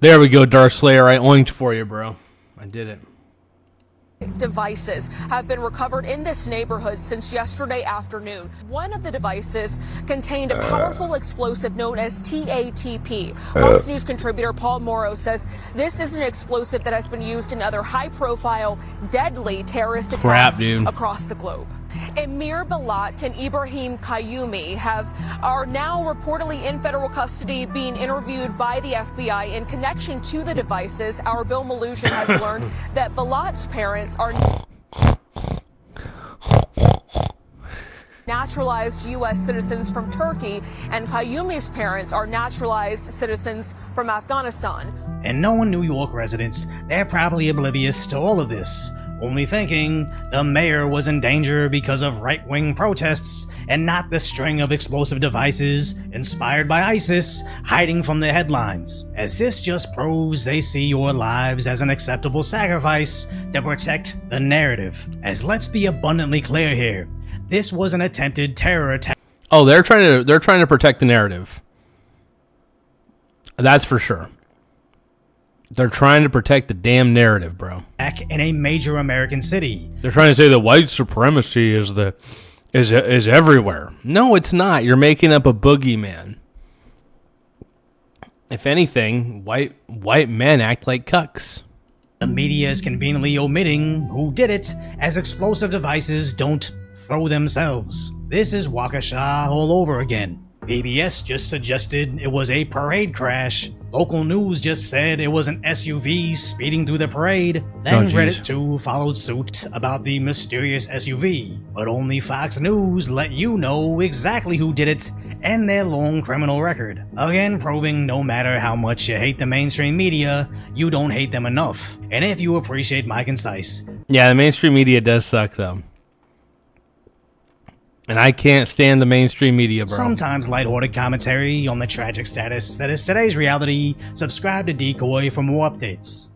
There we go, Darth Slayer. I oinked for you, bro. I did it. Devices have been recovered in this neighborhood since yesterday afternoon. One of the devices contained a powerful explosive known as TATP. Fox News contributor Paul Morrow says this is an explosive that has been used in other high-profile, deadly terrorist attacks across the globe. Emir Balat and Ibrahim Qayyumi are now reportedly in federal custody, being interviewed by the FBI in connection to the devices. Our Bill Malushin has learned that Balat's parents are naturalized U.S. citizens from Turkey, and Qayyumi's parents are naturalized citizens from Afghanistan. And knowing New York residents, they're probably oblivious to all of this. only thinking the mayor was in danger because of right-wing protests and not the string of explosive devices inspired by ISIS hiding from the headlines, as this just proves they see your lives as an acceptable sacrifice to protect the narrative. As let's be abundantly clear here, this was an attempted terror attack. Oh, they're trying to protect the narrative. That's for sure. They're trying to protect the damn narrative, bro. In a major American city. They're trying to say that white supremacy is everywhere. No, it's not. You're making up a boogeyman. If anything, white men act like cucks. The media is conveniently omitting who did it, as explosive devices don't throw themselves. This is Waukesha all over again. PBS just suggested it was a parade crash. Local news just said it was an SUV speeding through the parade. Then Reddit too followed suit about the mysterious SUV. But only Fox News let you know exactly who did it and their long criminal record. Again, proving no matter how much you hate the mainstream media, you don't hate them enough. And if you appreciate my concise. Yeah, the mainstream media does suck though. And I can't stand the mainstream media, bro. Sometimes lighthearted commentary on the tragic status that is today's reality. Subscribe to Decoy for more updates.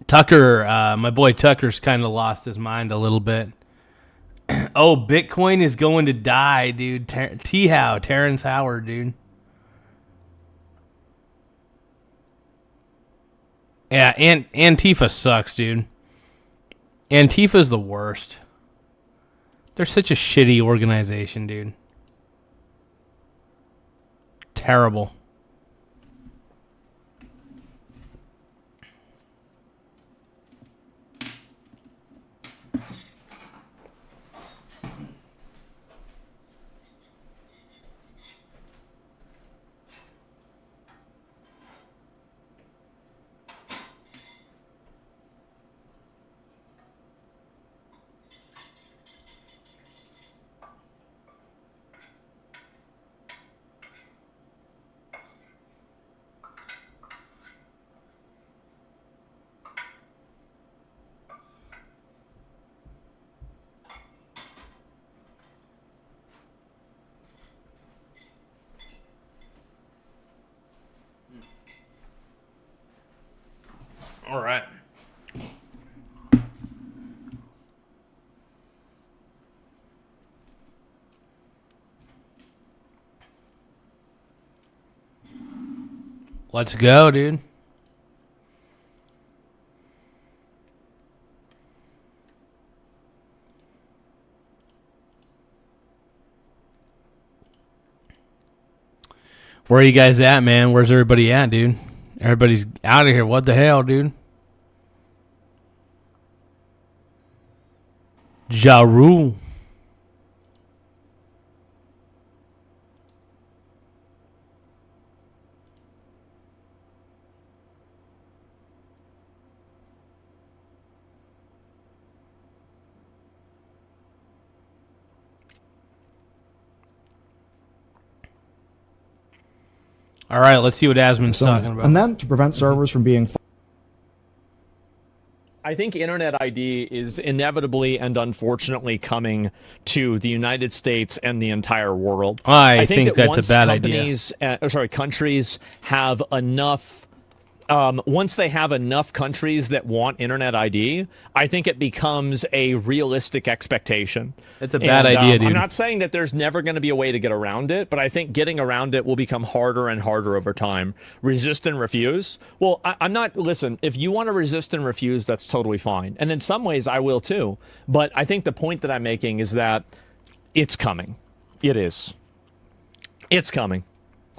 Tucker, my boy Tucker's kind of lost his mind a little bit. Oh, Bitcoin is going to die, dude. T-How, Terrence Howard, dude. Yeah, Antifa sucks, dude. Antifa's the worst. They're such a shitty organization, dude. Terrible. All right. Let's go, dude. Where are you guys at, man? Where's everybody at, dude? Everybody's out of here. What the hell, dude? Ja Rule. All right, let's see what Asmon's talking about. And then to prevent servers from being... I think Internet ID is inevitably and unfortunately coming to the United States and the entire world. I think that's once a bad companies, countries have enough. Once they have enough countries that want Internet ID, I think it becomes a realistic expectation. That's a bad idea, dude. I'm not saying that there's never going to be a way to get around it, but I think getting around it will become harder and harder over time. Resist and refuse? Well, I'm not... Listen, if you want to resist and refuse, that's totally fine. And in some ways, I will too. But I think the point that I'm making is that it's coming. It is. It's coming.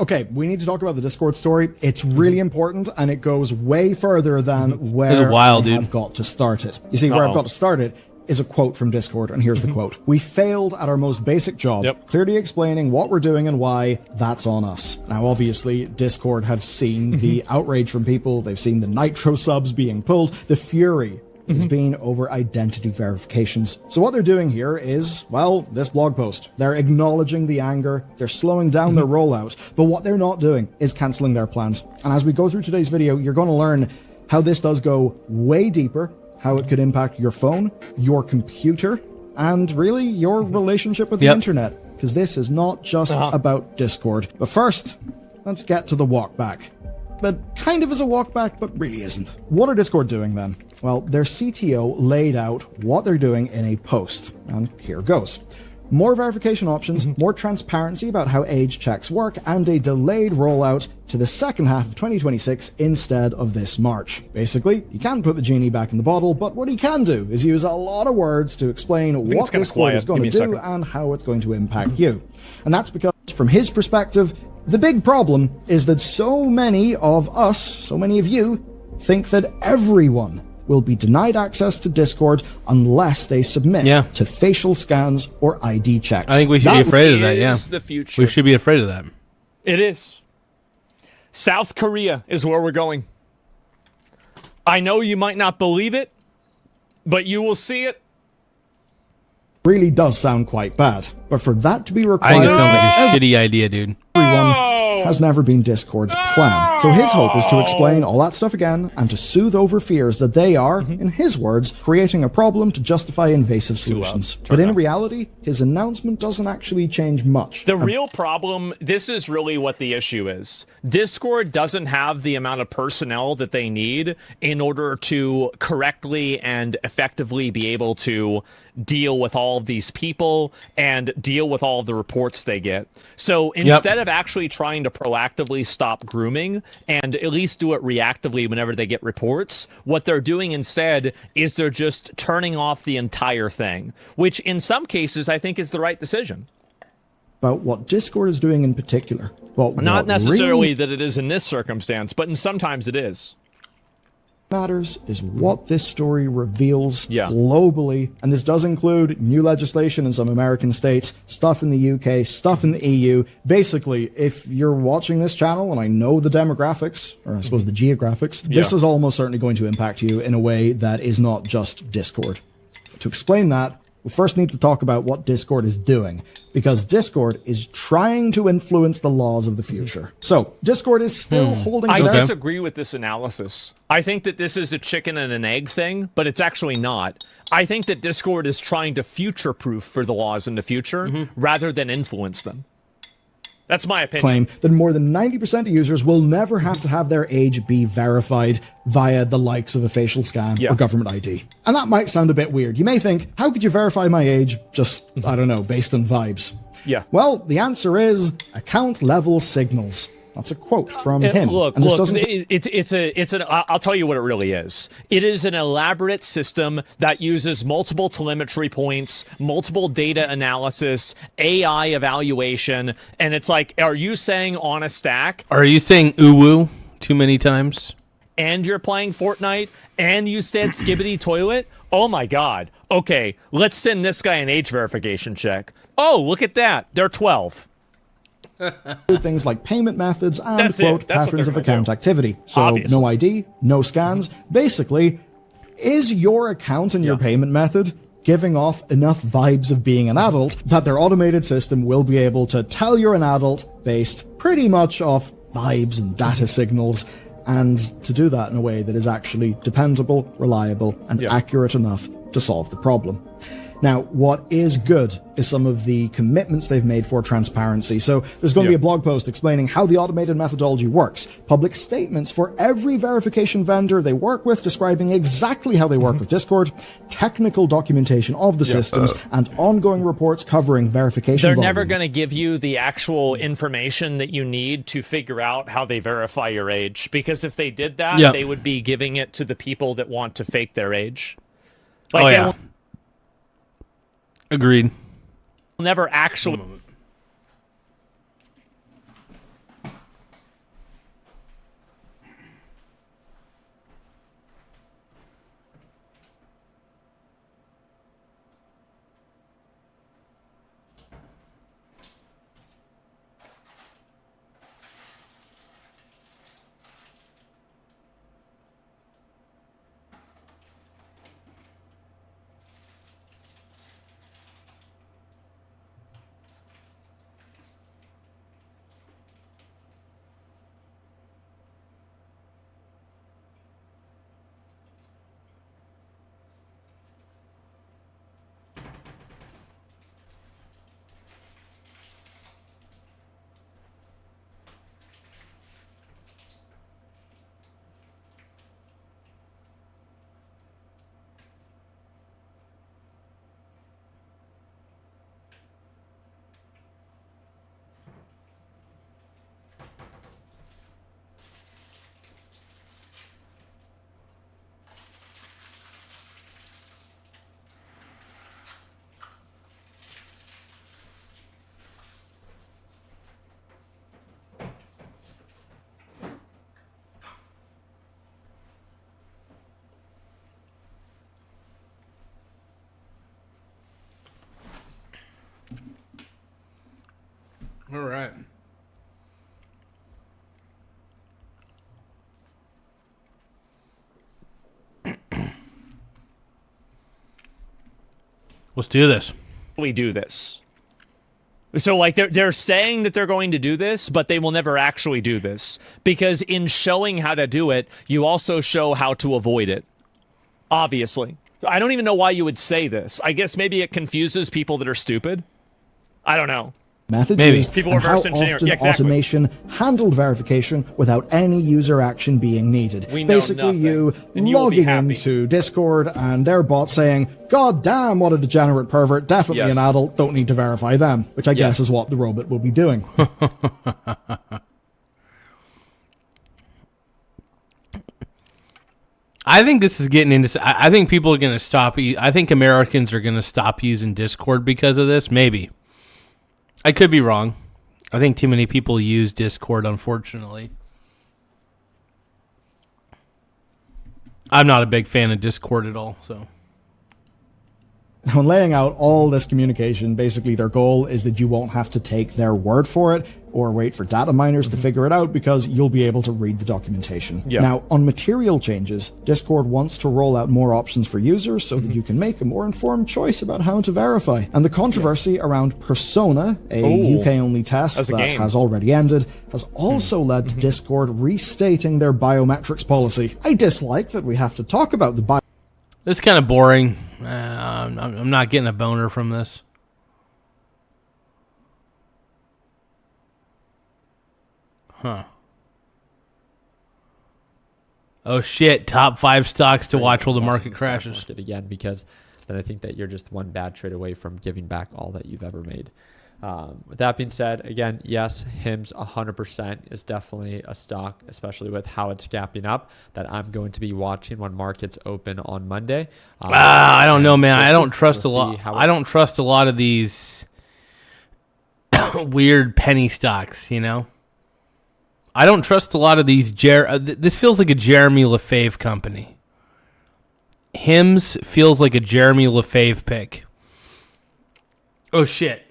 Okay, we need to talk about the Discord story. It's really important, and it goes way further than where wild, I dude. have got to start it. You see, where I've got to start it is a quote from Discord, and here's the quote. "We failed at our most basic job, clearly explaining what we're doing and why. That's on us." Now, obviously, Discord have seen the outrage from people. They've seen the Nitro subs being pulled. The fury has been over identity verifications. So what they're doing here is, well, this blog post. They're acknowledging the anger. They're slowing down their rollout. But what they're not doing is cancelling their plans. And as we go through today's video, you're going to learn how this does go way deeper, how it could impact your phone, your computer, and really your relationship with the internet. Because this is not just about Discord. But first, let's get to the walk back. That kind of is a walk back, but really isn't. What are Discord doing then? Well, their CTO laid out what they're doing in a post, and here goes. More verification options, more transparency about how age checks work, and a delayed rollout to the second half of 2026 instead of this March. Basically, you can't put the genie back in the bottle, but what he can do is use a lot of words to explain what Discord is going to do and how it's going to impact you. And that's because, from his perspective, the big problem is that so many of us, so many of you, think that everyone will be denied access to Discord unless they submit to facial scans or ID checks. I think we should be afraid of that, The future. We should be afraid of that. It is. South Korea is where we're going. I know you might not believe it, but you will see it. Really does sound quite bad. But for that to be required... I think it sounds like a shitty idea, dude. Everyone has never been Discord's plan. So his hope is to explain all that stuff again and to soothe over fears that they are, in his words, creating a problem to justify invasive solutions. But in reality, his announcement doesn't actually change much. The real problem, this is really what the issue is. Discord doesn't have the amount of personnel that they need in order to correctly and effectively be able to deal with all of these people and deal with all of the reports they get. So instead of actually trying to proactively stop grooming and at least do it reactively whenever they get reports, what they're doing instead is they're just turning off the entire thing, which in some cases I think is the right decision. About what Discord is doing in particular. Well, not necessarily that it is in this circumstance, but sometimes it is. Matters is what this story reveals globally, and this does include new legislation in some American states, stuff in the UK, stuff in the EU. Basically, if you're watching this channel, and I know the demographics, or I suppose the geographics, this is almost certainly going to impact you in a way that is not just Discord. To explain that, we first need to talk about what Discord is doing, because Discord is trying to influence the laws of the future. So, Discord is still holding... I disagree with this analysis. I think that this is a chicken and an egg thing, but it's actually not. I think that Discord is trying to future-proof for the laws in the future, rather than influence them. That's my opinion. Claim that more than 90% of users will never have to have their age be verified via the likes of a facial scan or government ID. And that might sound a bit weird. You may think, how could you verify my age just, I don't know, based on vibes? Yeah. Well, the answer is account level signals. That's a quote from him. Look, and this I'll tell you what it really is. It is an elaborate system that uses multiple telemetry points, multiple data analysis, AI evaluation, and it's like, are you saying on a stack? Are you saying uwu too many times? And you're playing Fortnite, and you said skibbity toilet? Oh my God. Okay, let's send this guy an age verification check. Oh, look at that. They're 12. Things like payment methods and, quote, patterns of account activity. So, Obviously. no ID, no scans. Basically, is your account and your payment method giving off enough vibes of being an adult that their automated system will be able to tell you're an adult based pretty much off vibes and data signals, and to do that in a way that is actually dependable, reliable, and accurate enough to solve the problem. Now, what is good is some of the commitments they've made for transparency. So there's going to be a blog post explaining how the automated methodology works, public statements for every verification vendor they work with describing exactly how they work with Discord, technical documentation of the systems, and ongoing reports covering verification They're volume. never going to give you the actual information that you need to figure out how they verify your age, because if they did that, they would be giving it to the people that want to fake their age. Like Agreed. Never actually. Let's do this. We do this. So, like, they're saying that they're going to do this, but they will never actually do this. Because in showing how to do it, you also show how to avoid it. Obviously. I don't even know why you would say this. I guess maybe it confuses people that are stupid. I don't know. Methods Maybe. used, People and how reverse engineer. often Yeah, exactly. automation handled verification without any user action being needed. We know Basically, nothing, you and you will be logging happy. into Discord and their bot saying, "God damn, what a degenerate pervert! Definitely Yes. an adult. Don't need to verify them." Which I guess is what the robot will be doing. I think this is getting into. I think people are going to stop. I think Americans are going to stop using Discord because of this. Maybe. I could be wrong. I think too many people use Discord, unfortunately. I'm not a big fan of Discord at all, so. When laying out all this communication, basically their goal is that you won't have to take their word for it or wait for data miners to figure it out because you'll be able to read the documentation. Yeah. Now, on material changes, Discord wants to roll out more options for users so that you can make a more informed choice about how to verify. And the controversy around Persona, a UK-only test As a that game. has already ended, has also led to Discord restating their biometrics policy. I dislike that we have to talk about the It's kind of boring. I'm not getting a boner from this. Huh. Oh shit, top 5 stocks to watch while the market crashes. Market again, because then I think that you're just one bad trade away from giving back all that you've ever made. With that being said, again, yes, HIMS 100% is definitely a stock, especially with how it's gapping up, that I'm going to be watching when markets open on Monday. I don't know, man. I don't trust a we'll lot. see how I don't trust a lot of these weird penny stocks, you know? I don't trust a lot of these. This feels like a Jeremy Lefebvre company. HIMS feels like a Jeremy Lefebvre pick. Oh, shit.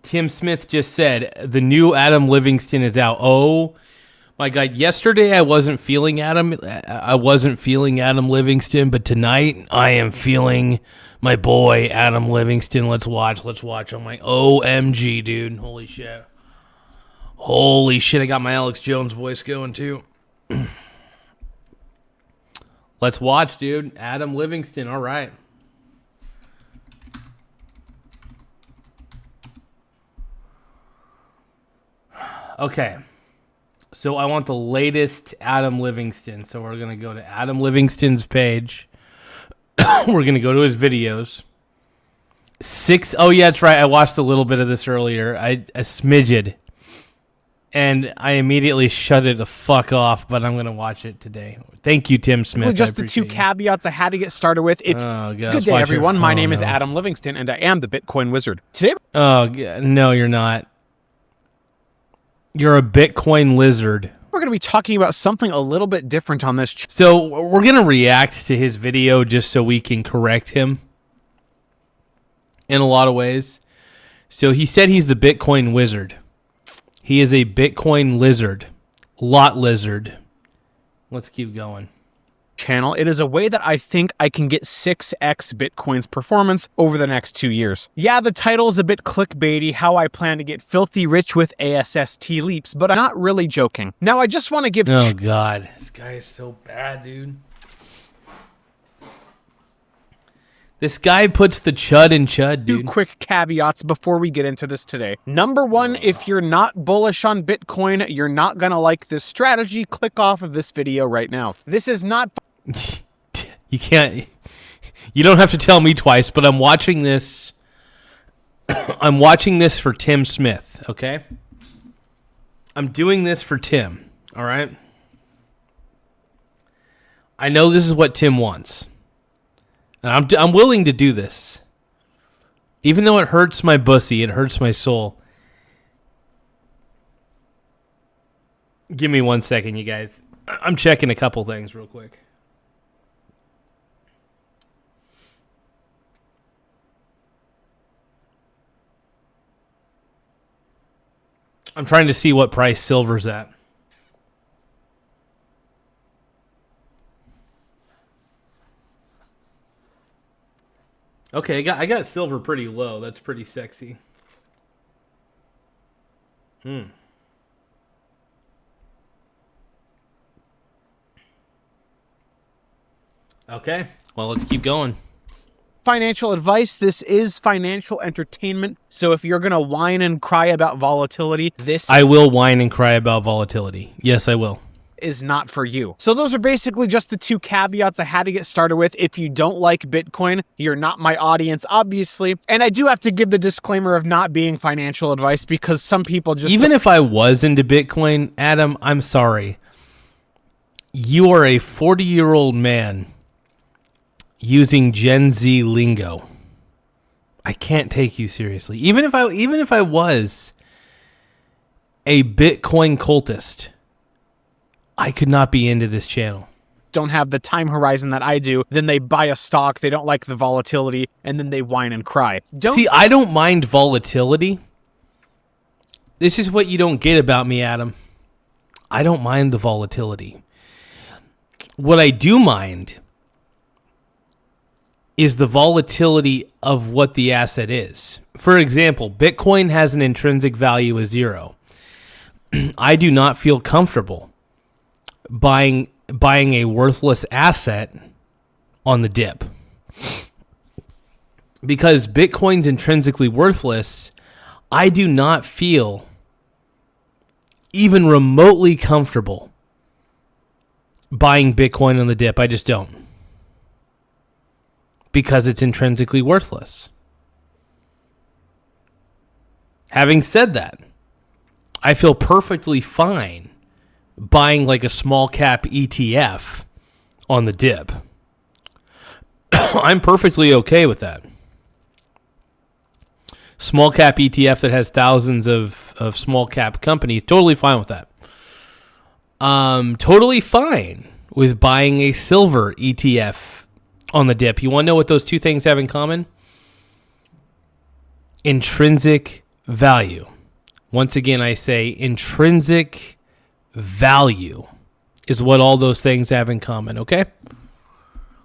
Tim Smith just said the new Adam Livingston is out. Oh my God! Yesterday I wasn't feeling Adam. I wasn't feeling Adam Livingston, but tonight I am feeling my boy Adam Livingston. Let's watch. Let's watch. I'm like, OMG, dude! Holy shit! Holy shit! I got my Alex Jones voice going too. Let's watch, dude. Adam Livingston. All right. Okay, so I want the latest Adam Livingston. So we're going to go to Adam Livingston's page. We're going to go to his videos. Oh, yeah, that's right. I watched a little bit of this earlier. A smidgen. And I immediately shut it the fuck off, but I'm going to watch it today. Thank you, Tim Smith. Well, just the two caveats I had to get started with. Good day, everyone. My name is Adam Livingston, and I am the Bitcoin Wizard. Today, no, you're not. You're a Bitcoin lizard. we're going to be talking about something a little bit different on this. So we're going to react to his video just so we can correct him in a lot of ways. So he said he's the Bitcoin wizard. He is a Bitcoin lizard. Lot lizard. Let's keep going. Channel. It is a way that I think I can get 6x Bitcoin's performance over the next 2 years. Yeah, the title is a bit clickbaity, how I plan to get filthy rich with ASST leaps, but I'm not really joking. Now, I just want to give... Oh, God. This guy is so bad, dude. This guy puts the chud in chud, dude. Two quick caveats before we get into this today. Number one, if you're not bullish on Bitcoin, you're not going to like this strategy. Click off of this video right now. This is not... You can't... You don't have to tell me twice, but I'm watching this... I'm watching this for Tim Smith, okay? I'm doing this for Tim, all right? I know this is what Tim wants. And I'm willing to do this. Even though it hurts my bussy, it hurts my soul. Give me 1 second, you guys. I'm checking a couple things real quick. I'm trying to see what price silver's at. Okay, I got silver pretty low. That's pretty sexy. Okay, well, let's keep going. Financial advice. This is financial entertainment. So if you're going to whine and cry about volatility, this I will whine and cry about volatility. Yes, I will. Is not for you. So those are basically just the two caveats I had to get started with. If you don't like Bitcoin, you're not my audience, obviously. And I do have to give the disclaimer of not being financial advice because some people just... Even if I was into Bitcoin, Adam, I'm sorry. You are a 40-year-old man using Gen Z lingo. I can't take you seriously. Even if I was a Bitcoin cultist, I could not be into this channel. Don't have the time horizon that I do, then they buy a stock, they don't like the volatility, and then they whine and cry. See, I don't mind volatility. This is what you don't get about me, Adam. I don't mind the volatility. What I do mind is the volatility of what the asset is. For example, Bitcoin has an intrinsic value of 0. I do not feel comfortable buying a worthless asset on the dip. Because Bitcoin's intrinsically worthless, I do not feel even remotely comfortable buying Bitcoin on the dip. I just don't. Because it's intrinsically worthless. Having said that, I feel perfectly fine buying like a small cap ETF on the dip. I'm perfectly okay with that. Small cap ETF that has thousands of small cap companies, totally fine with that. Totally fine with buying a silver ETF on the dip. You want to know what those two things have in common? Intrinsic value. Once again, I say intrinsic value is what all those things have in common, okay?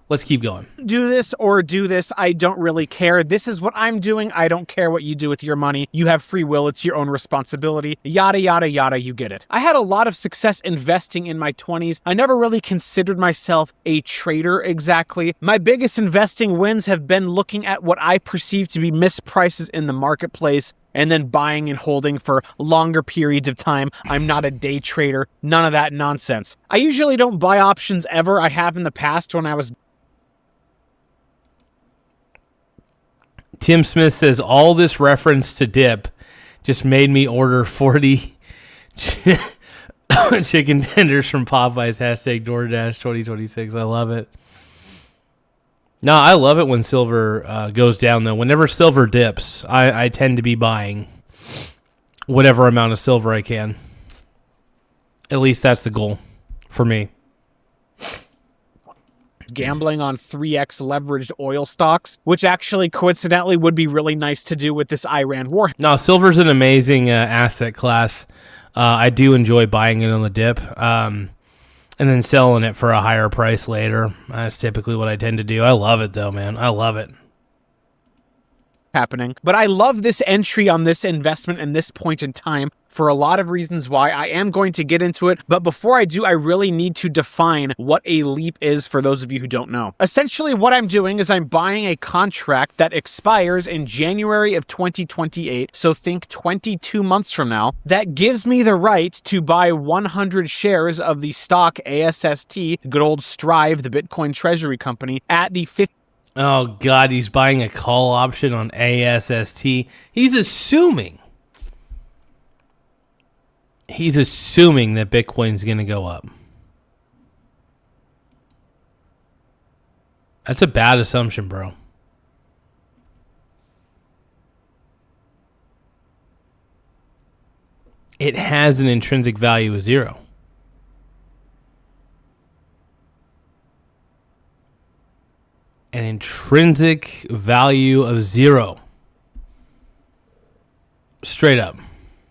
Let's keep going. Do this or do this. I don't really care. This is what I'm doing. I don't care what you do with your money. You have free will. It's your own responsibility. Yada, yada, yada. You get it. I had a lot of success investing in my 20s. I never really considered myself a trader exactly. My biggest investing wins have been looking at what I perceive to be misprices in the marketplace and then buying and holding for longer periods of time. I'm not a day trader. None of that nonsense. I usually don't buy options ever. I have in the past when I was... Tim Smith says, all this reference to dip just made me order 40 chicken tenders from Popeyes, hashtag DoorDash 2026. I love it. No, I love it when silver goes down, though. Whenever silver dips, I tend to be buying whatever amount of silver I can. At least that's the goal for me. Gambling on 3x leveraged oil stocks, which actually coincidentally would be really nice to do with this Iran war. No, silver's an amazing asset class. I do enjoy buying it on the dip and then selling it for a higher price later. That's typically what I tend to do. I love it, though, man. I love it. Happening. But I love this entry on this investment and this point in time for a lot of reasons why. I am going to get into it, but before I do, I really need to define what a leap is for those of you who don't know. Essentially, what I'm doing is I'm buying a contract that expires in January of 2028, so think 22 months from now, that gives me the right to buy 100 shares of the stock ASST, good old Strive, the Bitcoin treasury company, at the 50. Oh, God, he's buying a call option on ASST. He's assuming that Bitcoin's going to go up. That's a bad assumption, bro. It has an intrinsic value of 0. An intrinsic value of 0. Straight up.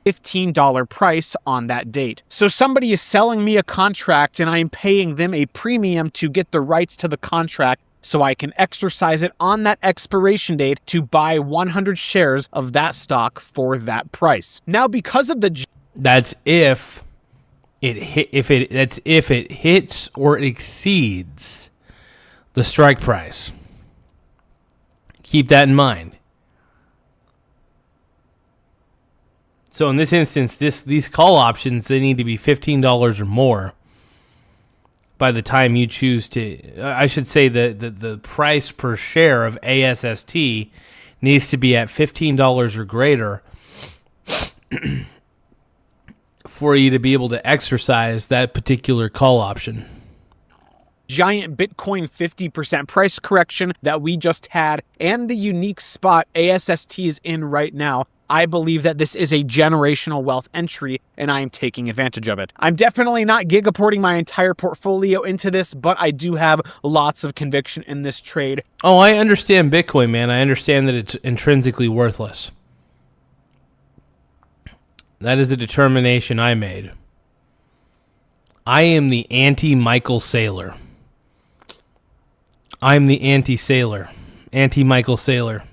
$15 price on that date. So somebody is selling me a contract and I'm paying them a premium to get the rights to the contract so I can exercise it on that expiration date to buy 100 shares of that stock for that price. Now, because of the... That's if it hits or exceeds the strike price. Keep that in mind. So in this instance, these call options, they need to be $15 or more by the time you choose to. I should say the price per share of ASST needs to be at $15 or greater for you to be able to exercise that particular call option. Giant Bitcoin 50% price correction that we just had and the unique spot ASST is in right now, I believe that this is a generational wealth entry and I am taking advantage of it. I'm definitely not gigaporting my entire portfolio into this, but I do have lots of conviction in this trade. Oh, I understand Bitcoin, man. I understand that it's intrinsically worthless. That is a determination I made. I am the anti-Michael Saylor. I'm the anti-Saylor. Anti-Michael Saylor.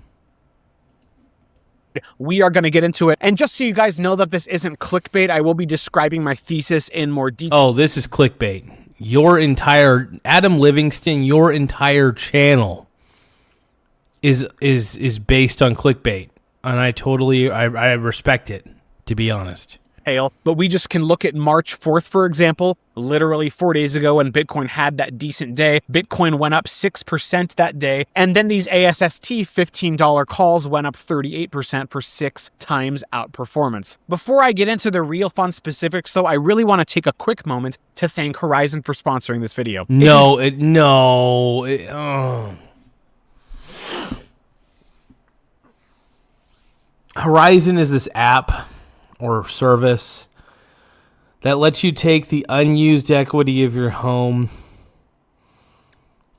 We are going to get into it. And just so you guys know that this isn't clickbait, I will be describing my thesis in more detail. Oh, this is clickbait. Your entire, Adam Livingston, your entire channel is based on clickbait. And I respect it, to be honest. But we just can look at March 4th, for example. Literally 4 days ago when Bitcoin had that decent day, Bitcoin went up 6% that day. And then these ASST $15 calls went up 38% for 6 times outperformance. Before I get into the real fun specifics, though, I really want to take a quick moment to thank Horizon for sponsoring this video. Horizon is this app or service that lets you take the unused equity of your home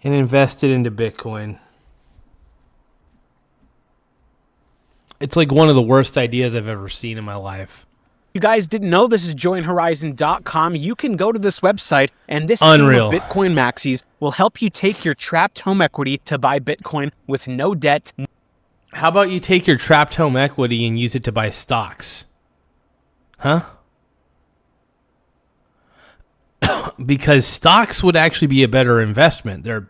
and invest it into Bitcoin. It's like one of the worst ideas I've ever seen in my life. You guys didn't know this is joinhorizon.com. You can go to this website and this Unreal. team of Bitcoin maxis will help you take your trapped home equity to buy Bitcoin with no debt. How about you take your trapped home equity and use it to buy stocks? Huh? Because stocks would actually be a better investment. They're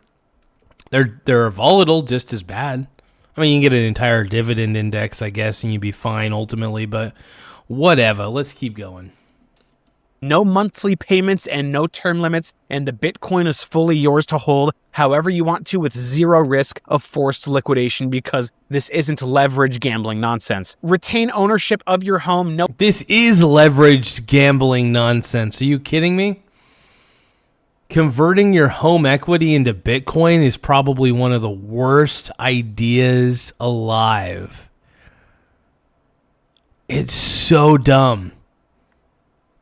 volatile just as bad. I mean, you can get an entire dividend index, I guess, and you'd be fine ultimately, but whatever. Let's keep going. No monthly payments and no term limits, and the Bitcoin is fully yours to hold however you want to with zero risk of forced liquidation because this isn't leverage gambling nonsense. Retain ownership of your home. No, this is leveraged gambling nonsense. Are you kidding me? Converting your home equity into Bitcoin is probably one of the worst ideas alive. It's so dumb.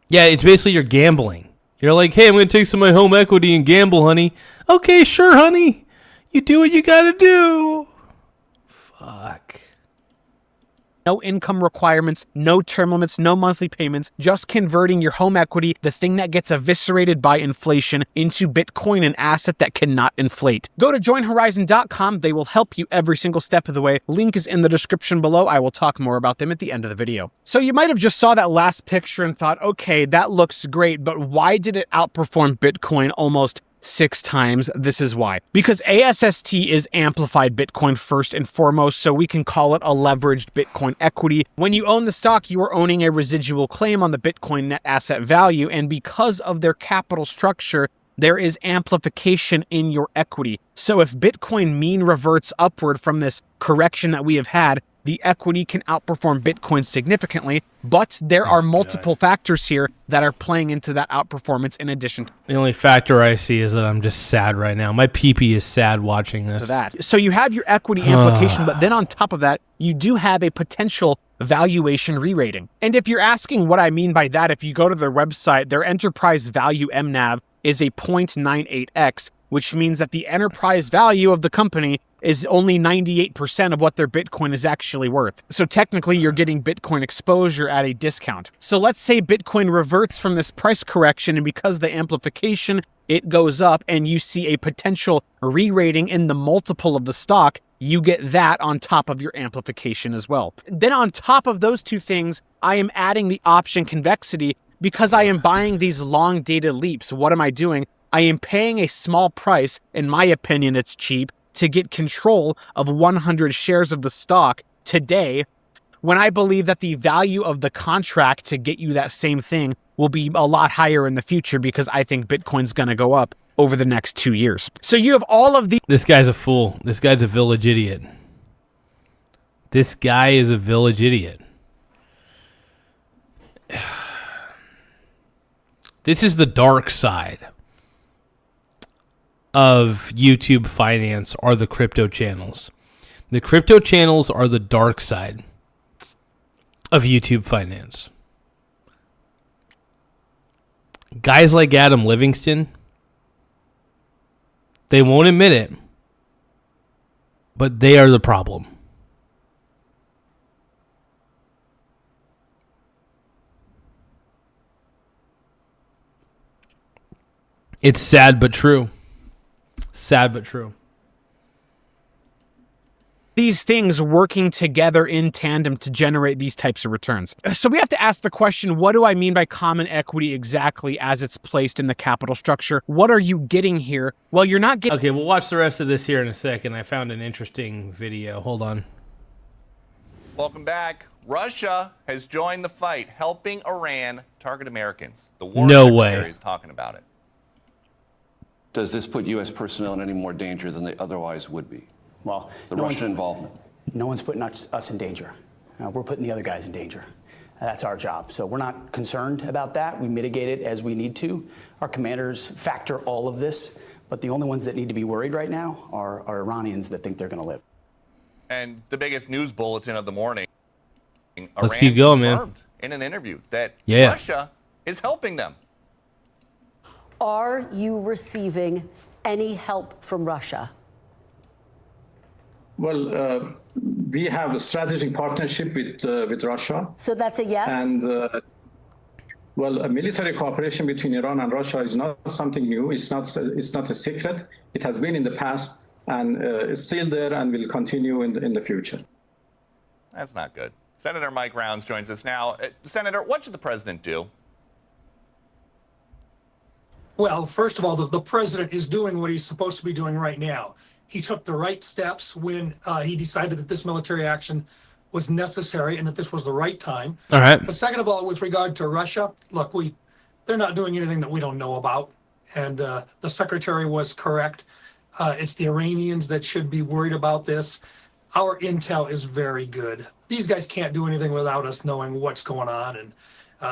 Yeah, it's basically you're gambling. You're like, hey, I'm going to take some of my home equity and gamble, honey. Okay, sure, honey. You do what you got to do. Fuck. No income requirements, no term limits, no monthly payments, just converting your home equity, the thing that gets eviscerated by inflation, into Bitcoin, an asset that cannot inflate. Go to joinhorizon.com. They will help you every single step of the way. Link is in the description below. I will talk more about them at the end of the video. So you might have just saw that last picture and thought, okay, that looks great, but why did it outperform Bitcoin almost 6 times? This is why. Because ASST is amplified Bitcoin first and foremost, so we can call it a leveraged Bitcoin equity. When you own the stock, you are owning a residual claim on the Bitcoin net asset value, and because of their capital structure, there is amplification in your equity. So if Bitcoin mean reverts upward from this correction that we have had, the equity can outperform Bitcoin significantly, but there are multiple factors here that are playing into that outperformance in addition The only factor I see is that I'm just sad right now. My pee-pee is sad watching this. to that. So you have your equity amplification, but then on top of that, you do have a potential valuation re-rating. And if you're asking what I mean by that, if you go to their website, their enterprise value MNAV is a 0.98x, which means that the enterprise value of the company is only 98% of what their Bitcoin is actually worth. So technically, you're getting Bitcoin exposure at a discount. So let's say Bitcoin reverts from this price correction, and because the amplification, it goes up, and you see a potential re-rating in the multiple of the stock, you get that on top of your amplification as well. Then on top of those two things, I am adding the option convexity because I am buying these long-dated leaps. What am I doing? I am paying a small price, in my opinion it's cheap, to get control of 100 shares of the stock today, when I believe that the value of the contract to get you that same thing will be a lot higher in the future, because I think Bitcoin's going to go up over the next 2 years. So you have all of the... This guy's a fool. This guy's a village idiot. This guy is a village idiot. This is the dark side of YouTube finance, are the crypto channels. The crypto channels are the dark side of YouTube finance. Guys like Adam Livingston, they won't admit it, but they are the problem. It's sad but true. Sad but true. These things working together in tandem to generate these types of returns. So we have to ask the question, what do I mean by common equity exactly as it's placed in the capital structure? What are you getting here? Well, you're not getting... Okay, we'll watch the rest of this here in a second. I found an interesting video. Hold on. Welcome back. Russia has joined the fight, helping Iran target Americans. The War No Secretary way. is talking about it. Does this put U.S. personnel in any more danger than they otherwise would be? Well, The Russian involvement. No one's putting us in danger. We're putting the other guys in danger. That's our job. So we're not concerned about that. We mitigate it as we need to. Our commanders factor all of this, but the only ones that need to be worried right now are Iranians that think they're going to live. And the biggest news bulletin of the morning. Let's keep going, man. confirmed in an interview that Yeah. Russia is helping them. Are you receiving any help from Russia? Well, we have a strategic partnership with Russia. So that's a yes? And, well, a military cooperation between Iran and Russia is not something new. It's not a secret. It has been in the past, and it's still there and will continue in the future. That's not good. Senator Mike Rounds joins us now. Senator, what should the president do? Well, first of all, the president is doing what he's supposed to be doing right now. He took the right steps when he decided that this military action was necessary and that this was the right time. All right. But second of all, with regard to Russia, look, they're not doing anything that we don't know about. And the secretary was correct. It's the Iranians that should be worried about this. Our intel is very good. These guys can't do anything without us knowing what's going on. And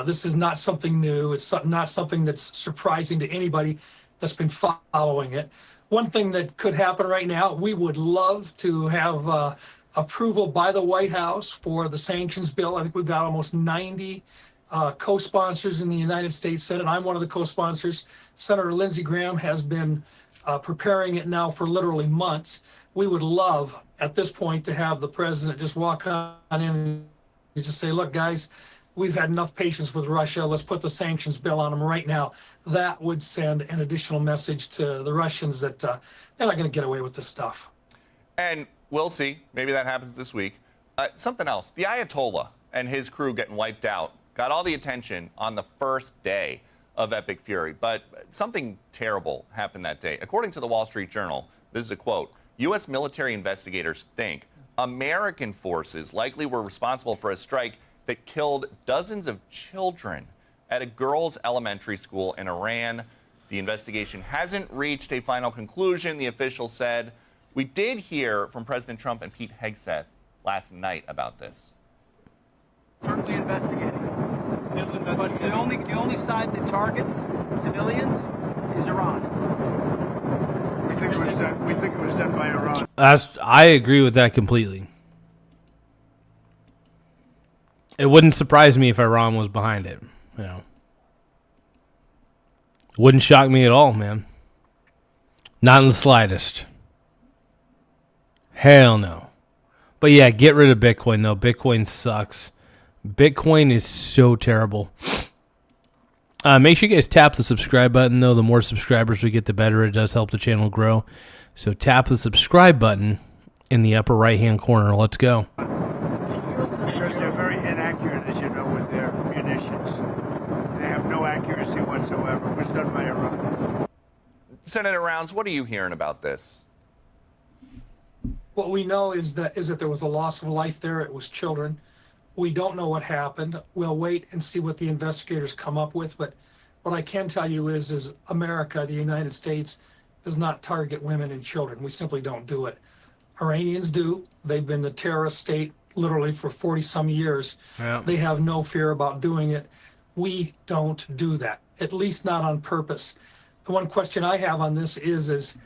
this is not something new. It's not something that's surprising to anybody that's been following it. One thing that could happen right now, we would love to have approval by the White House for the sanctions bill. I think we've got almost 90 co-sponsors in the United States Senate. I'm one of the co-sponsors. Senator Lindsey Graham has been preparing it now for literally months. We would love at this point to have the president just walk on in and just say, look, guys, we've had enough patience with Russia. Let's put the sanctions bill on them right now. That would send an additional message to the Russians that they're not going to get away with this stuff. And we'll see. Maybe that happens this week. Something else. The Ayatollah and his crew getting wiped out got all the attention on the first day of Epic Fury. But something terrible happened that day. According to the Wall Street Journal, this is a quote, U.S. military investigators think American forces likely were responsible for a strike that killed dozens of children at a girls' elementary school in Iran. The investigation hasn't reached a final conclusion, the official said. We did hear from President Trump and Pete Hegseth last night about this. Currently investigating. But the only side that targets civilians is Iran. We think it was done by Iran. I agree with that completely. It wouldn't surprise me if Iran was behind it. Wouldn't shock me at all, man. Not in the slightest. Hell no. But yeah, get rid of Bitcoin, though. Bitcoin sucks. Bitcoin is so terrible. Make sure you guys tap the subscribe button, though. The more subscribers we get, the better. It does help the channel grow. So tap the subscribe button in the upper right-hand corner. Let's go. Because they're very inaccurate, as you know, with their munitions. They have no accuracy whatsoever. It was done by Iran. Senator Rounds, what are you hearing about this? What we know is that there was a loss of life there. It was children. We don't know what happened. We'll wait and see what the investigators come up with. But what I can tell you is America, the United States, does not target women and children. We simply don't do it. Iranians do. They've been the terrorist state literally for 40-some years. Yeah. They have no fear about doing it. We don't do that, at least not on purpose. The one question I have on this is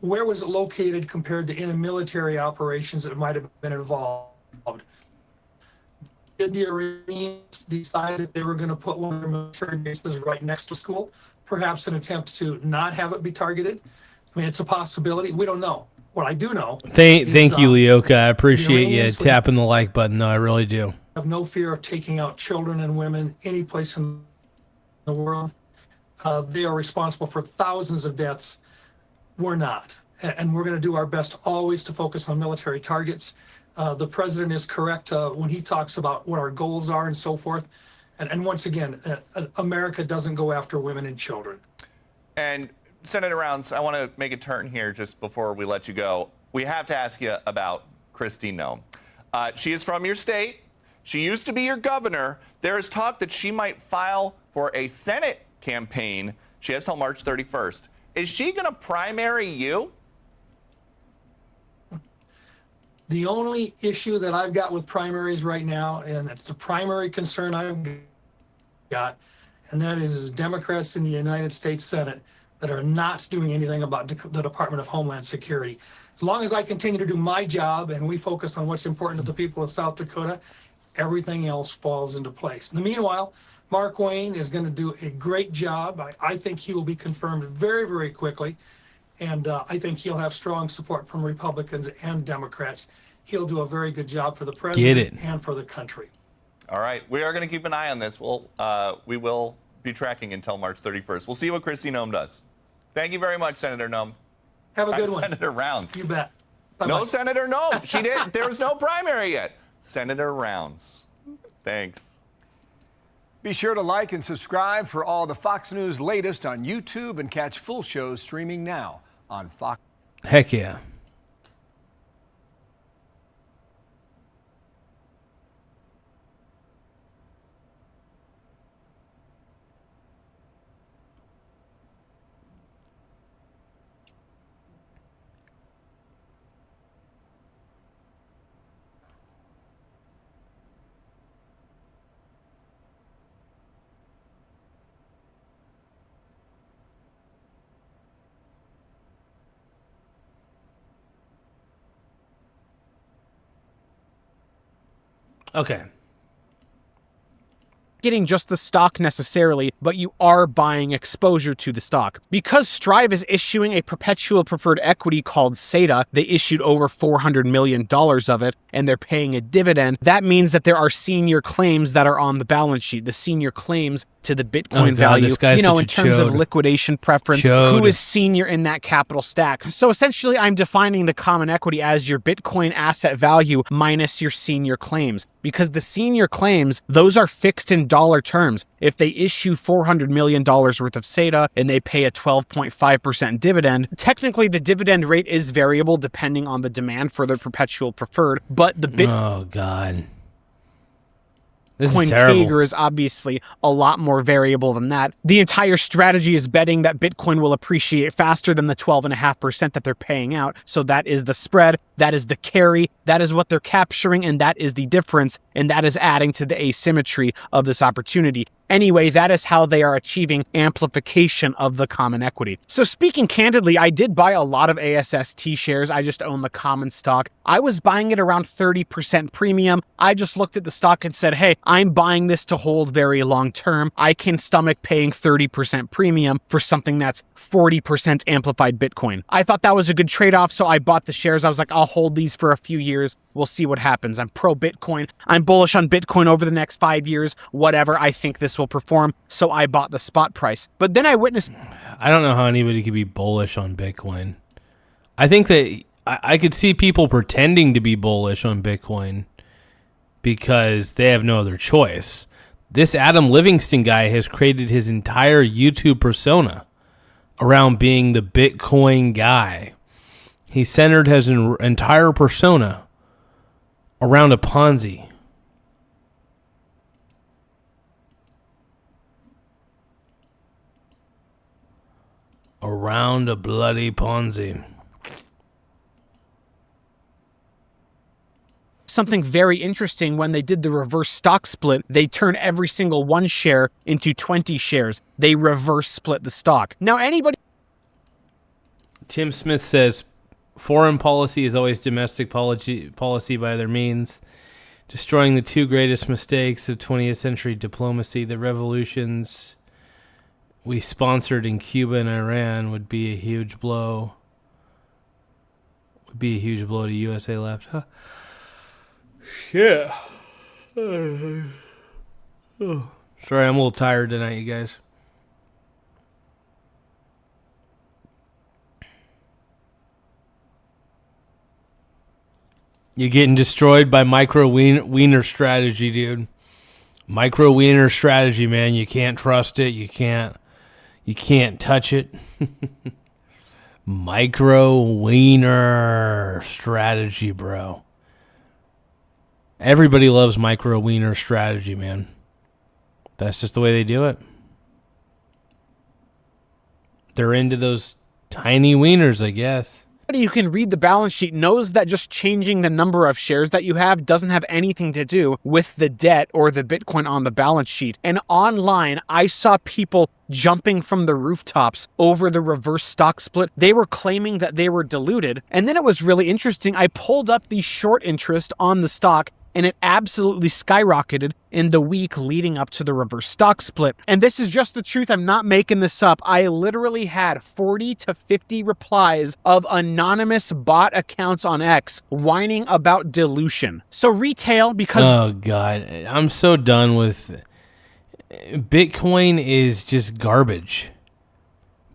where was it located compared to any military operations that might have been involved? Did the Iranians decide that they were going to put one of their military bases right next to school? Perhaps an attempt to not have it be targeted? I mean, it's a possibility. We don't know. What I do know. Thank you, Leoka. I appreciate you tapping the like button, though. I really do. Have no fear of taking out children and women any place in the world. They are responsible for thousands of deaths. We're not. And we're going to do our best always to focus on military targets. The president is correct when he talks about what our goals are and so forth. And once again, America doesn't go after women and children. And Senator Rounds, I want to make a turn here just before we let you go. We have to ask you about Kristi Noem. She is from your state. She used to be your governor. There is talk that she might file for a Senate campaign. She has till March 31st. Is she going to primary you? The only issue that I've got with primaries right now, and it's the primary concern I've got, and that is Democrats in the United States Senate that are not doing anything about the Department of Homeland Security. As long as I continue to do my job and we focus on what's important to the people of South Dakota, everything else falls into place. In the meanwhile, Mark Wayne is going to do a great job. I think he will be confirmed very, very quickly. And I think he'll have strong support from Republicans and Democrats. He'll do a very good job for the president and for the country. All right. We are going to keep an eye on this. We will be tracking until March 31st. We'll see what Kristi Noem does. Thank you very much, Senator Noem. Have a good one. Senator Rounds. You bet. Bye-bye. No, Senator Noem. She did. There was no primary yet. Senator Rounds. Thanks. Be sure to like and subscribe for all the Fox News latest on YouTube and catch full shows streaming now on Fox. Heck yeah. Okay. Getting just the stock necessarily, but you are buying exposure to the stock. Because Strive is issuing a perpetual preferred equity called SATA, they issued over $400 million of it, and they're paying a dividend. That means that there are senior claims that are on the balance sheet, the senior claims to the Bitcoin value, in terms of liquidation preference, who is senior in that capital stack. So essentially, I'm defining the common equity as your Bitcoin asset value minus your senior claims, because the senior claims, those are fixed in dollar terms. If they issue $400 million worth of SATA and they pay a 12.5% dividend, technically the dividend rate is variable depending on the demand for their perpetual preferred, but the Oh, God. Bitcoin CAGR is obviously a lot more variable than that. The entire strategy is betting that Bitcoin will appreciate faster than the 12.5% that they're paying out. So that is the spread, that is the carry, that is what they're capturing, and that is the difference, and that is adding to the asymmetry of this opportunity. Anyway, that is how they are achieving amplification of the common equity. So speaking candidly, I did buy a lot of ASST shares. I just own the common stock. I was buying it around 30% premium. I just looked at the stock and said, hey, I'm buying this to hold very long term. I can stomach paying 30% premium for something that's 40% amplified Bitcoin. I thought that was a good trade-off, so I bought the shares. I was like, I'll hold these for a few years. We'll see what happens. I'm pro Bitcoin. I'm bullish on Bitcoin over the next 5 years. Whatever, I think this will perform. So I bought the spot price. But then I witnessed... I don't know how anybody could be bullish on Bitcoin. I think that I could see people pretending to be bullish on Bitcoin because they have no other choice. This Adam Livingston guy has created his entire YouTube persona around being the Bitcoin guy. He centered his entire persona around a Ponzi. Around a bloody Ponzi. Something very interesting when they did the reverse stock split. They turned every single one share into 20 shares. They reverse split the stock. Now, anybody... Tim Smith says, foreign policy is always domestic policy by other means, destroying the two greatest mistakes of 20th century diplomacy. The revolutions we sponsored in Cuba and Iran would be a huge blow. Would be a huge blow to USA left. Huh? Yeah. Sorry, I'm a little tired tonight, you guys. You're getting destroyed by micro wiener strategy, dude. Micro wiener strategy, man. You can't trust it. You can't touch it. Micro wiener strategy, bro. Everybody loves micro wiener strategy, man. That's just the way they do it. They're into those tiny wieners, I guess. You can read the balance sheet knows that just changing the number of shares that you have doesn't have anything to do with the debt or the Bitcoin on the balance sheet. And online, I saw people jumping from the rooftops over the reverse stock split. They were claiming that they were diluted. And then it was really interesting. I pulled up the short interest on the stock, and it absolutely skyrocketed in the week leading up to the reverse stock split. And this is just the truth. I'm not making this up. I literally had 40 to 50 replies of anonymous bot accounts on X whining about dilution. So retail, because... Oh, God. I'm so done with... Bitcoin is just garbage.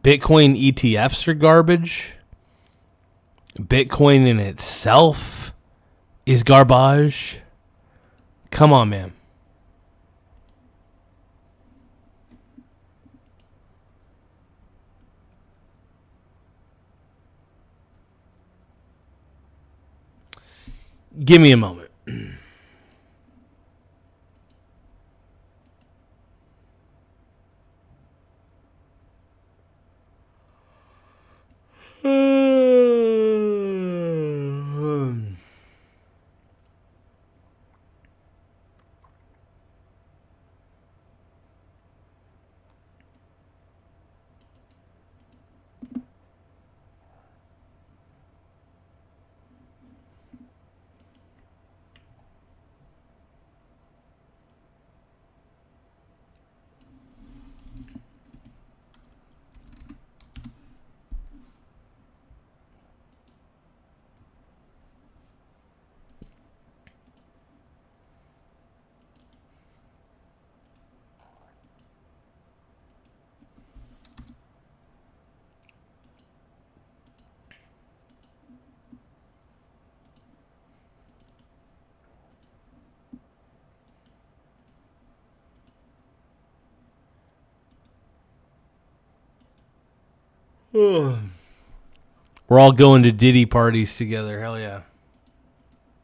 Bitcoin ETFs are garbage. Bitcoin in itself is garbage. Come on, man. Give me a moment. We're all going to Diddy parties together. Hell yeah.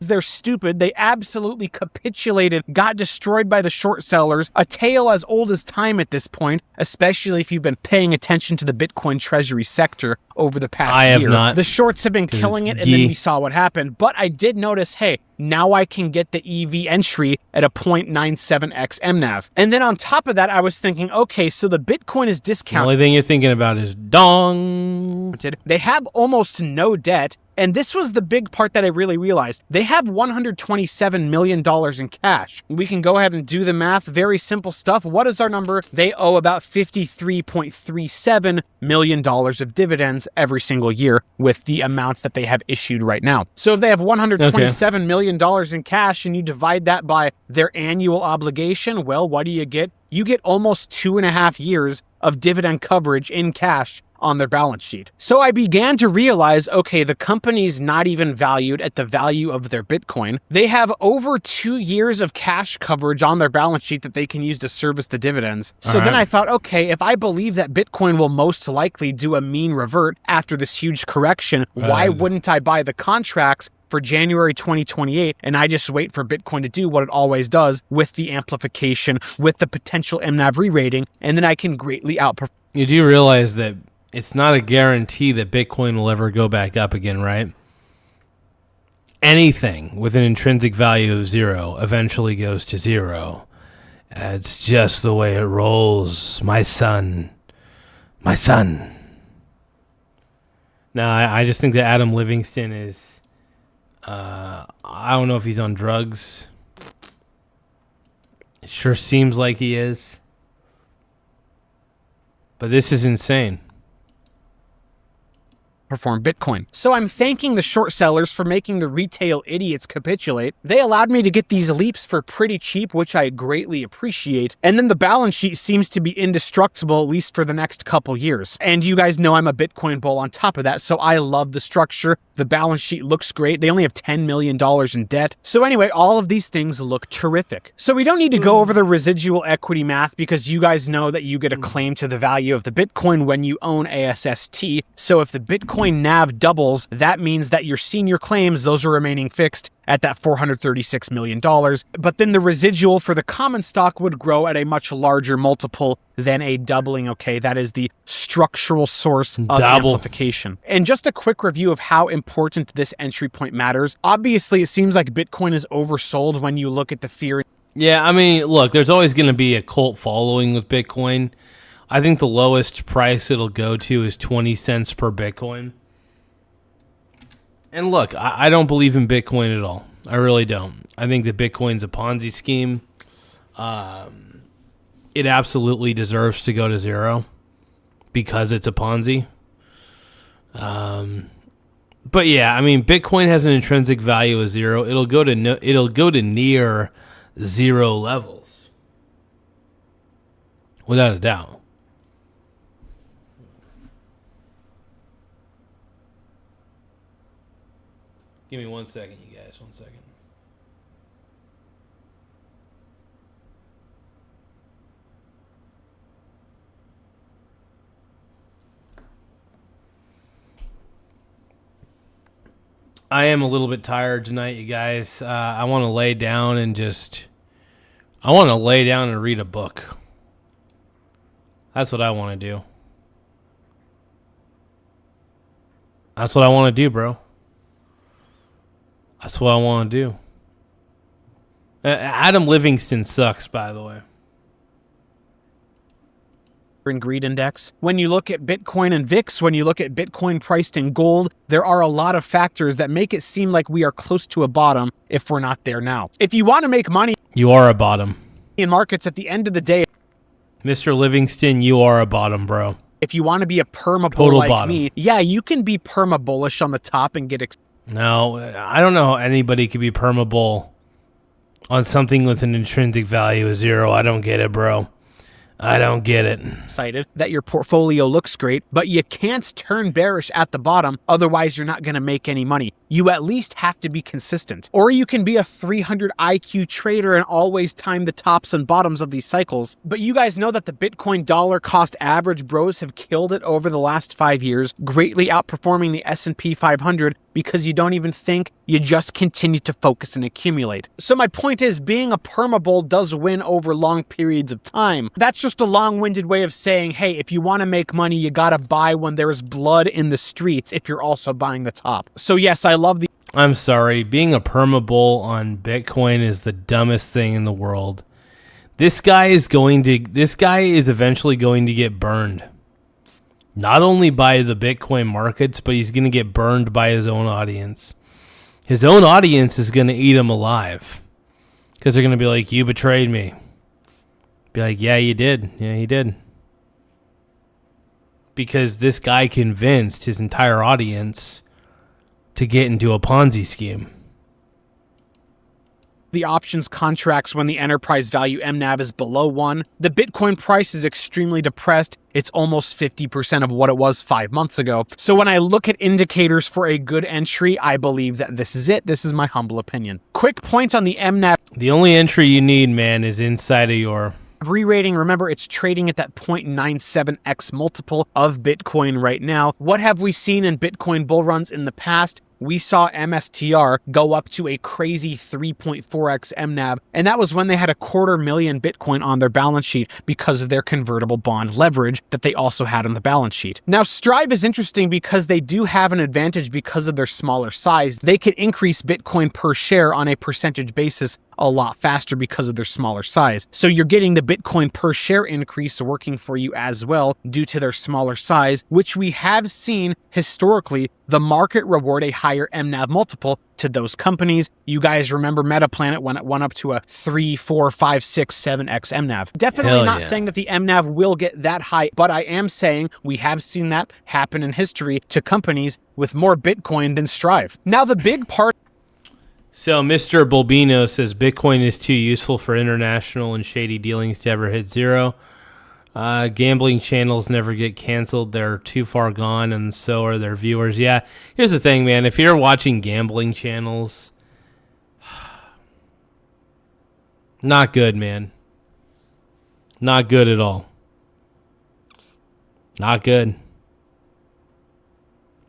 They're stupid. They absolutely capitulated, got destroyed by the short sellers. A tale as old as time at this point, especially if you've been paying attention to the Bitcoin treasury sector over the past year. I have not. The shorts have been killing it, and then we saw what happened. But I did notice, hey, now I can get the EV entry at a 0.97x MNAV. And then on top of that, I was thinking, okay, so the Bitcoin is The discounted. only thing you're thinking about is dong. They have almost no debt. And this was the big part that I really realized. They have $127 million in cash. We can go ahead and do the math. Very simple stuff. What is our number? They owe about $53.37 million of dividends every single year with the amounts that they have issued right now. So if they have $127 million in cash and you divide that by their annual obligation, well, what do you get? You get almost 2.5 years of dividend coverage in cash on their balance sheet. So I began to realize, okay, the company's not even valued at the value of their Bitcoin. They have over 2 years of cash coverage on their balance sheet that they can use to service the dividends. So then I thought, okay, if I believe that Bitcoin will most likely do a mean revert after this huge correction, why wouldn't I buy the contracts for January 2028, and I just wait for Bitcoin to do what it always does with the amplification, with the potential MNAV re-rating, and then I can greatly outperform. You do realize that it's not a guarantee that Bitcoin will ever go back up again, right? Anything with an intrinsic value of 0 eventually goes to 0. It's just the way it rolls, my son. My son. No, I just think that Adam Livingston is... I don't know if he's on drugs. It sure seems like he is. But this is insane. Perform Bitcoin. So I'm thanking the short sellers for making the retail idiots capitulate. They allowed me to get these leaps for pretty cheap, which I greatly appreciate. And then the balance sheet seems to be indestructible, at least for the next couple years. And you guys know I'm a Bitcoin bull on top of that, so I love the structure. The balance sheet looks great. They only have $10 million in debt. So anyway, all of these things look terrific. So we don't need to go over the residual equity math because you guys know that you get a claim to the value of the Bitcoin when you own ASST. So if the Bitcoin NAV doubles, that means that your senior claims, those are remaining fixed at that $436 million. But then the residual for the common stock would grow at a much larger multiple than a doubling. Okay, that is the structural source of amplification. And just a quick review of how important this entry point matters. Obviously, it seems like Bitcoin is oversold when you look at the fear. Yeah, I mean, look, there's always going to be a cult following with Bitcoin. I think the lowest price it'll go to is 20 cents per Bitcoin. And look, I don't believe in Bitcoin at all. I really don't. I think that Bitcoin's a Ponzi scheme. It absolutely deserves to go to 0 because it's a Ponzi. But yeah, I mean, Bitcoin has an intrinsic value of 0. It'll go to near 0 levels, without a doubt. Give me 1 second, you guys. 1 second. I am a little bit tired tonight, you guys. I want to lay down and read a book. That's what I want to do. That's what I want to do, bro. That's what I want to do. Adam Livingston sucks, by the way. Greed index. When you look at Bitcoin and VIX, when you look at Bitcoin priced in gold, there are a lot of factors that make it seem like we are close to a bottom if we're not there now. If you want to make money, you are a bottom. In markets at the end of the day, Mr. Livingston, you are a bottom, bro. If you want to be a perma-bull like me, yeah, you can be perma-bullish on the top and get No, I don't know how anybody could be perma-bull on something with an intrinsic value of 0. I don't get it, bro. I don't get it. Excited that your portfolio looks great, but you can't turn bearish at the bottom, otherwise you're not going to make any money. You at least have to be consistent. Or you can be a 300 IQ trader and always time the tops and bottoms of these cycles. But you guys know that the Bitcoin dollar cost average bros have killed it over the last 5 years, greatly outperforming the S&P 500 because you don't even think, you just continue to focus and accumulate. So my point is, being a perma-bull does win over long periods of time. That's just a long-winded way of saying, hey, if you want to make money, you gotta buy when there is blood in the streets if you're also buying the top. So yes, I love the... I'm sorry. Being a permabull on Bitcoin is the dumbest thing in the world. This guy is eventually going to get burned. Not only by the Bitcoin markets, but he's going to get burned by his own audience. His own audience is going to eat him alive. Because they're going to be like, you betrayed me. Be like, yeah, you did. Yeah, he did. Because this guy convinced his entire audience to get into a Ponzi scheme. The options contracts when the enterprise value MNAV is below 1. The Bitcoin price is extremely depressed. It's almost 50% of what it was 5 months ago. So when I look at indicators for a good entry, I believe that this is it. This is my humble opinion. Quick point on the MNAV. The only entry you need, man, is inside of your re-rating. Remember, it's trading at that 0.97x multiple of Bitcoin right now. What have we seen in Bitcoin bull runs in the past? We saw MSTR go up to a crazy 3.4x MNAV, and that was when they had 250,000 Bitcoin on their balance sheet because of their convertible bond leverage that they also had on the balance sheet. Now, Strive is interesting because they do have an advantage because of their smaller size. They could increase Bitcoin per share on a percentage basis a lot faster because of their smaller size. So you're getting the Bitcoin per share increase working for you as well due to their smaller size, which we have seen historically the market reward a higher MNAV multiple to those companies. You guys remember Metaplanet when it went up to a 3, 4, 5, 6, 7x MNAV. Definitely not saying that the MNAV will get that high, but I am saying we have seen that happen in history to companies with more Bitcoin than Strive. Now the big part. So Mr. Bulbino says Bitcoin is too useful for international and shady dealings to ever hit zero. Gambling channels never get canceled. They're too far gone, and so are their viewers. Yeah, here's the thing, man. If you're watching gambling channels, not good, man. Not good at all. Not good.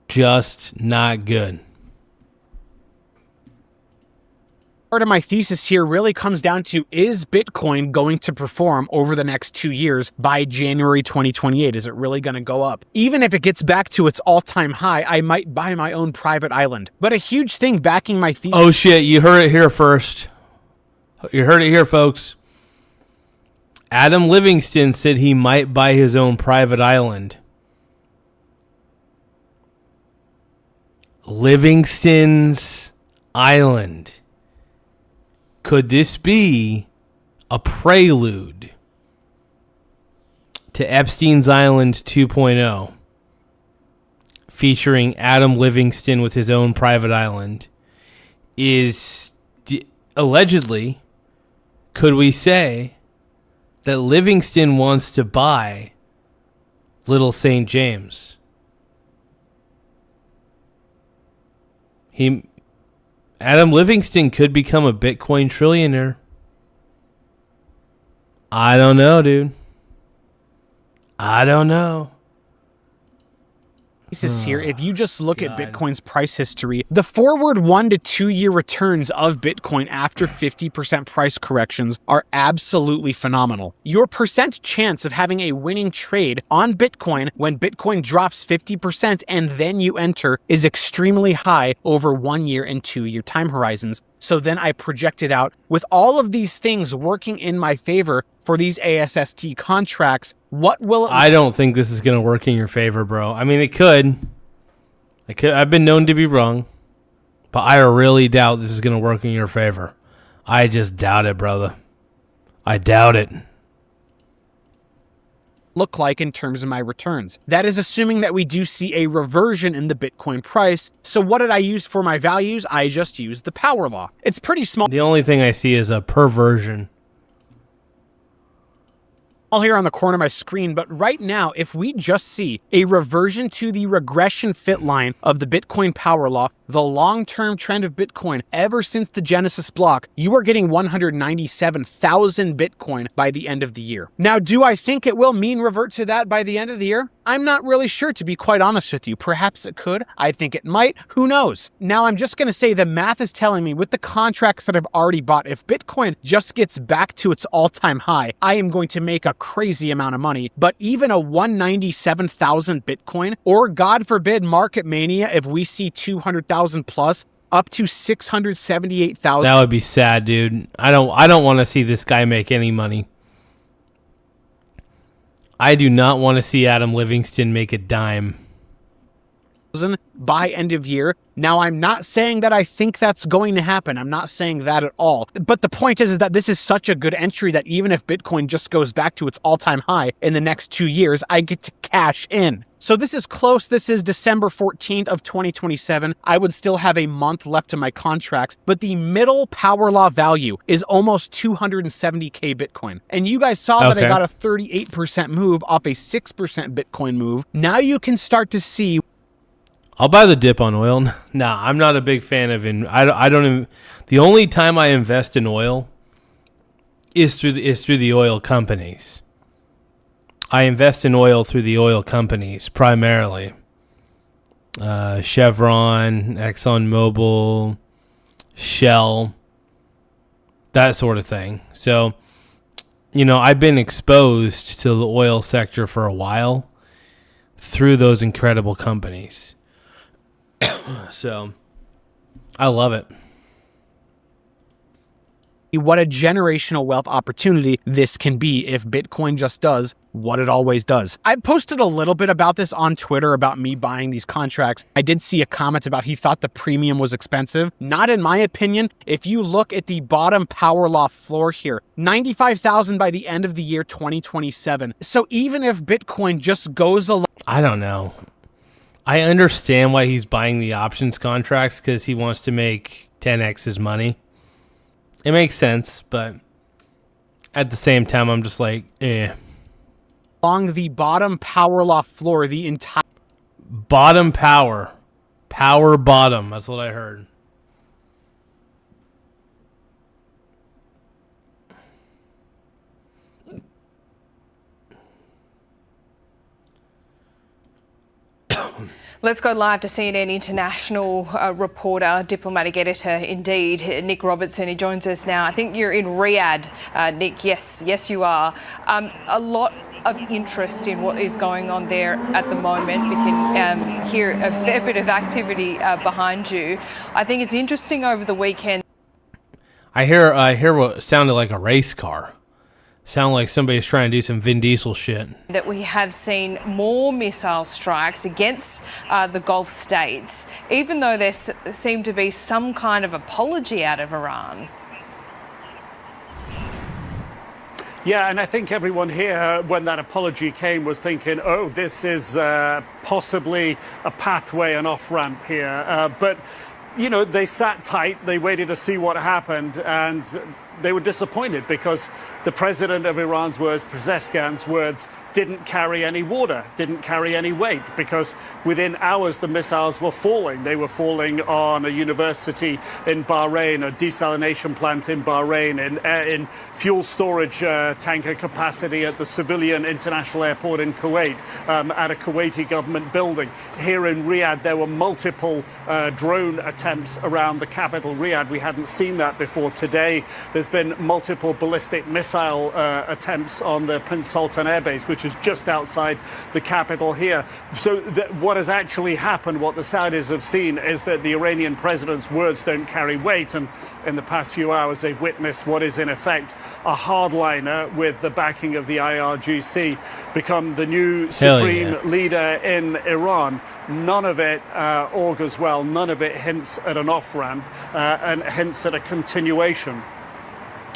Just not good. Part of my thesis here really comes down to, is Bitcoin going to perform over the next 2 years by January 2028? Is it really going to go up? Even if it gets back to its all-time high, I might buy my own private island. But a huge thing backing my thesis... Oh shit, you heard it here first. You heard it here, folks. Adam Livingston said he might buy his own private island. Livingston's Island. Could this be a prelude to Epstein's Island 2.0, featuring Adam Livingston with his own private island? Allegedly, could we say that Livingston wants to buy Little St. James? Adam Livingston could become a Bitcoin trillionaire. I don't know, dude. I don't know. Here, if you just look at Bitcoin's price history, the forward 1 to 2 year returns of Bitcoin after 50% price corrections are absolutely phenomenal. Your percent chance of having a winning trade on Bitcoin when Bitcoin drops 50% and then you enter is extremely high over 1 year and 2 year time horizons. So then I projected out with all of these things working in my favor for these ASST contracts, what will it... I don't think this is going to work in your favor, bro. I mean, it could. I've been known to be wrong, but I really doubt this is going to work in your favor. I just doubt it, brother. I doubt it. Look like in terms of my returns. That is assuming that we do see a reversion in the Bitcoin price. So what did I use for my values? I just used the power law. It's pretty small. The only thing I see is a perversion. All here on the corner of my screen, but right now, if we just see a reversion to the regression fit line of the Bitcoin power law, the long-term trend of Bitcoin ever since the Genesis block, you are getting 197,000 Bitcoin by the end of the year. Now, do I think it will mean revert to that by the end of the year? I'm not really sure, to be quite honest with you. Perhaps it could. I think it might. Who knows? Now, I'm just going to say the math is telling me with the contracts that I've already bought, if Bitcoin just gets back to its all-time high, I am going to make a crazy amount of money. But even a 197,000 Bitcoin, or God forbid market mania, if we see 200,000 plus, up to 678,000. That would be sad, dude. I don't want to see this guy make any money. I do not want to see Adam Livingston make a dime by end of year. Now, I'm not saying that I think that's going to happen. I'm not saying that at all. But the point is that this is such a good entry that even if Bitcoin just goes back to its all-time high in the next 2 years, I get to cash in. So this is close. This is December 14th of 2027. I would still have a month left to my contracts, but the middle power law value is almost 270K Bitcoin. And you guys saw that I got a 38% move off a 6% Bitcoin move. Now you can start to see. I'll buy the dip on oil. Nah, I'm not a big fan of I don't even, the only time I invest in oil is through the oil companies. I invest in oil through the oil companies primarily. Chevron, ExxonMobil, Shell, that sort of thing. So, I've been exposed to the oil sector for a while through those incredible companies. So, I love it. What a generational wealth opportunity this can be if Bitcoin just does what it always does. I posted a little bit about this on Twitter about me buying these contracts. I did see a comment about he thought the premium was expensive. Not in my opinion. If you look at the bottom power law floor here, 95,000 by the end of the year 2027. So even if Bitcoin just goes along, I don't know. I understand why he's buying the options contracts because he wants to make 10x his money. It makes sense, but at the same time, I'm just like, along the bottom power law floor, the entire bottom power bottom. That's what I heard. Let's go live to CNN international reporter, diplomatic editor, indeed, Nick Robertson. He joins us now. I think you're in Riyadh, Nick. Yes, you are. A lot of interest in what is going on there at the moment. We can hear a fair bit of activity behind you. I think it's interesting over the weekend. I hear what sounded like a race car. Sound like somebody's trying to do some Vin Diesel shit. That we have seen more missile strikes against the Gulf states, even though there seemed to be some kind of apology out of Iran. Yeah, and I think everyone here, when that apology came, was thinking, oh, this is possibly a pathway, an off-ramp here. But, they sat tight, they waited to see what happened, and they were disappointed because the president of Iran's words, Pezeshkian's words, didn't carry any water, didn't carry any weight, because within hours the missiles were falling. They were falling on a university in Bahrain, a desalination plant in Bahrain, in fuel storage tanker capacity at the civilian international airport in Kuwait, at a Kuwaiti government building. Here in Riyadh, there were multiple drone attempts around the capital, Riyadh. We hadn't seen that before. Today, there's been multiple ballistic missile attempts on the Prince Sultan Air Base, which is just outside the capital here. So what has actually happened, what the Saudis have seen, is that the Iranian president's words don't carry weight. And in the past few hours, they've witnessed what is in effect a hardliner with the backing of the IRGC become the new supreme leader in Iran. None of it augurs well. None of it hints at an off-ramp and hints at a continuation.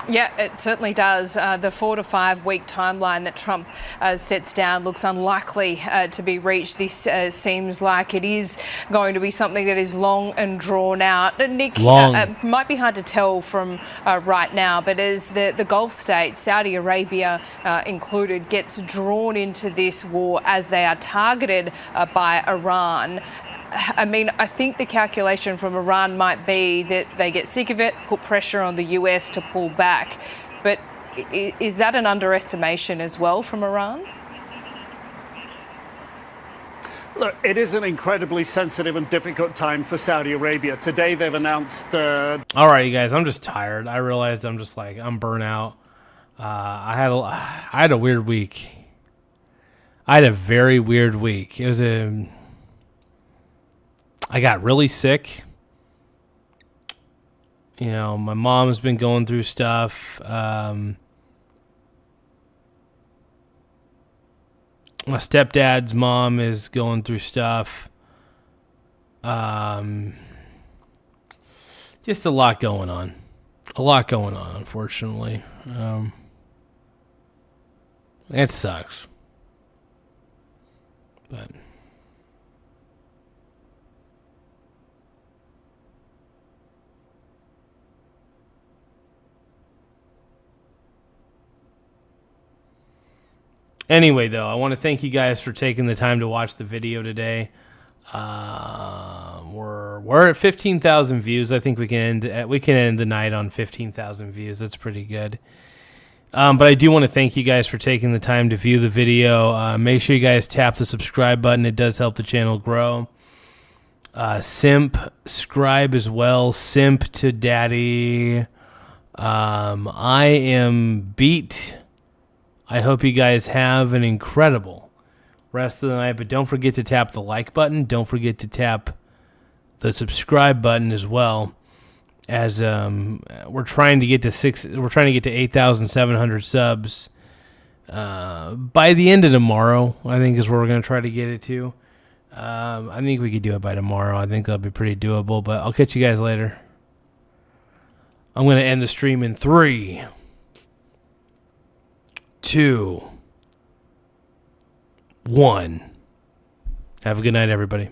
Yeah, it certainly does. The 4 to 5 week timeline that Trump sets down looks unlikely to be reached. This seems like it is going to be something that is long and drawn out. Nick, might be hard to tell from right now, but as the Gulf states, Saudi Arabia included, gets drawn into this war as they are targeted by Iran. I mean, I think the calculation from Iran might be that they get sick of it, put pressure on the US to pull back. But is that an underestimation as well from Iran? Look, it is an incredibly sensitive and difficult time for Saudi Arabia. Today they've announced... All right, you guys, I'm just tired. I realized I'm burnt out. I had a weird week. I had a very weird week. I got really sick, You know, my mom's been going through stuff. My stepdad's mom is going through stuff. Just a lot going on. Unfortunately. It sucks. But anyway, though, I want to thank you guys for taking the time to watch the video today. We're at 15,000 views. I think we can end the night on 15,000 views. That's pretty good. But I do want to thank you guys for taking the time to view the video. Make sure you guys tap the subscribe button. It does help the channel grow. Simp scribe as well. Simp to daddy. I am beat. I hope you guys have an incredible rest of the night, but don't forget to tap the like button. Don't forget to tap the subscribe button as well, as we're trying to get to 8,700 subs by the end of tomorrow. I think is where we're going to try to get it to. I think we could do it by tomorrow. I think that'll be pretty doable, but I'll catch you guys later. I'm going to end the stream in 3, 2, 1. Have a good night, everybody.